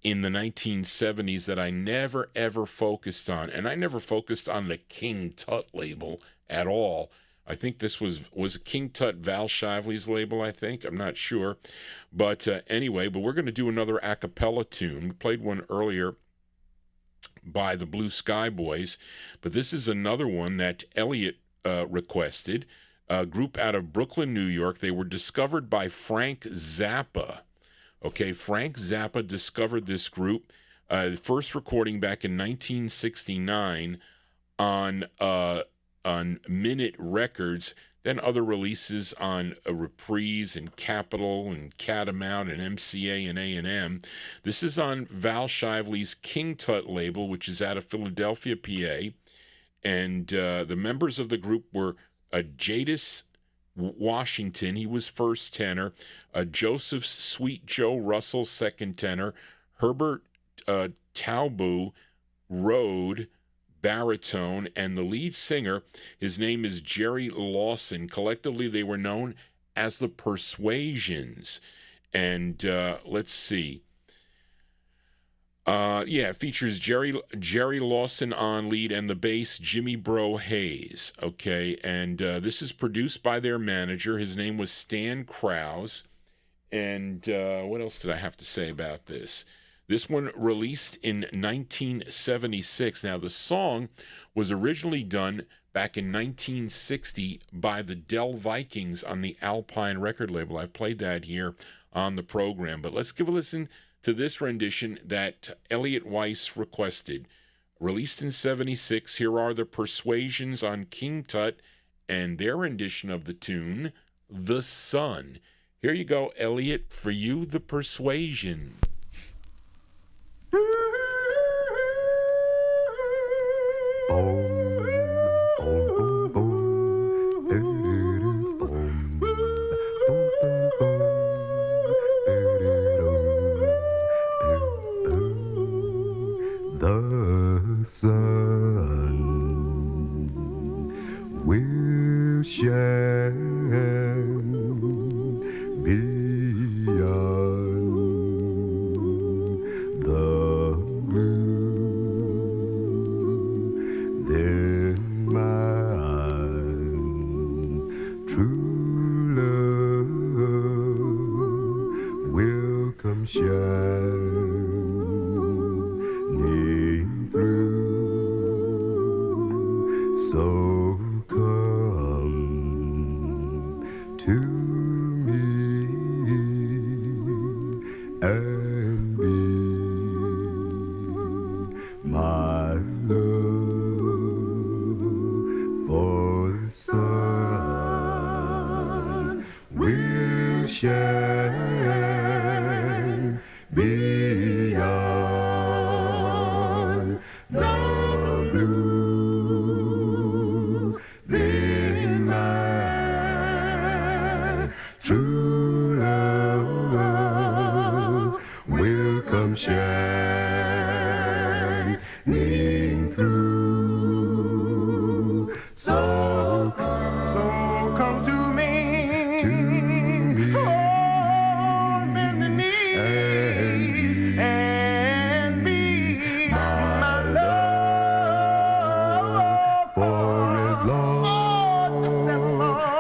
in the 1970s that I never ever focused on, and I never focused on the King Tut label at all. I think this was King Tut Val Shively's label, I think. I'm not sure. But anyway, but we're going to do another a cappella tune. We played one earlier by the Blue Sky Boys, but this is another one that Elliot requested, a group out of Brooklyn, New York. They were discovered by Frank Zappa. Okay, Frank Zappa discovered this group, first recording back in 1969 on Minute Records, then other releases on Reprise and Capitol and Catamount and MCA and A&M. This is on Val Shively's King Tut label, which is out of Philadelphia, PA. And the members of the group were Jadis Washington, he was first tenor, Joseph Sweet Joe Russell, second tenor, Herbert Taubu Rode, baritone, and the lead singer, his name is Jerry Lawson. Collectively, they were known as the Persuasions. And let's see. It features Jerry Lawson on lead and the bass, Jimmy Bro Hayes. Okay, and this is produced by their manager. His name was Stan Krause. And what else did I have to say about this? This one released in 1976. Now, the song was originally done back in 1960 by the Del Vikings on the Alpine record label. I've played that here on the program. But let's give a listen to this rendition that Elliot Weiss requested. Released in 76, here are the Persuasions on King Tut and their rendition of the tune, The Sun. Here you go, Elliot, for you, the Persuasion. The sun will shine beyond the blue. Then my true love will come shining through. So come to me and be my love, for the sun will shine beyond the blue. Then my true love will come shining through. So come to me, hold me and be my love, for as long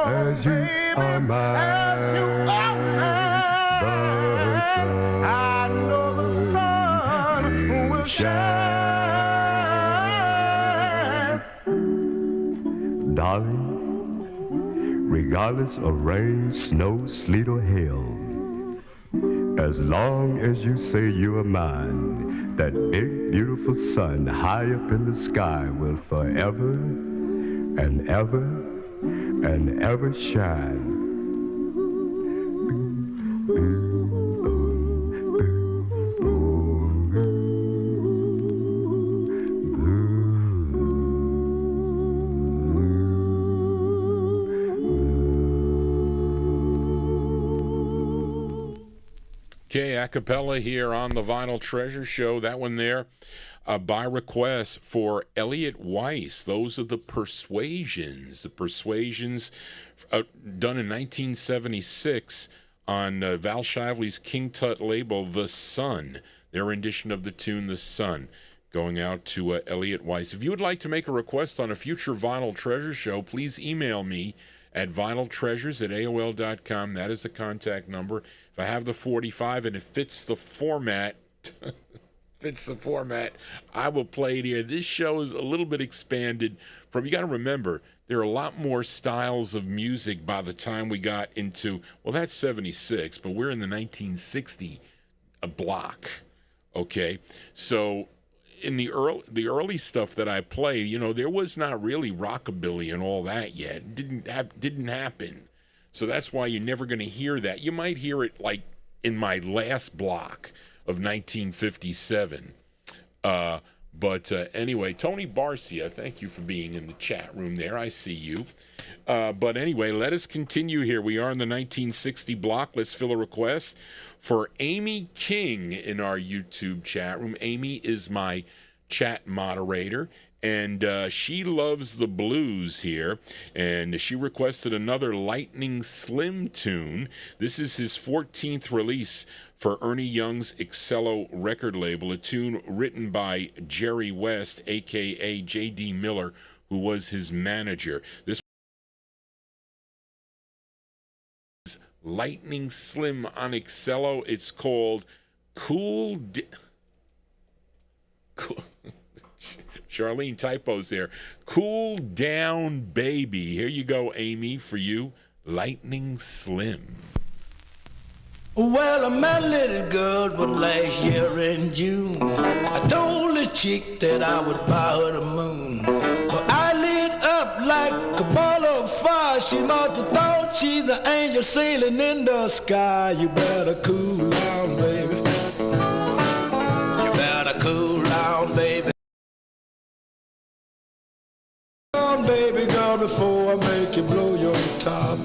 as you are mine, I know the sun will shine. Darling, regardless of rain, snow, sleet, or hail, as long as you say you are mine, that big, beautiful sun high up in the sky will forever and ever and ever shine. Okay, a cappella here on the Vinyl Treasure Show. That one there, by request for Elliot Weiss. Those are the Persuasions. The Persuasions, done in 1976 on Val Shively's King Tut label, The Sun. Their rendition of the tune, The Sun, going out to Elliot Weiss. If you would like to make a request on a future Vinyl Treasure Show, please email me at vinyltreasures@aol.com. That is the contact number. If I have the 45 and it fits the format, I will play it here. This show is a little bit expanded from, you got to remember, there are a lot more styles of music by the time we got into, well, that's 76, but we're in the 1960 block, okay? So in the early stuff that I play, you know, there was not really rockabilly and all that yet. It didn't happen. So that's why you're never going to hear that. You might hear it like in my last block of 1957. But anyway, Tony Barcia, thank you for being in the chat room there. I see you. But anyway, let us continue here. We are in the 1960 block. Let's fill a request for Amy King in our YouTube chat room. Amy is my chat moderator, and she loves the blues here, and she requested another Lightning Slim tune. This is his 14th release for Ernie Young's Excello record label, a tune written by Jerry West, a.k.a. J.D. Miller, who was his manager. This is Lightning Slim on Excello. It's called Cool... Charlene typos there. Cool Down Baby. Here you go, Amy, for you. Lightning Slim. Well, I met a little girl but last year in June. I told this chick that I would buy her the moon. Well, I lit up like a ball of fire. She must have thought she's an angel sailing in the sky. You better cool down, baby. You better cool down, baby. Cool down, baby girl, before I make you blow your top.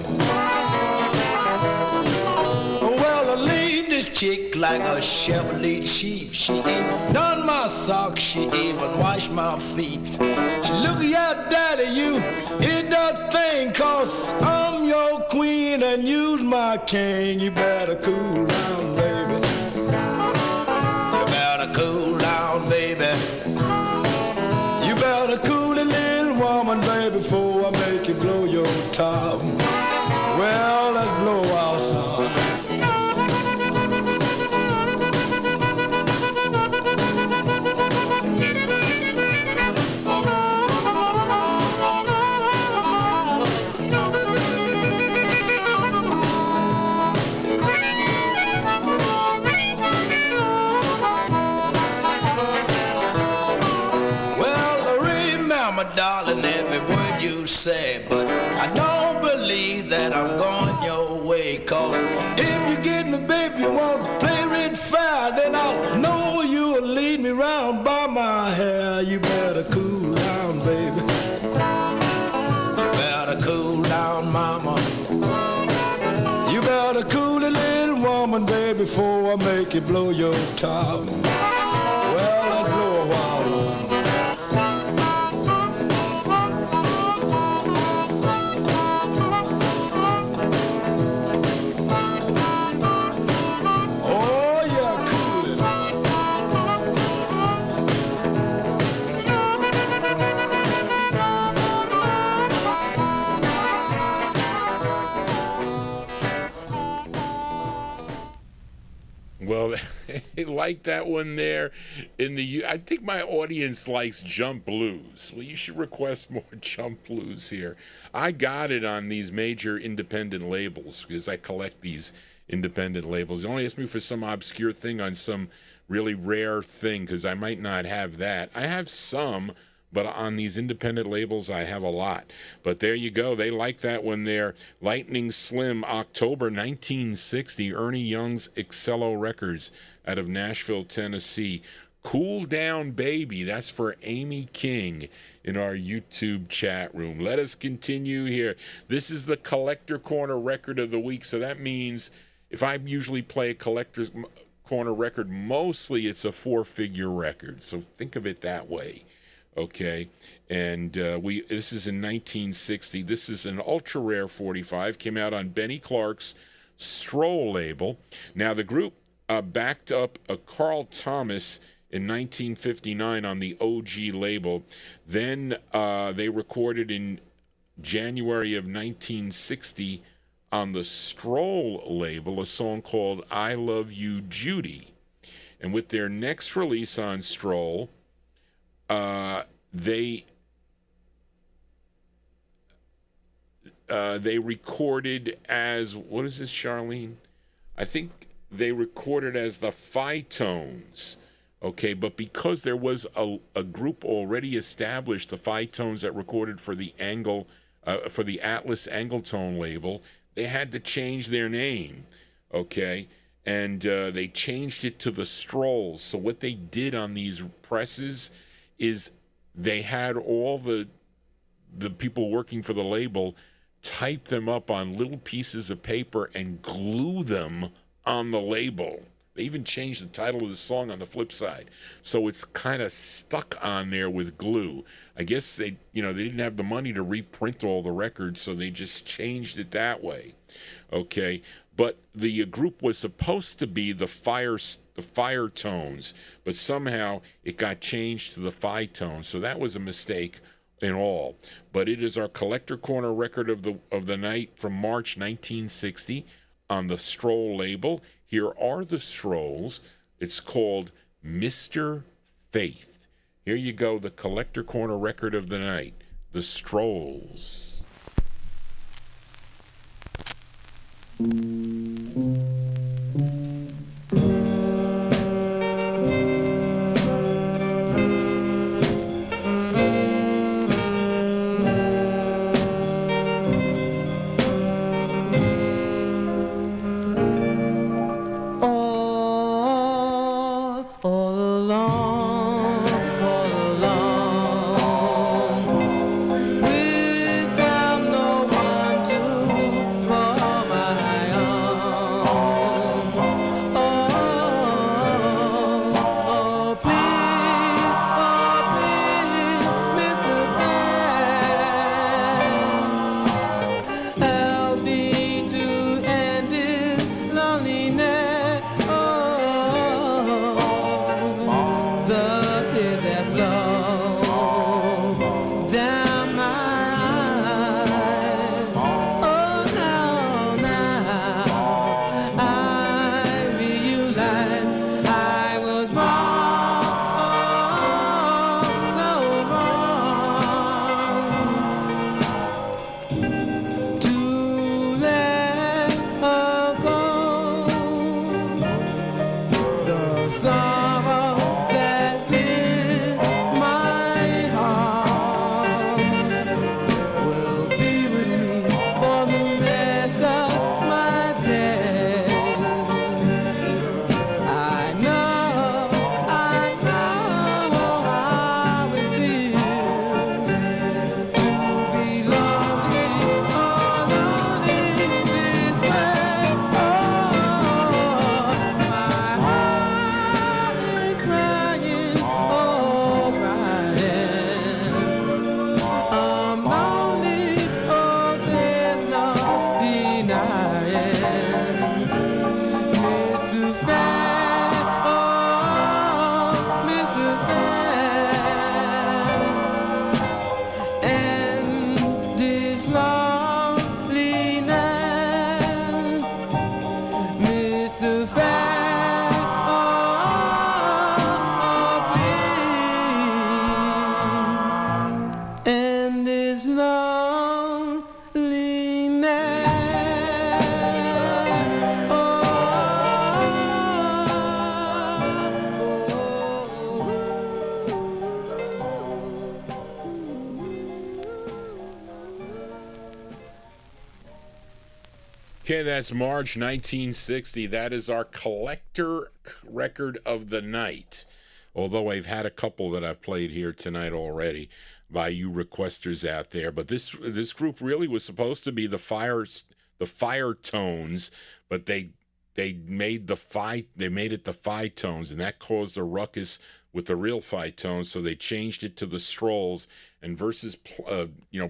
Chick like a Chevrolet sheep. She even done my socks, she even washed my feet. She look at daddy, you it that thing, cause I'm your queen and you's my king. You better cool down, baby. You better cool down, baby. You better cool it, little woman, baby, before I make you blow your top. Well, let's blow out some. Darling, every word you say, but I don't believe that I'm going your way. Cause if you get me, baby, you want to play it fair, then I'll know you'll lead me round by my hair. You better cool down, baby. You better cool down, mama. You better cool it, little woman, baby, before I make you blow your top. Well, let's blow a wild one. Well, they like that one there. I think my audience likes jump blues. Well, you should request more jump blues here. I got it on these major independent labels because I collect these independent labels. They only ask me for some obscure thing on some really rare thing because I might not have that. I have some, but on these independent labels, I have a lot. But there you go. They like that one there. Lightning Slim, October 1960, Ernie Young's Excello Records out of Nashville, Tennessee. Cool Down Baby, that's for Amy King in our YouTube chat room. Let us continue here. This is the Collector Corner Record of the Week, so that means if I usually play a collector's corner record, mostly it's a 4-figure record. So think of it that way. Okay, and this is in 1960. This is an ultra rare 45. Came out on Benny Clark's Stroll label. Now the group backed up a Carl Thomas in 1959 on the OG label. Then they recorded in January of 1960 on the Stroll label a song called "I Love You, Judy." And with their next release on Stroll, they recorded as, what is this, Charlene? I think they recorded as the Phi-Tones. Okay, but because there was a group already established, the Phi-Tones, that recorded for the for the Atlas Angletone label, they had to change their name. Okay, and they changed it to the Strolls. So what they did on these presses is they had all the people working for the label type them up on little pieces of paper and glue them on the label. They even changed the title of the song on the flip side, so it's kind of stuck on there with glue. I guess they didn't have the money to reprint all the records, so they just changed it that way. Okay, but the group was supposed to be the Fire Tones, but somehow it got changed to the Phi-Tones, so that was a mistake in all. But it is our collector corner record of the night from March 1960 on the Stroll label. Here are the Strolls. It's called Mr. Faith. Here you go, the collector corner record of the night, the Strolls. Okay, that's March 1960. That is our collector record of the night. Although I've had a couple that I've played here tonight already by you requesters out there. But this group really was supposed to be the Fire Tones, but they they made it the Phi tones, and that caused a ruckus with the real Phi tones, so they changed it to the Strolls. And versus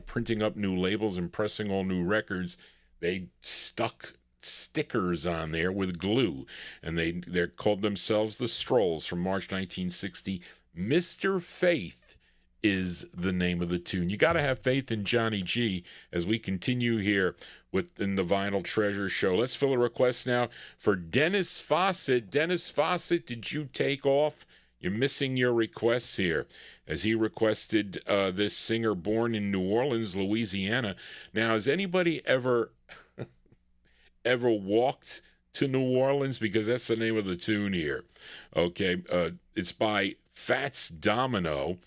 printing up new labels and pressing all new records, they stuck stickers on there with glue, and they called themselves the Strolls from March 1960. Mr. Faith is the name of the tune. You got to have faith in Johnny G as we continue here within the Vinyl Treasure Show. Let's fill a request now for Dennis Fawcett. Dennis Fawcett, did you take off? You're missing your requests here, as he requested this singer born in New Orleans, Louisiana. Now, has anybody ever walked to New Orleans? Because that's the name of the tune here. Okay, it's by Fats Domino.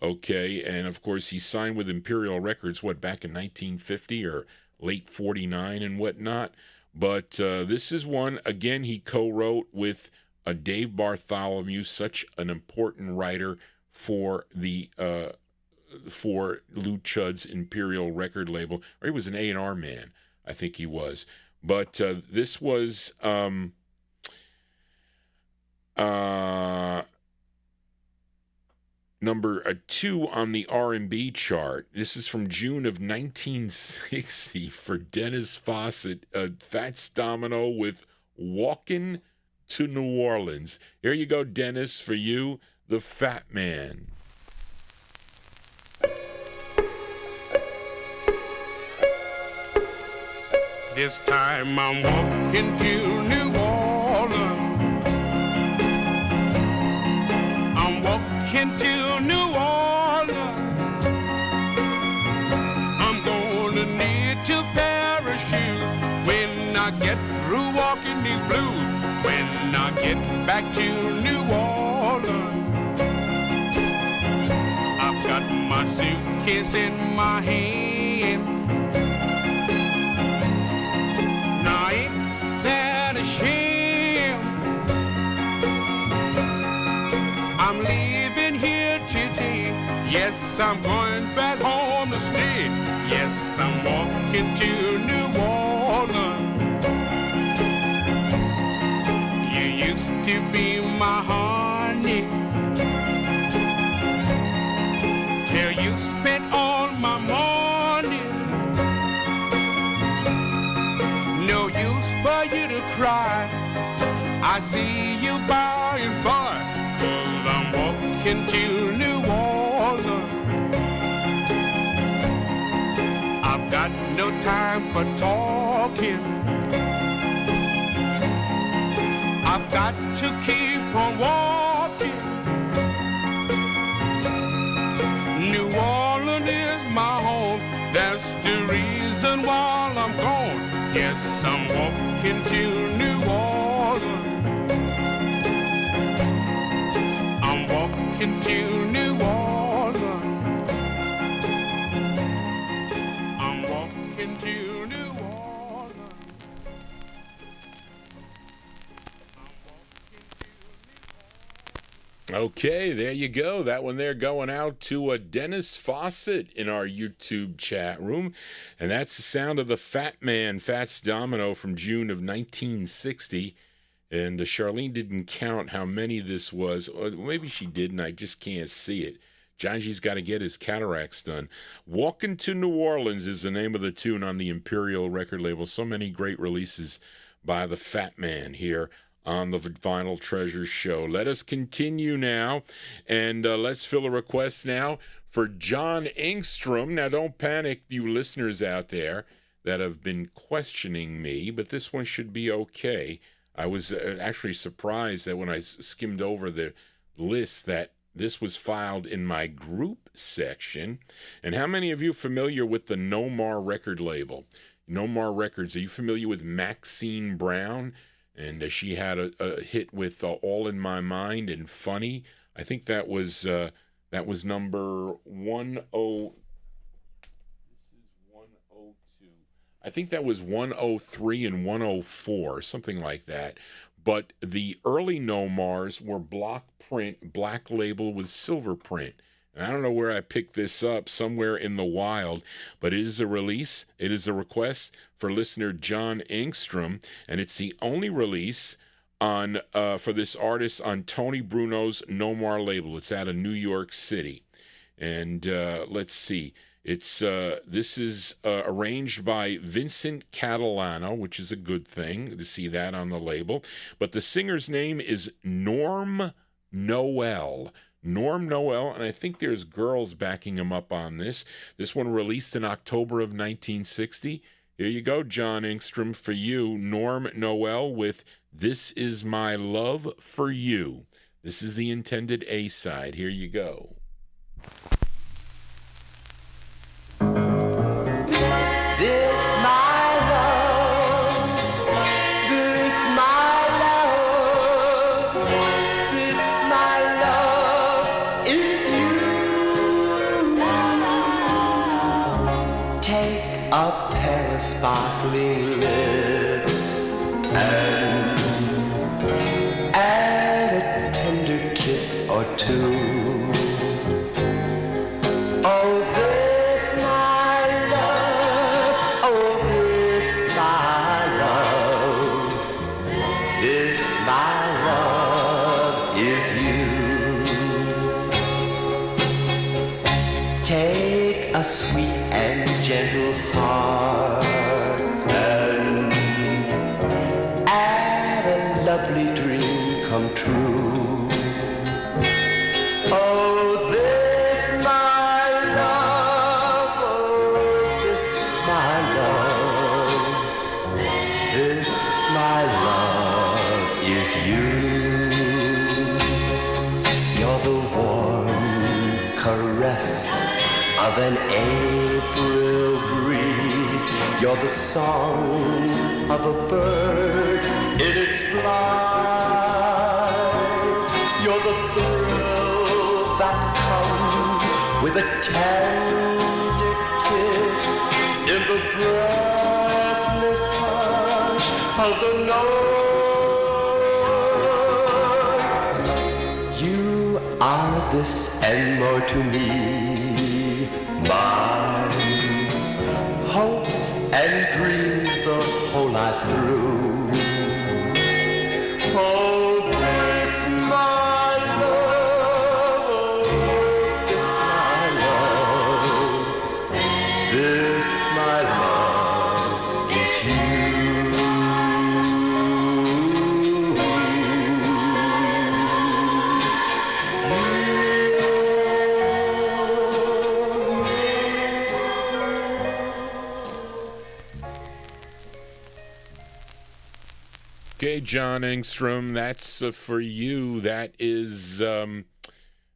Okay, and of course he signed with Imperial Records, back in 1950 or late 49 and whatnot. But this is one, again, he co-wrote with Dave Bartholomew, such an important writer for the for Lou Chudd's Imperial record label. Or he was an A&R man, I think he was. But this was number 2 on the R&B chart. This is from June of 1960 for Dennis Fawcett, Fats Domino with Walkin' to New Orleans. Here you go, Dennis, for you, the Fat Man. This time I'm walking to New Orleans. I'm walking to New Orleans. I'm gonna need to parachute when I get through walking these blues. When I get back to New Orleans, I've got my suitcase in my hand. Now ain't that a shame? I'm leaving here today. Yes, I'm going back home to stay. Yes, I'm walking to New Orleans. You used to be my honey, till you spent all my money. No use for you to cry. I see you by and by, 'cause I'm walking to New Orleans. I've got no time for talking. I've got to keep on walking. New Orleans is my home. That's the reason why I'm gone. Yes, I'm walking to New Orleans. I'm walking to New Orleans. I'm walking to New Orleans. Okay, there you go. That one there going out to Dennis Fawcett in our YouTube chat room. And that's the sound of the Fat Man, Fats Domino, from June of 1960. And Charlene didn't count how many this was. Or maybe she did, and I just can't see it. Johnny's got to get his cataracts done. Walkin' to New Orleans is the name of the tune on the Imperial record label. So many great releases by the Fat Man here on the Vinyl Treasures Show. Let us continue now, and let's fill a request now for John Engstrom. Now, don't panic, you listeners out there that have been questioning me, but this one should be okay. I was actually surprised that when I skimmed over the list that this was filed in my group section. And how many of you are familiar with the No More record label? No More Records. Are you familiar with Maxine Brown? And she had a hit with All in My Mind and Funny. I think that was number 10. This is 102. I think that was 103 and 104, something like that. But the early No Mars were block print, black label with silver print. And I don't know where I picked this up, somewhere in the wild, but it is a release. It is a request for listener John Engstrom, and it's the only release on for this artist on Tony Bruno's No More label. It's out of New York City. And let's see. It's this is arranged by Vincent Catalano, which is a good thing to see that on the label. But the singer's name is Norm Noel. Norm Noel, and I think there's girls backing him up on this. This one released in October of 1960. Here you go, John Engstrom, for you. Norm Noel with This Is My Love for You. This is the intended A-side. Here you go. This my love, this my love, this my love is you. Take a pair of sparkling lips and add a tender kiss or two. Oh, this my love, oh, this my love, this my love is you. Take a sweet and gentle heart and add a lovely dream come true. Oh, this my love, oh, this my love, this my love is you. You're the warm caress of an April breeze. You're the song of a bird in its flight. You're the thrill that comes with a tender kiss in the breathless hush of the night. You are this and more to me, my hopes and dreams the whole life through. Oh, this my love, oh, this my love, this my love is you. Okay, John Engstrom, that's for you. That is,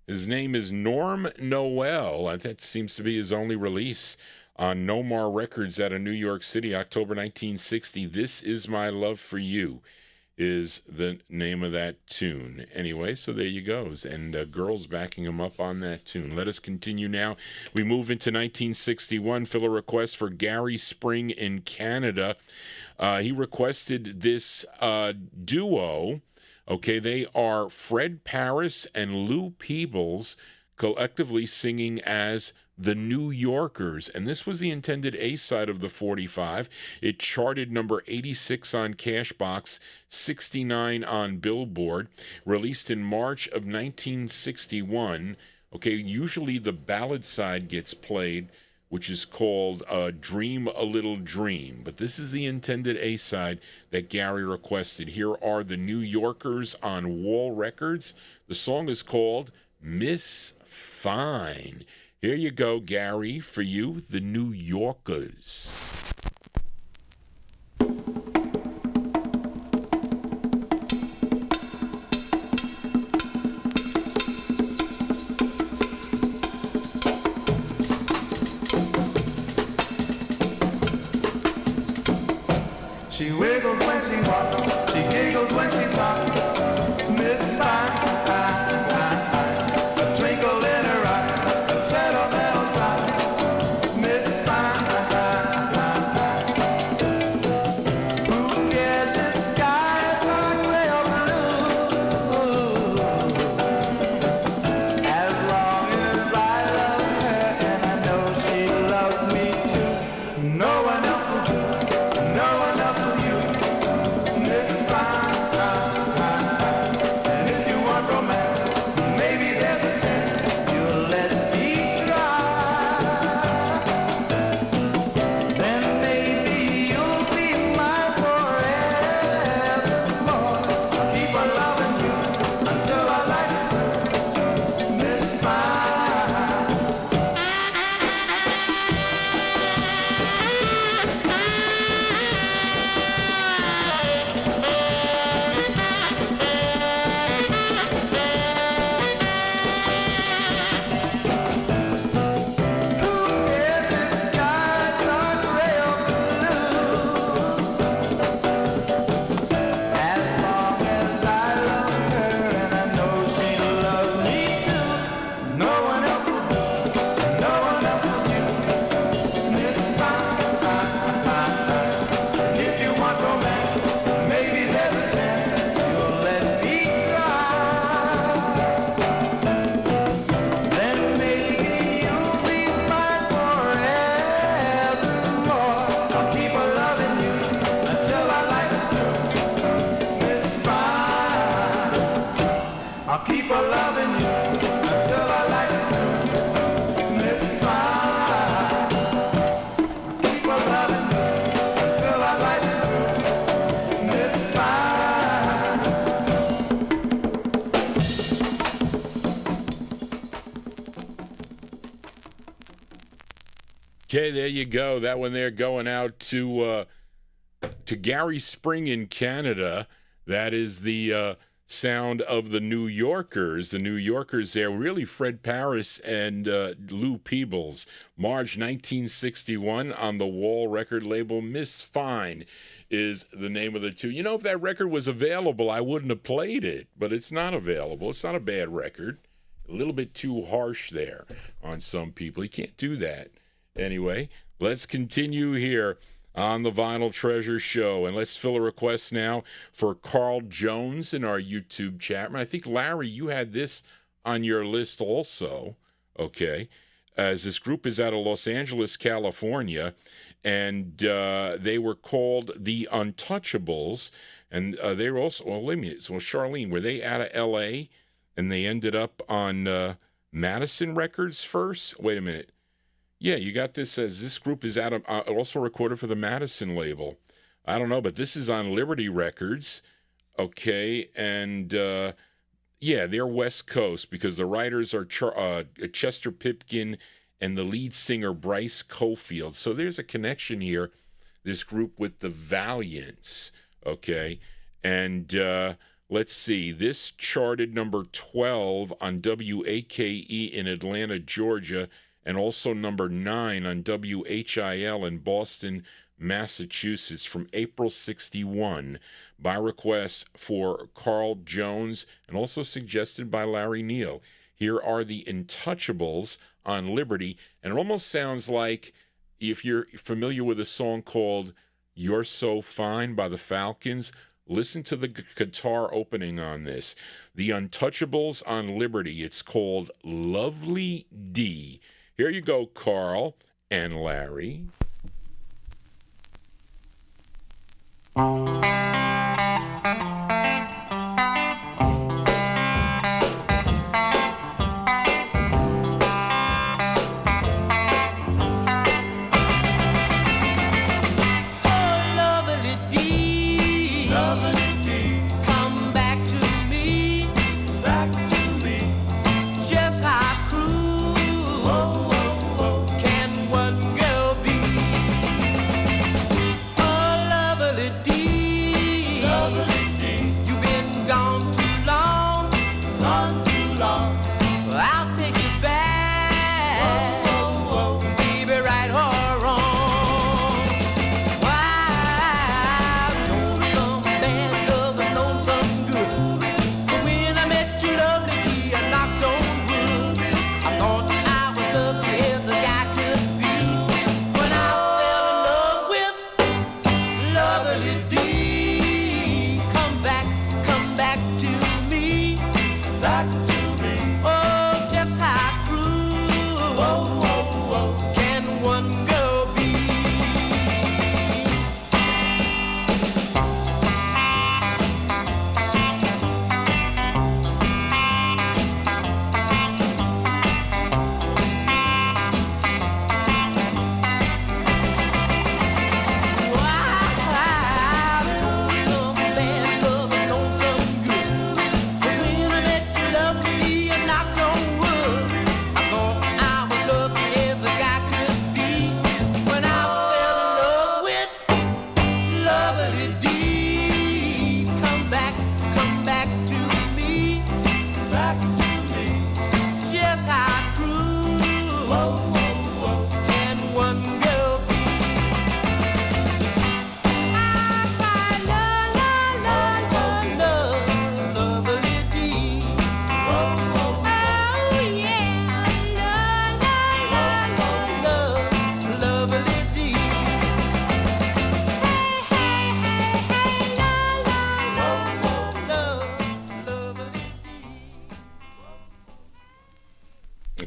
his name is Norm Noel. That seems to be his only release on No More Records out of New York City, October 1960. This Is My Love for You is the name of that tune. Anyway, so there you goes. And girls backing him up on that tune. Let us continue now. We move into 1961. Fill a request for Gary Spring in Canada. He requested this duo. Okay, they are Fred Paris and Lou Peebles, collectively singing as the New Yorkers. And this was the intended A-side of the 45. It charted number 86 on Cashbox, 69 on Billboard, released in March of 1961. Okay, usually the ballad side gets played, which is called Dream a Little Dream. But this is the intended A-side that Gary requested. Here are the New Yorkers on Wall Records. The song is called Miss Fine. Here you go, Gary, for you, the New Yorkers. She wiggles when she walks, she giggles when she talks. Miss Fine, a twinkle in her eye, a sentimental sigh. Miss Fine, Okay, there you go. That one there going out to Gary Spring in Canada. That is the sound of the New Yorkers. The New Yorkers there, really Fred Paris and Lou Peebles. March 1961 on the Wall record label. Miss Fine is the name of the two. You know, if that record was available, I wouldn't have played it, but it's not available. It's not a bad record. A little bit too harsh there on some people. You can't do that. Anyway, let's continue here on the Vinyl Treasure Show, and let's fill a request now for Carl Jones in our YouTube chat. And I think, Larry, you had this on your list also, okay, as this group is out of Los Angeles, California, and they were called the Untouchables, and they were also, well, wait a minute, so Charlene, were they out of L.A., and they ended up on Madison Records first? Wait a minute. Yeah, you got this as this group is out of, also recorded for the Madison label. I don't know, but this is on Liberty Records, okay, and yeah, they're West Coast because the writers are Chester Pipkin and the lead singer Bryce Cofield. So there's a connection here, this group with the Valiants, okay, and let's see, this charted number 12 on WAKE in Atlanta, Georgia, and also number 9 on WHIL in Boston, Massachusetts from April 61 by request for Carl Jones and also suggested by Larry Neal. Here are the Untouchables on Liberty, and it almost sounds like, if you're familiar with a song called You're So Fine by the Falcons, listen to the guitar opening on this. The Untouchables on Liberty. It's called Lovely D. Here you go, Carl and Larry.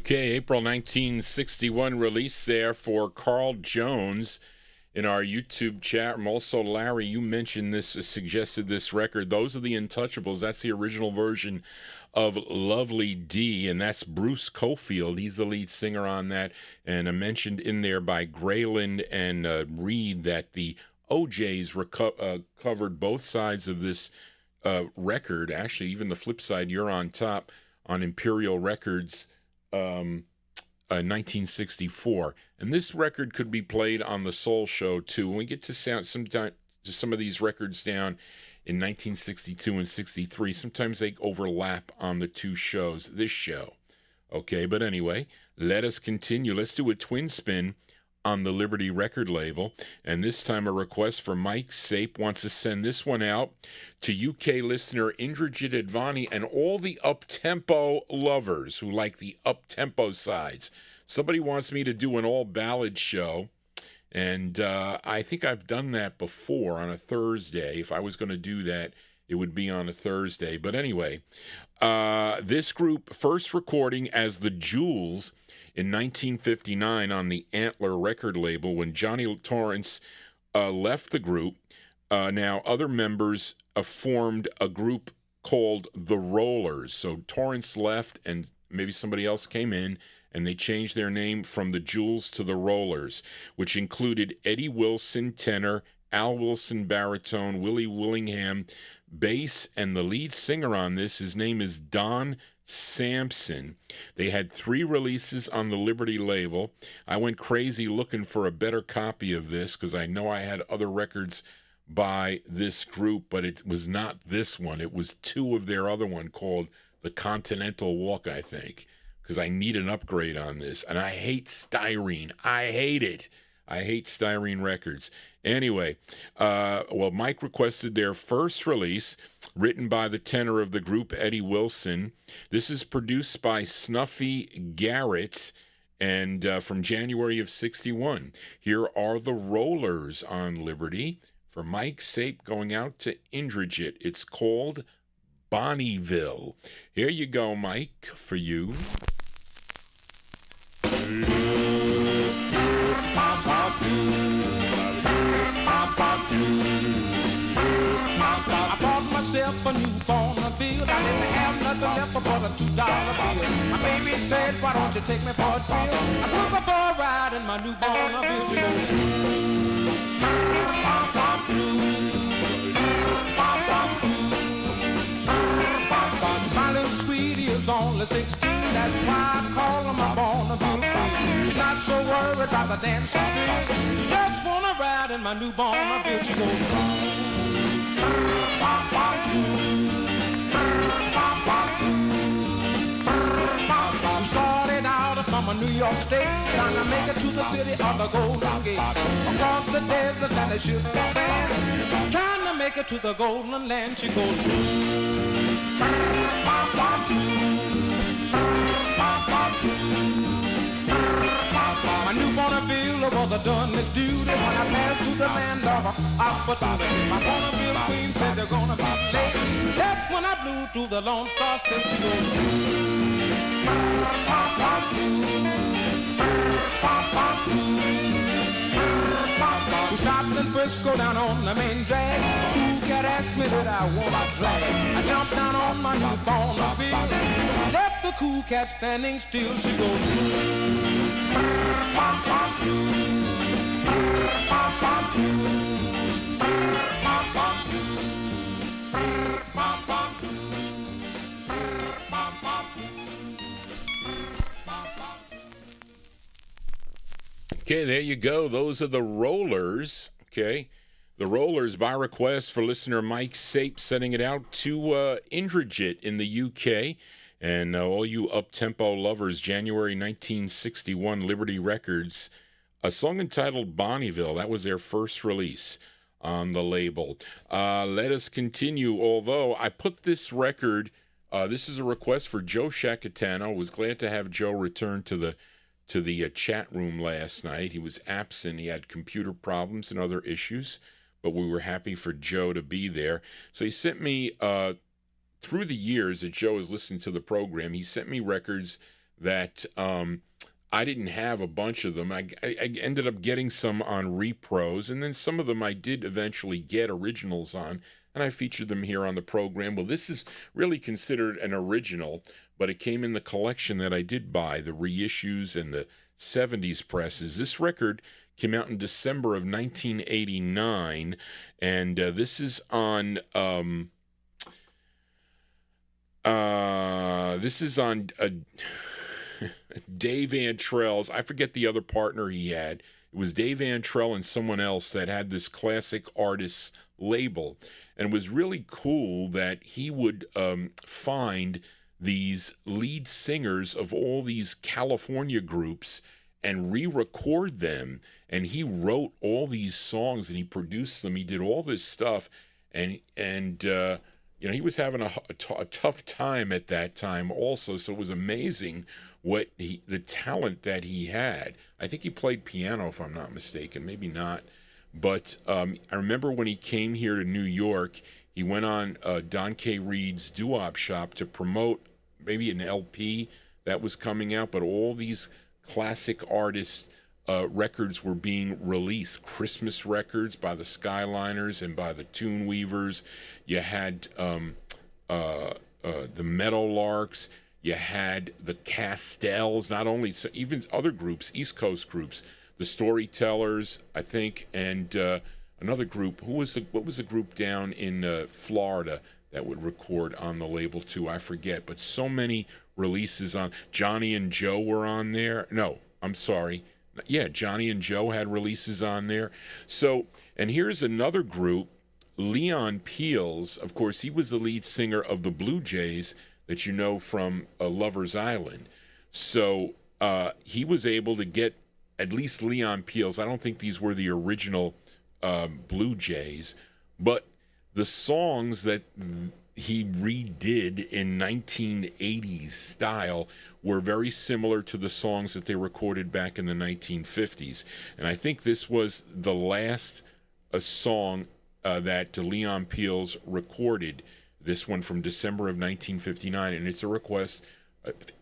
Okay, April 1961 release there for Carl Jones in our YouTube chat room. Also, Larry, you mentioned this, suggested this record. Those are the Untouchables. That's the original version of Lovely D, and that's Bruce Cofield. He's the lead singer on that. And I mentioned in there by Grayland and Reed that the OJs covered both sides of this record. Actually, even the flip side, You're on Top, on Imperial Records. 1964. And this record could be played on the Soul Show, too. When we get to some of these records down in 1962 and 63, sometimes they overlap on the two shows, this show. Okay, but anyway, let us continue. Let's do a twin spin on the Liberty record label, and this time a request for Mike Sape wants to send this one out to UK listener Indrajit Advani and all the up-tempo lovers who like the up-tempo sides. Somebody wants me to do an all-ballad show, and I think I've done that before on a Thursday. If I was going to do that, it would be on a Thursday. But anyway, this group first recording as the Jewels in 1959 on the Antler record label when Johnny Torrance left the group. Now, other members formed a group called the Rollers. So Torrance left and maybe somebody else came in, and they changed their name from the Jewels to the Rollers, which included Eddie Wilson, tenor, Al Wilson, baritone, Willie Willingham, bass, and the lead singer on this, his name is Don Sampson. They had 3 releases on the Liberty label. I went crazy looking for a better copy of this because I know I had other records by this group, but it was not this one. It was 2 of their other one called The Continental Walk, I think, because I need an upgrade on this. And I hate styrene. I hate it. I hate styrene records. Anyway, Mike requested their first release, written by the tenor of the group, Eddie Wilson. This is produced by Snuffy Garrett, and from January of 61. Here are the Rollers on Liberty. For Mike Sape going out to Indrajit. It's called Bonnieville. Here you go, Mike, for you. I bought myself a new Bonnieville. I didn't have nothing left but a $2 bill. My baby said, why don't you take me for a thrill? I took her for a ride in my new Bonnieville. She goes, my little sweetie is only 16. That's why I call her my Bonnieville. She's not so worried about the dancing thing. Just wanna ride in my new Bonnieville. She goes, started out from a New York state, trying to make it to the city of the Golden Gate. Across the desert and the ships of sand, trying to make it to the Golden Land. She goes, my new Bonnieville was a done its duty when I passed through the land of opportunity. My Bonnieville queen said they're gonna be late. That's when I blew through the Lone Star State. She goes, we stopped in Frisco down on the main drag. Who cat asked me that I want a drag? I jumped down on my new Bonnieville, left the cool cat standing still. She goes, okay, there you go. Those are the Rollers. Okay, the Rollers by request for listener Mike Sape, sending it out to Indrajit in the UK. And all you up-tempo lovers, January 1961, Liberty Records, a song entitled Bonnieville. That was their first release on the label. Let us continue, although I put this record, this is a request for Joe Shacatano. Was glad to have Joe return to the chat room last night. He was absent. He had computer problems and other issues, but we were happy for Joe to be there. So he sent me... through the years that Joe has listened to the program, he sent me records that I didn't have a bunch of them. I ended up getting some on repros, and then some of them I did eventually get originals on, and I featured them here on the program. Well, this is really considered an original, but it came in the collection that I did buy, the reissues and the 70s presses. This record came out in December of 1989, and this is on... this is on Dave Antrell's, I forget the other partner he had. It was Dave Antrell and someone else that had this classic artists label. And it was really cool that he would find these lead singers of all these California groups and re-record them. And he wrote all these songs and he produced them. He did all this stuff. And you know, he was having a tough time at that time also. So it was amazing the talent that he had. I think he played piano, if I'm not mistaken, maybe not. But I remember when he came here to New York, he went on Don K. Reed's Doowop shop to promote maybe an LP that was coming out, but all these classic artists' records were being released. Christmas records by the Skyliners and by the Tune Weavers. You had the Meadowlarks. You had the Castells, not only, so even other groups, East Coast groups, the Storytellers, I think, and another group. What was the group down in Florida that would record on the label too? I forget, but so many releases on. Johnny and Joe were on there. No, I'm sorry. Yeah, Johnny and Joe had releases on there. So, and here's another group, Leon Peels. Of course, he was the lead singer of the Blue Jays that you know from Lover's Island. So he was able to get at least Leon Peels. I don't think these were the original Blue Jays, but the songs that he redid in 1980s style were very similar to the songs that they recorded back in the 1950s. And I think this was the last song that Leon Peels recorded, this one from December of 1959, and it's a request,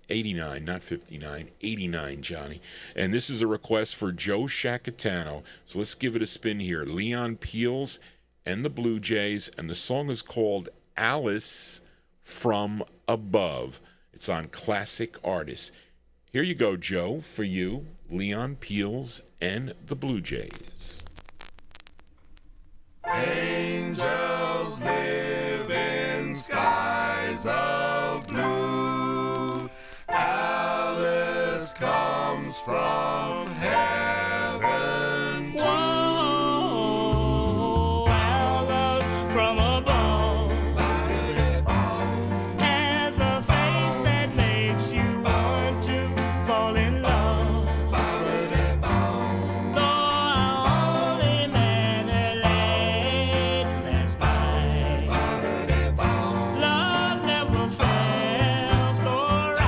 89, not 59, 89, Johnny. And this is a request for Joe Shacatano. So let's give it a spin here. Leon Peels and the Blue Jays, and the song is called Alice from Above. It's on Classic Artists. Here you go, Joe, for you, Leon Peels and the Blue Jays. Angels live in skies of blue. Alice comes from heaven too. Whoa, Alice from above has a face that makes you want to fall in love. Though I only met her late last night, love never felt so right.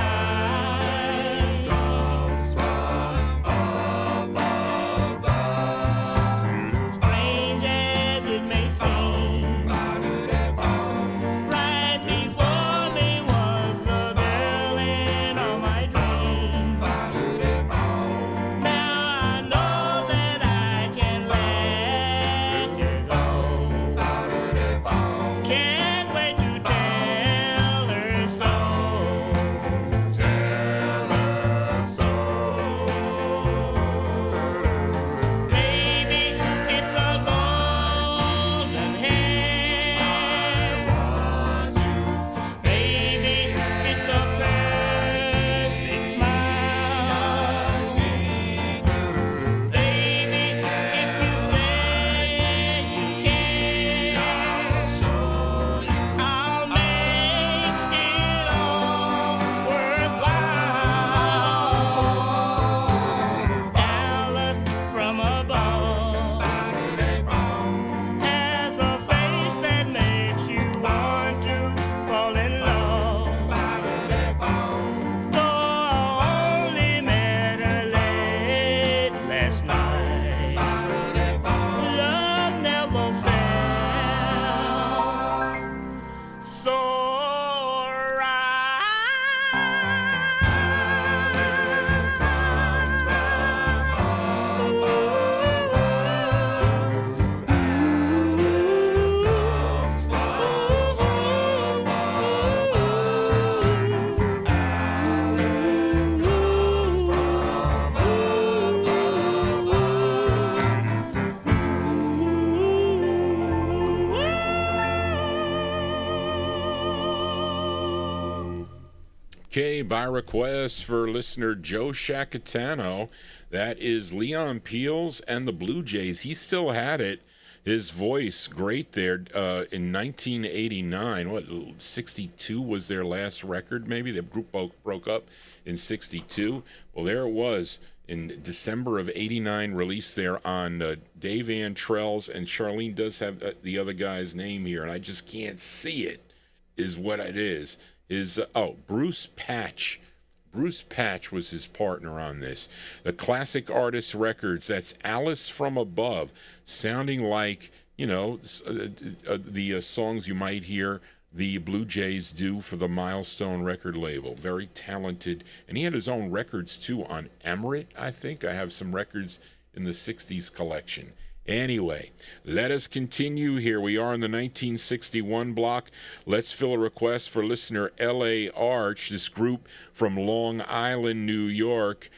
Okay, by request for listener Joe Shacatano, that is Leon Peels and the Blue Jays. He still had it. His voice, great there in 1989. What, 62 was their last record, maybe? The group broke up in 62. Well, there it was in December of 89, released there on Dave Antrell's, and Charlene does have the other guy's name here, and I just can't see it, is what it is. Bruce Patch. Bruce Patch was his partner on this. The Classic Artist Records, that's Alice from Above, sounding like, the songs you might hear the Blue Jays do for the Milestone record label. Very talented. And he had his own records, too, on Emirate, I think. I have some records in the 60s collection. Anyway, let us continue. Here we are in the 1961 block. Let's fill a request for listener L.A. Arch, this group from Long Island, New York.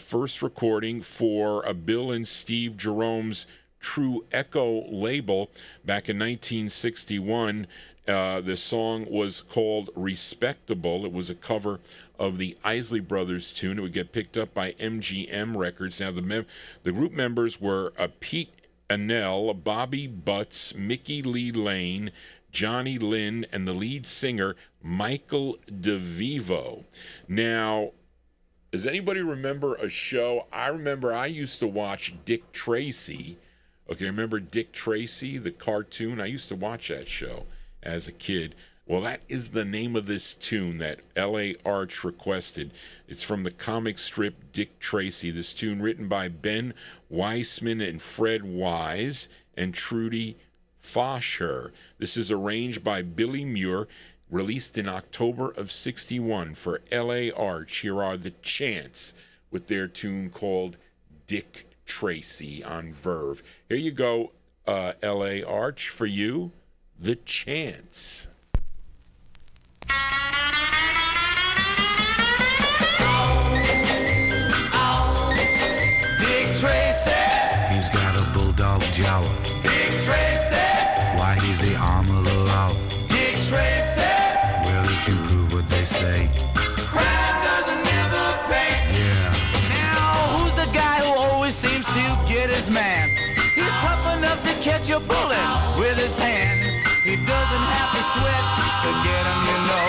First recording for Bill and Steve Jerome's True Echo label back in 1961. The song was called Respectable. It was a cover of the Isley Brothers tune. It would get picked up by MGM Records. Now, the group members were Pete Annell, Bobby Butts, Mickey Lee Lane, Johnny Lynn, and the lead singer, Michael DeVivo. Now, does anybody remember a show? I remember I used to watch Dick Tracy. Okay, remember Dick Tracy, the cartoon? I used to watch that show as a kid. Well, that is the name of this tune that L.A. Arch requested. It's from the comic strip Dick Tracy. This tune written by Ben Weissman and Fred Wise and Trudy Fosher. This is arranged by Billy Muir, released in October of 61 for L.A. Arch. Here are the Chants with their tune called Dick Tracy on Verve. Here you go, L.A. Arch, for you, the Chants. Dick Tracy, he's got a bulldog jaw. Dick Tracy, Why, he's the arm of the law. Dick Tracy, Well, he can prove what they say. crime doesn't never pay. Yeah, Now, who's the guy who always seems to get his man? He's tough enough to catch a bullet with his hand. He doesn't have to sweat to get him, you know.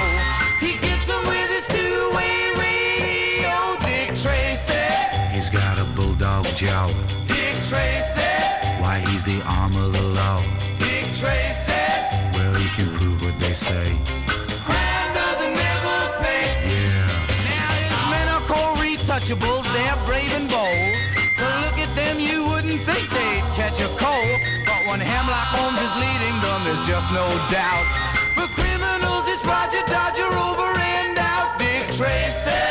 He gets him with his two-way radio. Dick Tracy, he's got a bulldog jaw. Dick Tracy, Why, he's the arm of the law. Dick Tracy, Well, he can prove what they say. crime doesn't never pay. Yeah, Now his men are called retouchables, they're brave and bold. To look at them you wouldn't think they'd catch a cold. But when Hemlock Holmes is leading them, there's just no doubt. For criminals it's Roger Dodger over and out. Dick Tracy,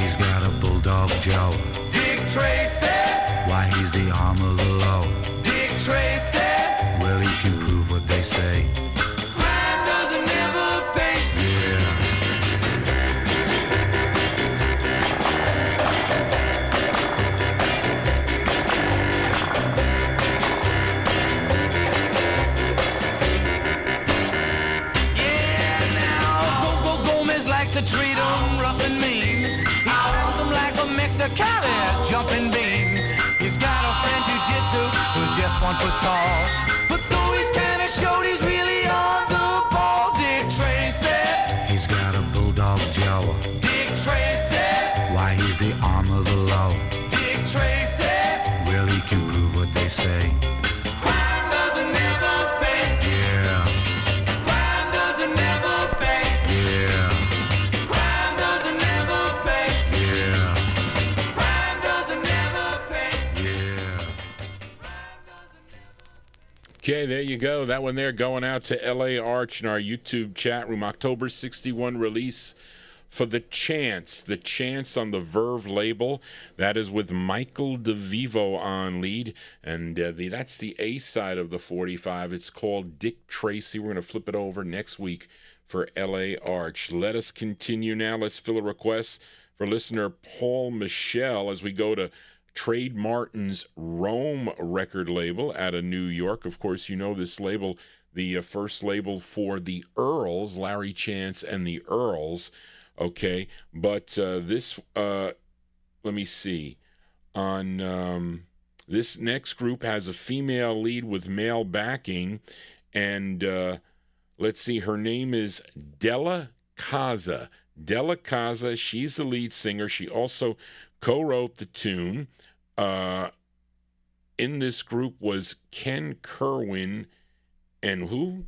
he's got a bulldog jaw. Dick Tracy, Why, he's the arm of the law. Dick Tracy, Well, he can prove what they say. crime doesn't never pay. Yeah, Yeah, now Go Gomez likes to treat 'em rough and mean. He pounds 'em like a Mexicali jumping bean. He's got a friend jiu-jitsu who's just 1 foot tall. But though he's kinda short, he's really on the ball. Dick Tracy, he's got a bulldog jaw. Dick Tracy, Why, he's the arm of the law. Dick Tracy, Well, he can prove what they say. crime doesn't never pay. Yeah, Crime doesn't never pay. yeah, Crime doesn't never pay. yeah, Crime doesn't never pay. yeah. Okay, there you go. That one there going out to L.A. Arch in our YouTube chat room. October 61 release for The Chants. The Chants on the Verve label. That is with Michael DeVivo on lead. And that's the A side of the 45. It's called Dick Tracy. We're going to flip it over next week for L.A. Arch. Let us continue now. Let's fill a request for listener Paul Michel as we go to Trade Martin's Rome record label out of New York. Of course, you know this label, the first label for the Earls, Larry Chance and the Earls. Okay, but this, let me see. On this next group has a female lead with male backing, and let's see, her name is Della Casa. Della Casa, she's the lead singer. She also co-wrote the tune. In this group was Ken Kerwin and who?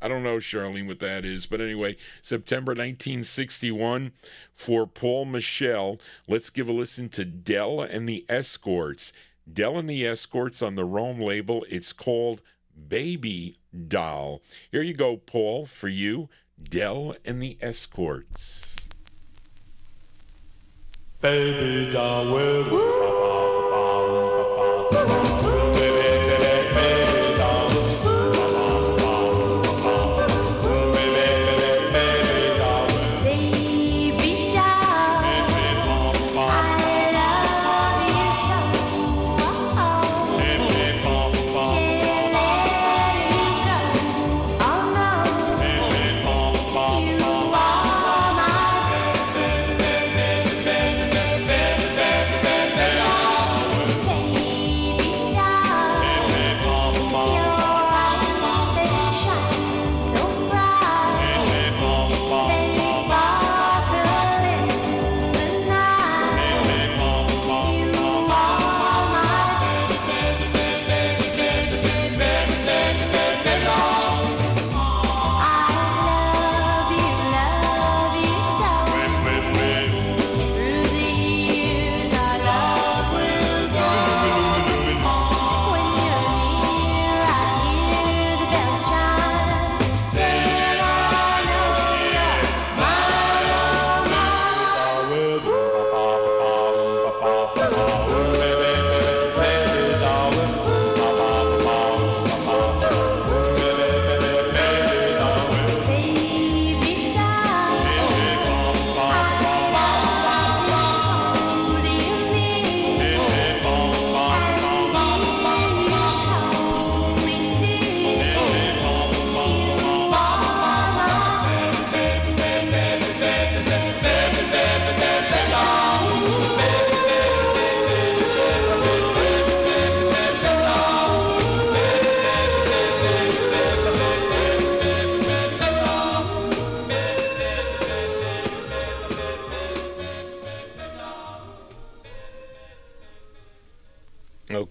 I don't know, Charlene, what that is. But anyway, September 1961 for Paul Michel. Let's give a listen to Dell and the Escorts. Dell and the Escorts on the Rome label. It's called Baby Doll. Here you go, Paul, for you. Dell and the Escorts. Baby doll, well,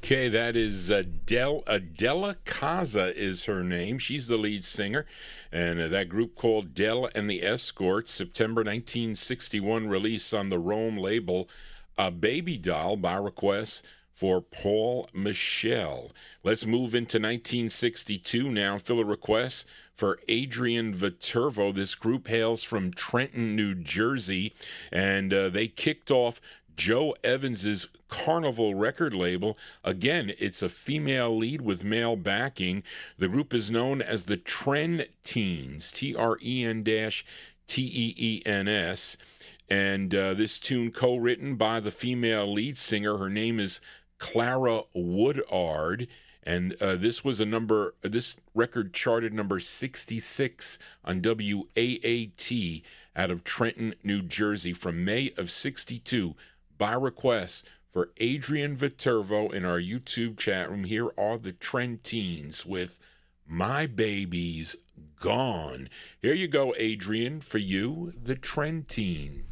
Okay, that is Della Casa is her name. She's the lead singer. And that group called Dell and the Escorts, September 1961 release on the Rome label, A Baby Doll by request for Paul Michel. Let's move into 1962 now. Fill a request for Adrian Viterbo. This group hails from Trenton, New Jersey, and they kicked off Joe Evans's Carnival record label. Again, it's a female lead with male backing. The group is known as the Tren Teens, Tren-Teens. And this tune co-written by the female lead singer. Her name is Clara Woodard. And this record charted number 66 on WAAT out of Trenton, New Jersey from May of 62. By request for Adrian Viterbo in our YouTube chat room. Here are the Tren Teens with My Baby's Gone. Here you go, Adrian, for you, the Tren Teens.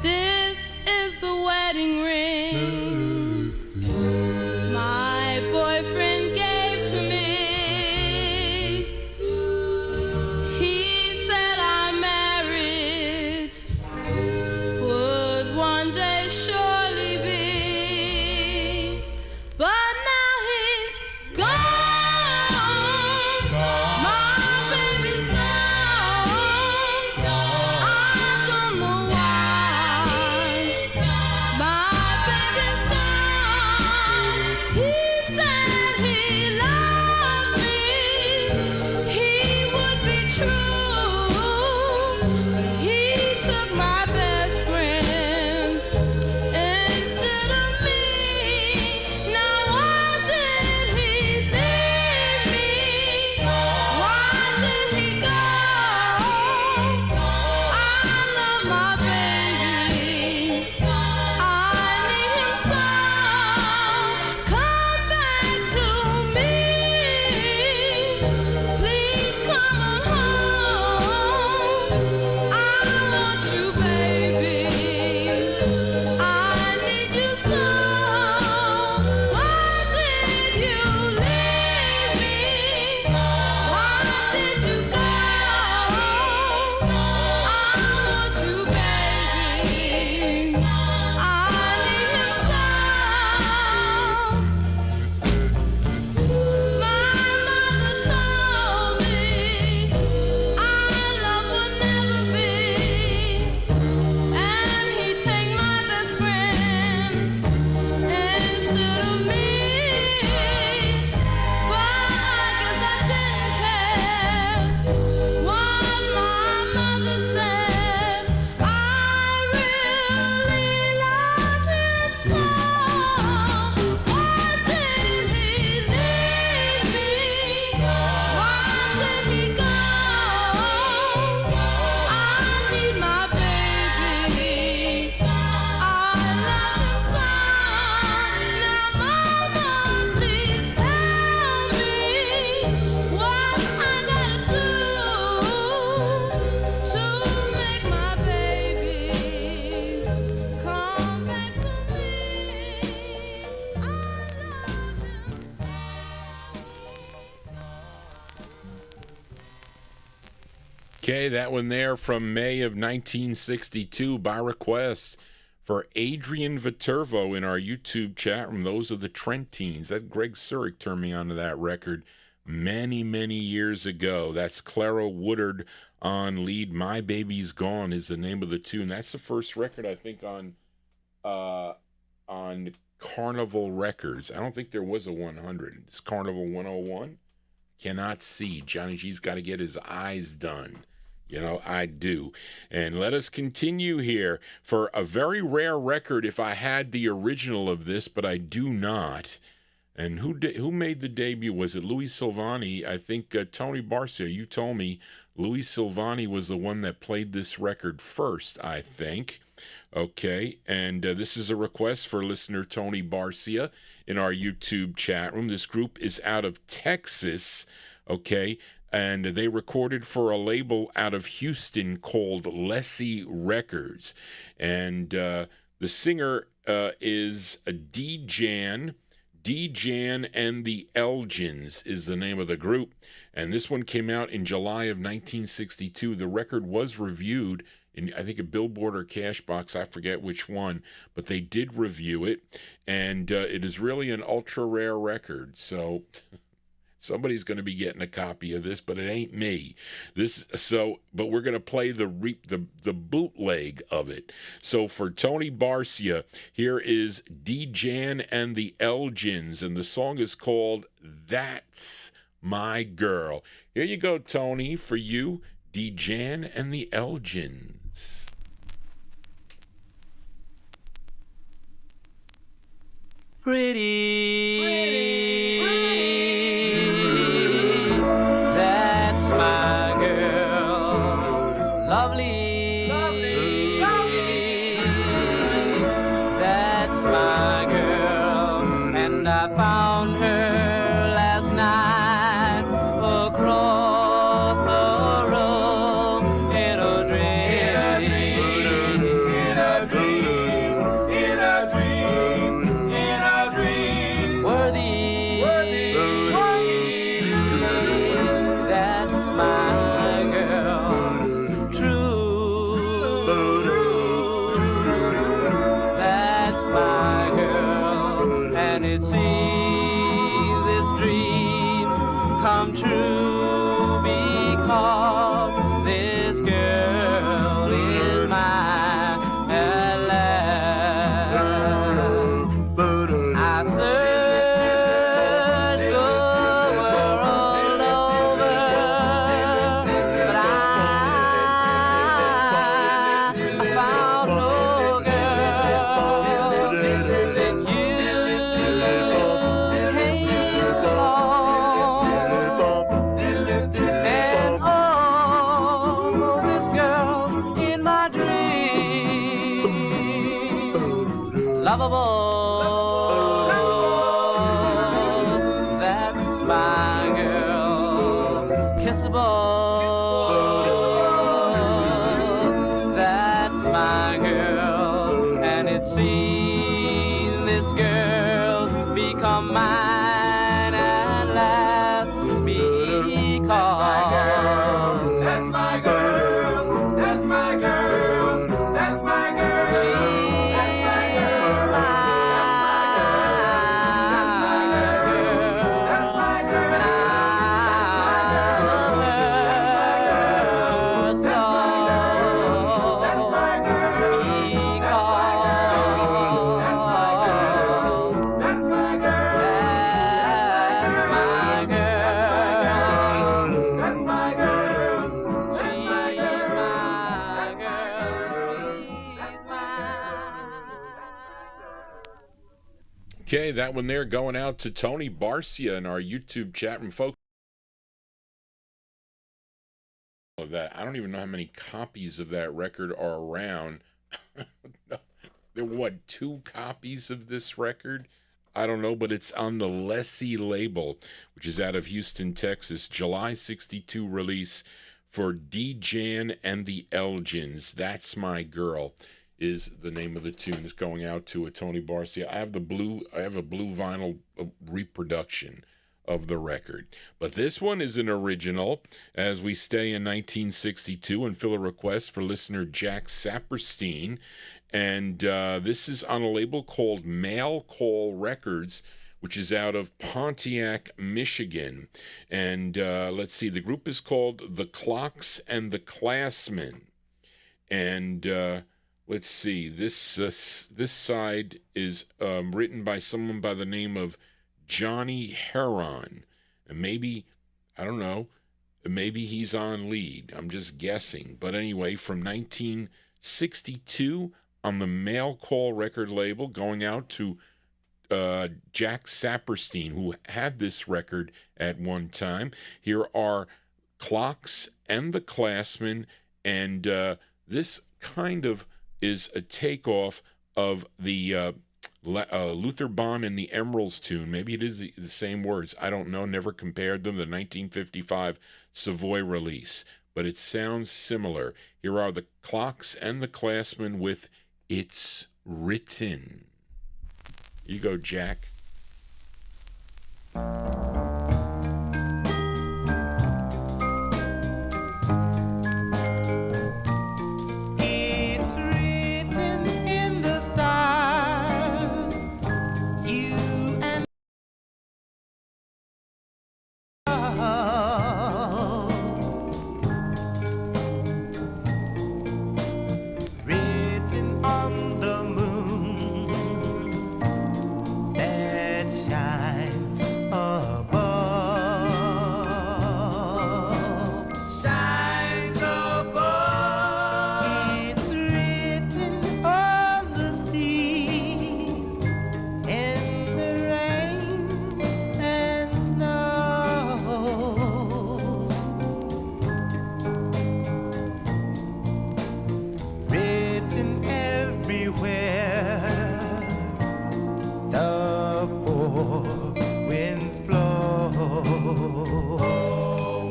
This is the wedding ring my boyfriend gave to me. He said our marriage would one day surely be, but now he's gone. My baby's gone. I don't know why. My Okay, that one there from May of 1962 by request for Adrian Viterbo in our YouTube chat room. Those are the Trentines. That Greg Surik turned me onto that record many, many years ago. That's Clara Woodard on lead. My Baby's Gone is the name of the tune. That's the first record, I think, on Carnival Records. I don't think there was a 100. It's Carnival 101. Cannot see. Johnny G's got to get his eyes done. You know, I do. And let us continue here for a very rare record if I had the original of this, but I do not. And who made the debut? Was it Louis Silvani? I think Tony Barcia, you told me Louis Silvani was the one that played this record first, I think. Okay, and this is a request for listener Tony Barcia in our YouTube chat room. This group is out of Texas, okay, and they recorded for a label out of Houston called Lessie Records. And the singer is D-Jan. D-Jan and the Elgins is the name of the group. And this one came out in July of 1962. The record was reviewed in, I think, a Billboard or Cashbox, I forget which one, but they did review it. And it is really an ultra-rare record. So somebody's going to be getting a copy of this, but it ain't me. But we're going to play the bootleg of it. So for Tony Barcia, here is D-Jan and the Elgins, and the song is called That's My Girl. Here you go, Tony, for you, D-Jan and the Elgins. Pretty, that's my girl. Lovely, that's my girl. And I found her last night across the road in a dream, in a dream, in a dream, in a dream. Worthy, that's my girl. True, that's my girl. And it seems this dream come true because this girl is mine at last. I searched the world over, but I found no girl that you came along. And oh, this girl's in my dream, lovable, that's my girl. Kissable, that's my girl. And it seems this girl's become mine at last because that's my girl, that's my girl, that's my girl, that's my girl, that's my girl, and I love her so. That's my girl, because that's my girl, that's my girl, that's my girl, she's my girl, she's mine. Okay, that one there going out to Tony Barcia in our YouTube chat room, folks. Of that, I don't even know how many copies of that record are around. There were, 2 copies of this record? I don't know, but it's on the Lessie label, which is out of Houston, Texas. July 62 release for D-Jan and the Elgins. That's My Girl is the name of the tune. It's going out to a Tony Barcia. I have a blue vinyl reproduction of the record. But this one is an original, as we stay in 1962 and fill a request for listener Jack Saperstein. And this is on a label called Mail Call Records, which is out of Pontiac, Michigan. And let's see, the group is called The Clocks and the Classmen. And let's see, this side is written by someone by the name of Johnny Heron. And maybe, I don't know, maybe he's on lead. I'm just guessing. But anyway, from 1962 on the Mail Call record label, going out to Jack Saperstein, who had this record at one time. Here are Clocks and the Classmen, and this kind of is a takeoff of the Luther Bond and the Emeralds tune. Maybe it is the same words. I don't know. Never compared them. The 1955 Savoy release. But it sounds similar. Here are the Clocks and the Classmen with It's Written. You go, Jack. It's written in the stars, you and love. Written on the moon that shines above. Shines above. It's written on the seas, in the rain and snow. Written everywhere, the four winds blow. Four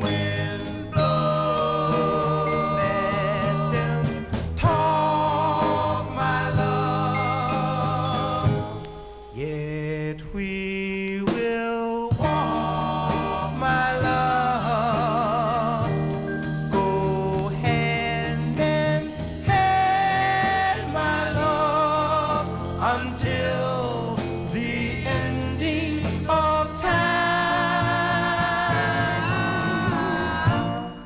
winds blow. Let them talk, my love. Yet we will walk, my love. Go hand in hand, my love, until the ending of time.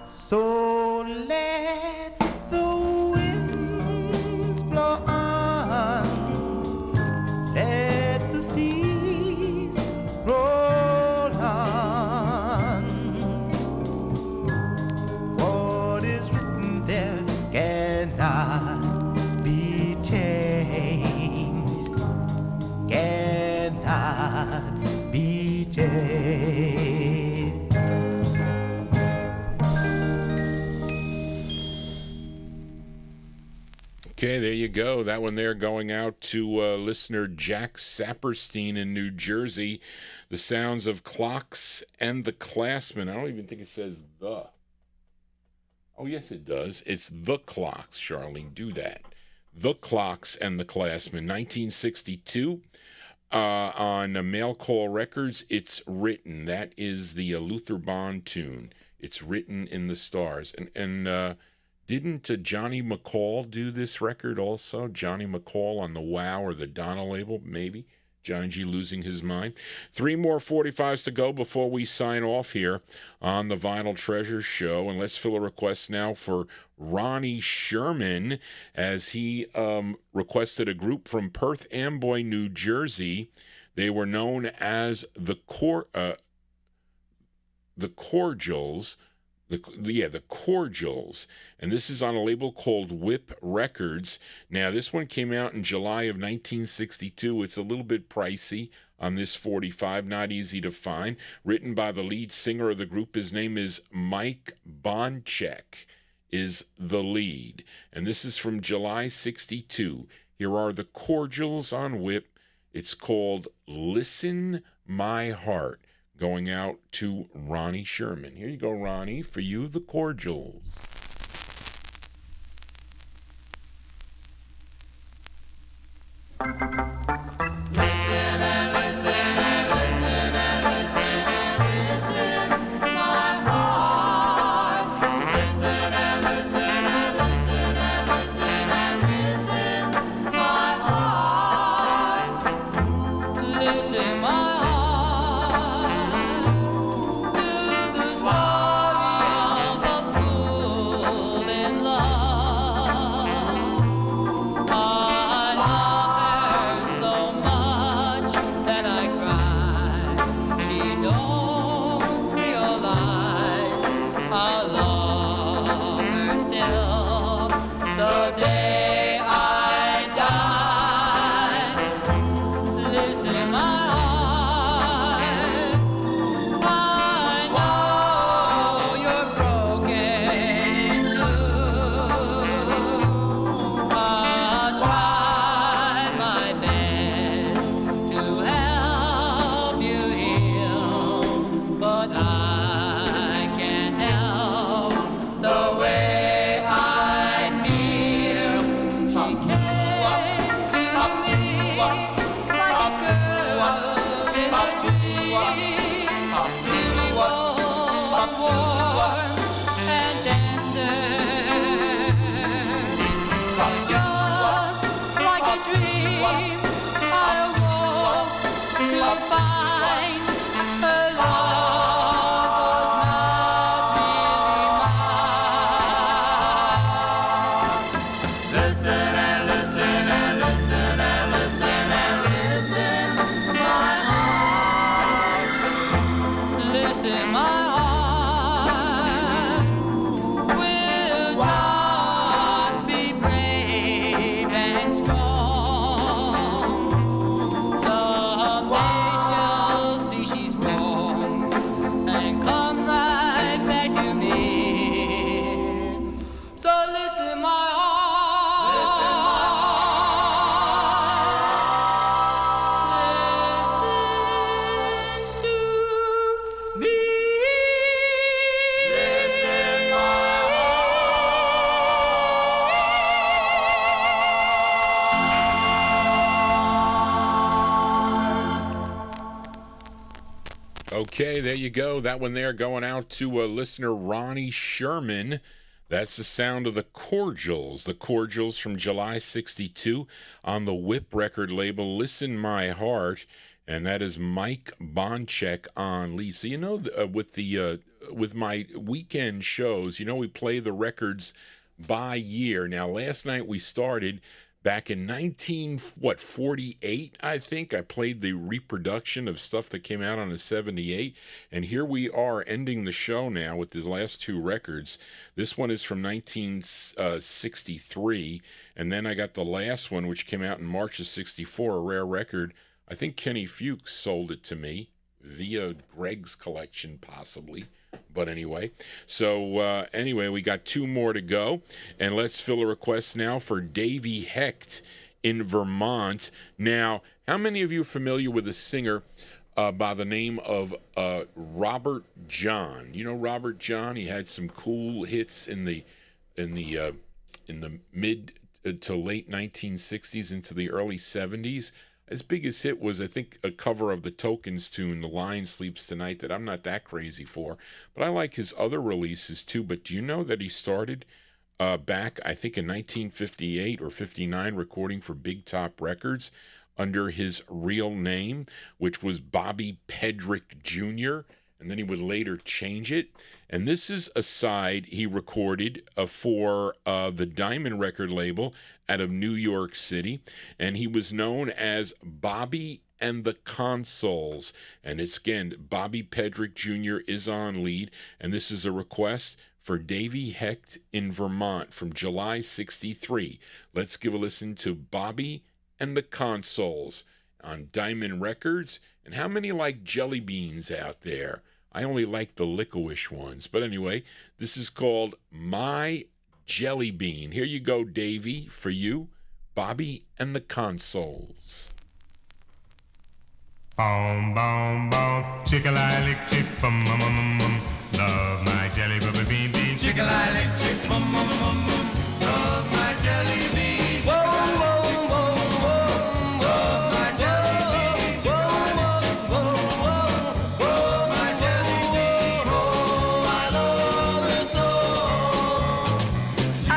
So let the winds blow on, let the seas roll on. What is written there cannot be changed, cannot be changed. Okay, there you go. That one there going out to listener Jack Saperstein in New Jersey. The sounds of Clocks and the Classmen. I don't even think it says the. Oh, yes, it does. It's the Clocks, Charlene. Do that. The Clocks and the Classmen. 1962 on Mail Call Records. It's Written. That is the Luther Bond tune. It's Written in the Stars. And didn't Johnny McCall do this record also? Johnny McCall on the Wow or the Donna label, maybe? Johnny G losing his mind. 3 more 45s to go before we sign off here on the Vinyl Treasures show. And let's fill a request now for Ronnie Sherman, as he requested a group from Perth Amboy, New Jersey. They were known as the Cordials. The Cordials, and this is on a label called Whip Records. Now, this one came out in July of 1962. It's a little bit pricey on this 45, not easy to find. Written by the lead singer of the group. His name is Mike Bonchek, is the lead. And this is from July 62. Here are the Cordials on Whip. It's called Listen My Heart. Going out to Ronnie Sherman. Here you go, Ronnie, for you, the Cordials. Listen and listen and listen and listen. I'll love her still the day I die. Listen, my heart, I know you're broken in two. I'll try my best to help you heal, but I can't help the way I feel. She came to me like a girl in a dream, beautiful, warm, and tender. Just like a dream, I awoke to find her love was not really mine. Listen and listen and listen and listen and listen, my heart. Listen, my heart will just be brave and strong. Someday she'll see she's wrong and come right back to me. So listen, my heart. Listen to me. Listen, my Okay, there you go. That one there going out to listener Ronnie Sherman. That's the sound of the Cordials from July 62 on the Whip record label, Listen My Heart, and that is Mike Bonchek on lead. So, with my weekend shows, we play the records by year. Now, last night we started back in 1948, I think. I played the reproduction of stuff that came out on the 78, and here we are ending the show now with these last two records. This one is from 1963, and then I got the last one, which came out in March of 64, a rare record. I think Kenny Fuchs sold it to me via Greg's collection, possibly. But anyway, we got two more to go, and let's fill a request now for Davy Hecht in Vermont. Now, how many of you are familiar with a singer by the name of Robert John? You know Robert John? He had some cool hits in the mid to late 1960s into the early 70s. His biggest hit was, I think, a cover of the Tokens tune, The Lion Sleeps Tonight, that I'm not that crazy for. But I like his other releases, too. But do you know that he started back, I think, in 1958 or 59, recording for Big Top Records under his real name, which was Bobby Pedrick Jr., and then he would later change it. And this is a side he recorded for the Diamond record label out of New York City, and he was known as Bobby and the Consoles. And it's, again, Bobby Pedrick Jr. is on lead, and this is a request for Davy Hecht in Vermont from July 63. Let's give a listen to Bobby and the Consoles on Diamond Records. And how many like jelly beans out there? I only like the licorice ones. But anyway, this is called My Jelly Bean. Here you go, Davy, for you, Bobby and the Consoles. Boom, boom, boom, chick-a-li-lick, chick, bum, bum, bum, bum. Love my jelly, bubba, bean, bean, chick-a-li-lick, chick, bum, bum, bum, bum. Love my jelly bean, whoa, whoa, whoa, whoa. Love my jelly bean, chick-a-li-lick, chick, whoa, whoa, whoa. My jelly bean, oh, I love her so. I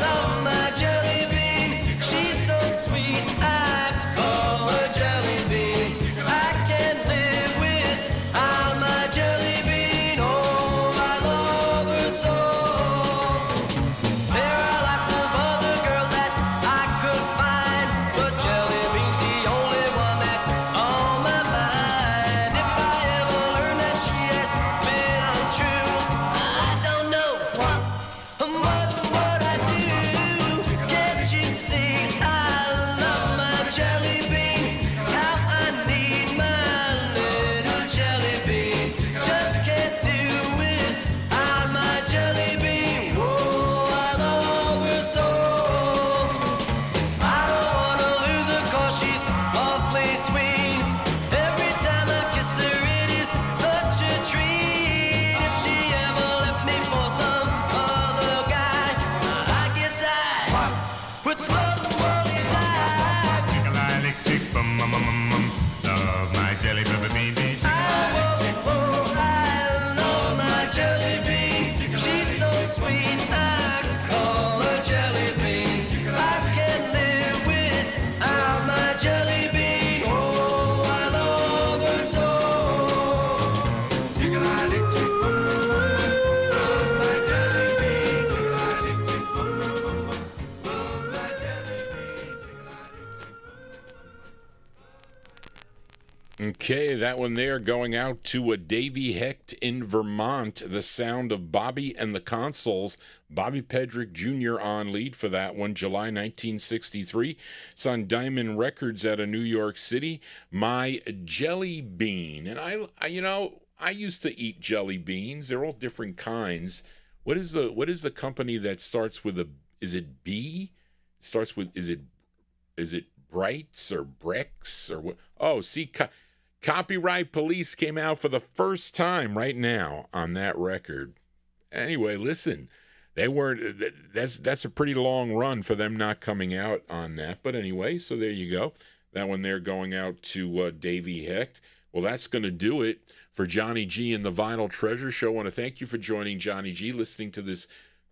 love my jelly bean. She's so sweet, I call her jelly bean. I can't live without my jelly Okay, that one there going out to a Davy Hecht in Vermont. The sound of Bobby and the Consoles. Bobby Pedrick Jr. on lead for that one, July 1963. It's on Diamond Records out of New York City. My Jelly Bean. And I used to eat jelly beans. They're all different kinds. What is the company that starts with a, is it B? Starts with, is it Brights or Brex or what? Oh, see, Copyright Police came out for the first time right now on that record. Anyway, listen, they weren't. That's a pretty long run for them not coming out on that. But anyway, so there you go. That one there going out to Davy Hecht. Well, that's going to do it for Johnny G and the Vinyl Treasure Show. I want to thank you for joining Johnny G, listening to this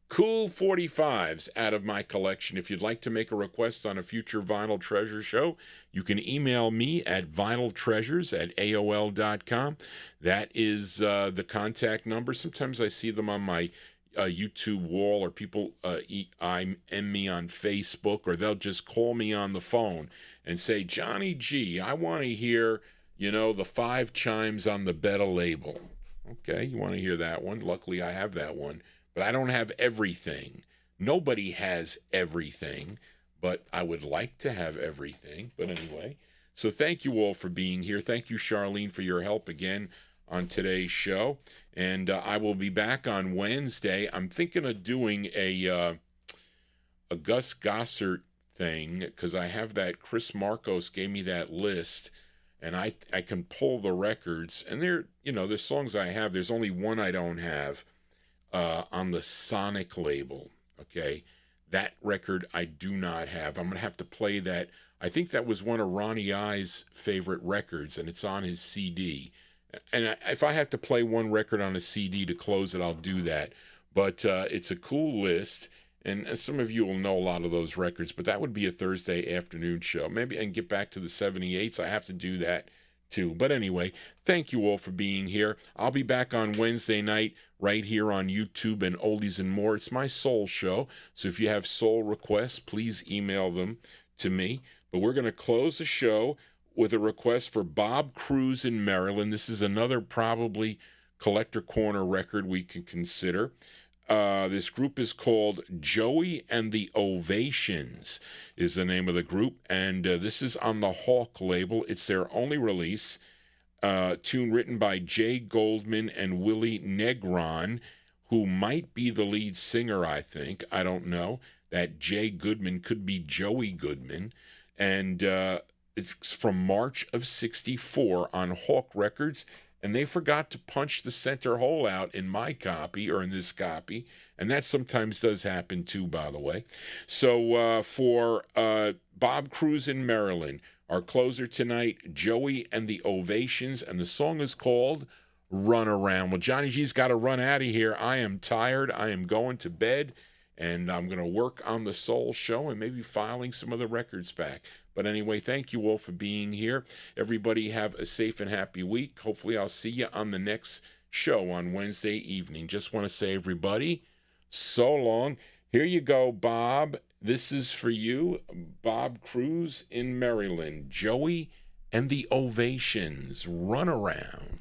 cool 45s out of my collection. If you'd like to make a request on a future Vinyl Treasure show, you can email me at vinyltreasures@aol.com. That is the contact number. Sometimes I see them on my YouTube wall, or people I'm me on Facebook, or they'll just call me on the phone and say, Johnny G, I want to hear, the 5 chimes on the Betta label. Okay, you want to hear that one? Luckily, I have that one. But I don't have everything. Nobody has everything, but I would like to have everything. But anyway, so thank you all for being here. Thank you, Charlene, for your help again on today's show. And I will be back on Wednesday. I'm thinking of doing a Gus Gossert thing, because I have that. Chris Marcos gave me that list, and I can pull the records. And there's songs I have. There's only one I don't have. On the Sonic label, okay? That record I do not have. I'm going to have to play that. I think that was one of Ronnie I's favorite records, and it's on his CD. And if I have to play one record on a CD to close it, I'll do that. But it's a cool list, and some of you will know a lot of those records, but that would be a Thursday afternoon show. Maybe I can get back to the 78s. I have to do that too. But anyway, thank you all for being here. I'll be back on Wednesday night right here on YouTube and Oldies and More. It's my soul show, so if you have soul requests, please email them to me. But we're going to close the show with a request for Bob Cruz in Maryland. This is another probably Collector Corner record we can consider. This group is called Joey and the Ovations is the name of the group, and this is on the Hawk label. It's their only release. Tune written by Jay Goldman and Willie Negron, who might be the lead singer, I think. I don't know. That Jay Goodman could be Joey Goodman. And it's from March of 64 on Hawk Records. And they forgot to punch the center hole out in my copy, or in this copy. And that sometimes does happen too, by the way. So for Bob Cruz in Maryland, our closer tonight, Joey and the Ovations, and the song is called Run Around. Well, Johnny G's got to run out of here. I am tired. I am going to bed, and I'm going to work on the Soul Show and maybe filing some of the records back. But anyway, thank you all for being here. Everybody have a safe and happy week. Hopefully I'll see you on the next show on Wednesday evening. Just want to say, everybody, so long. Here you go, Bob. This is for you, Bob Cruz in Maryland. Joey and the Ovations. Run Around.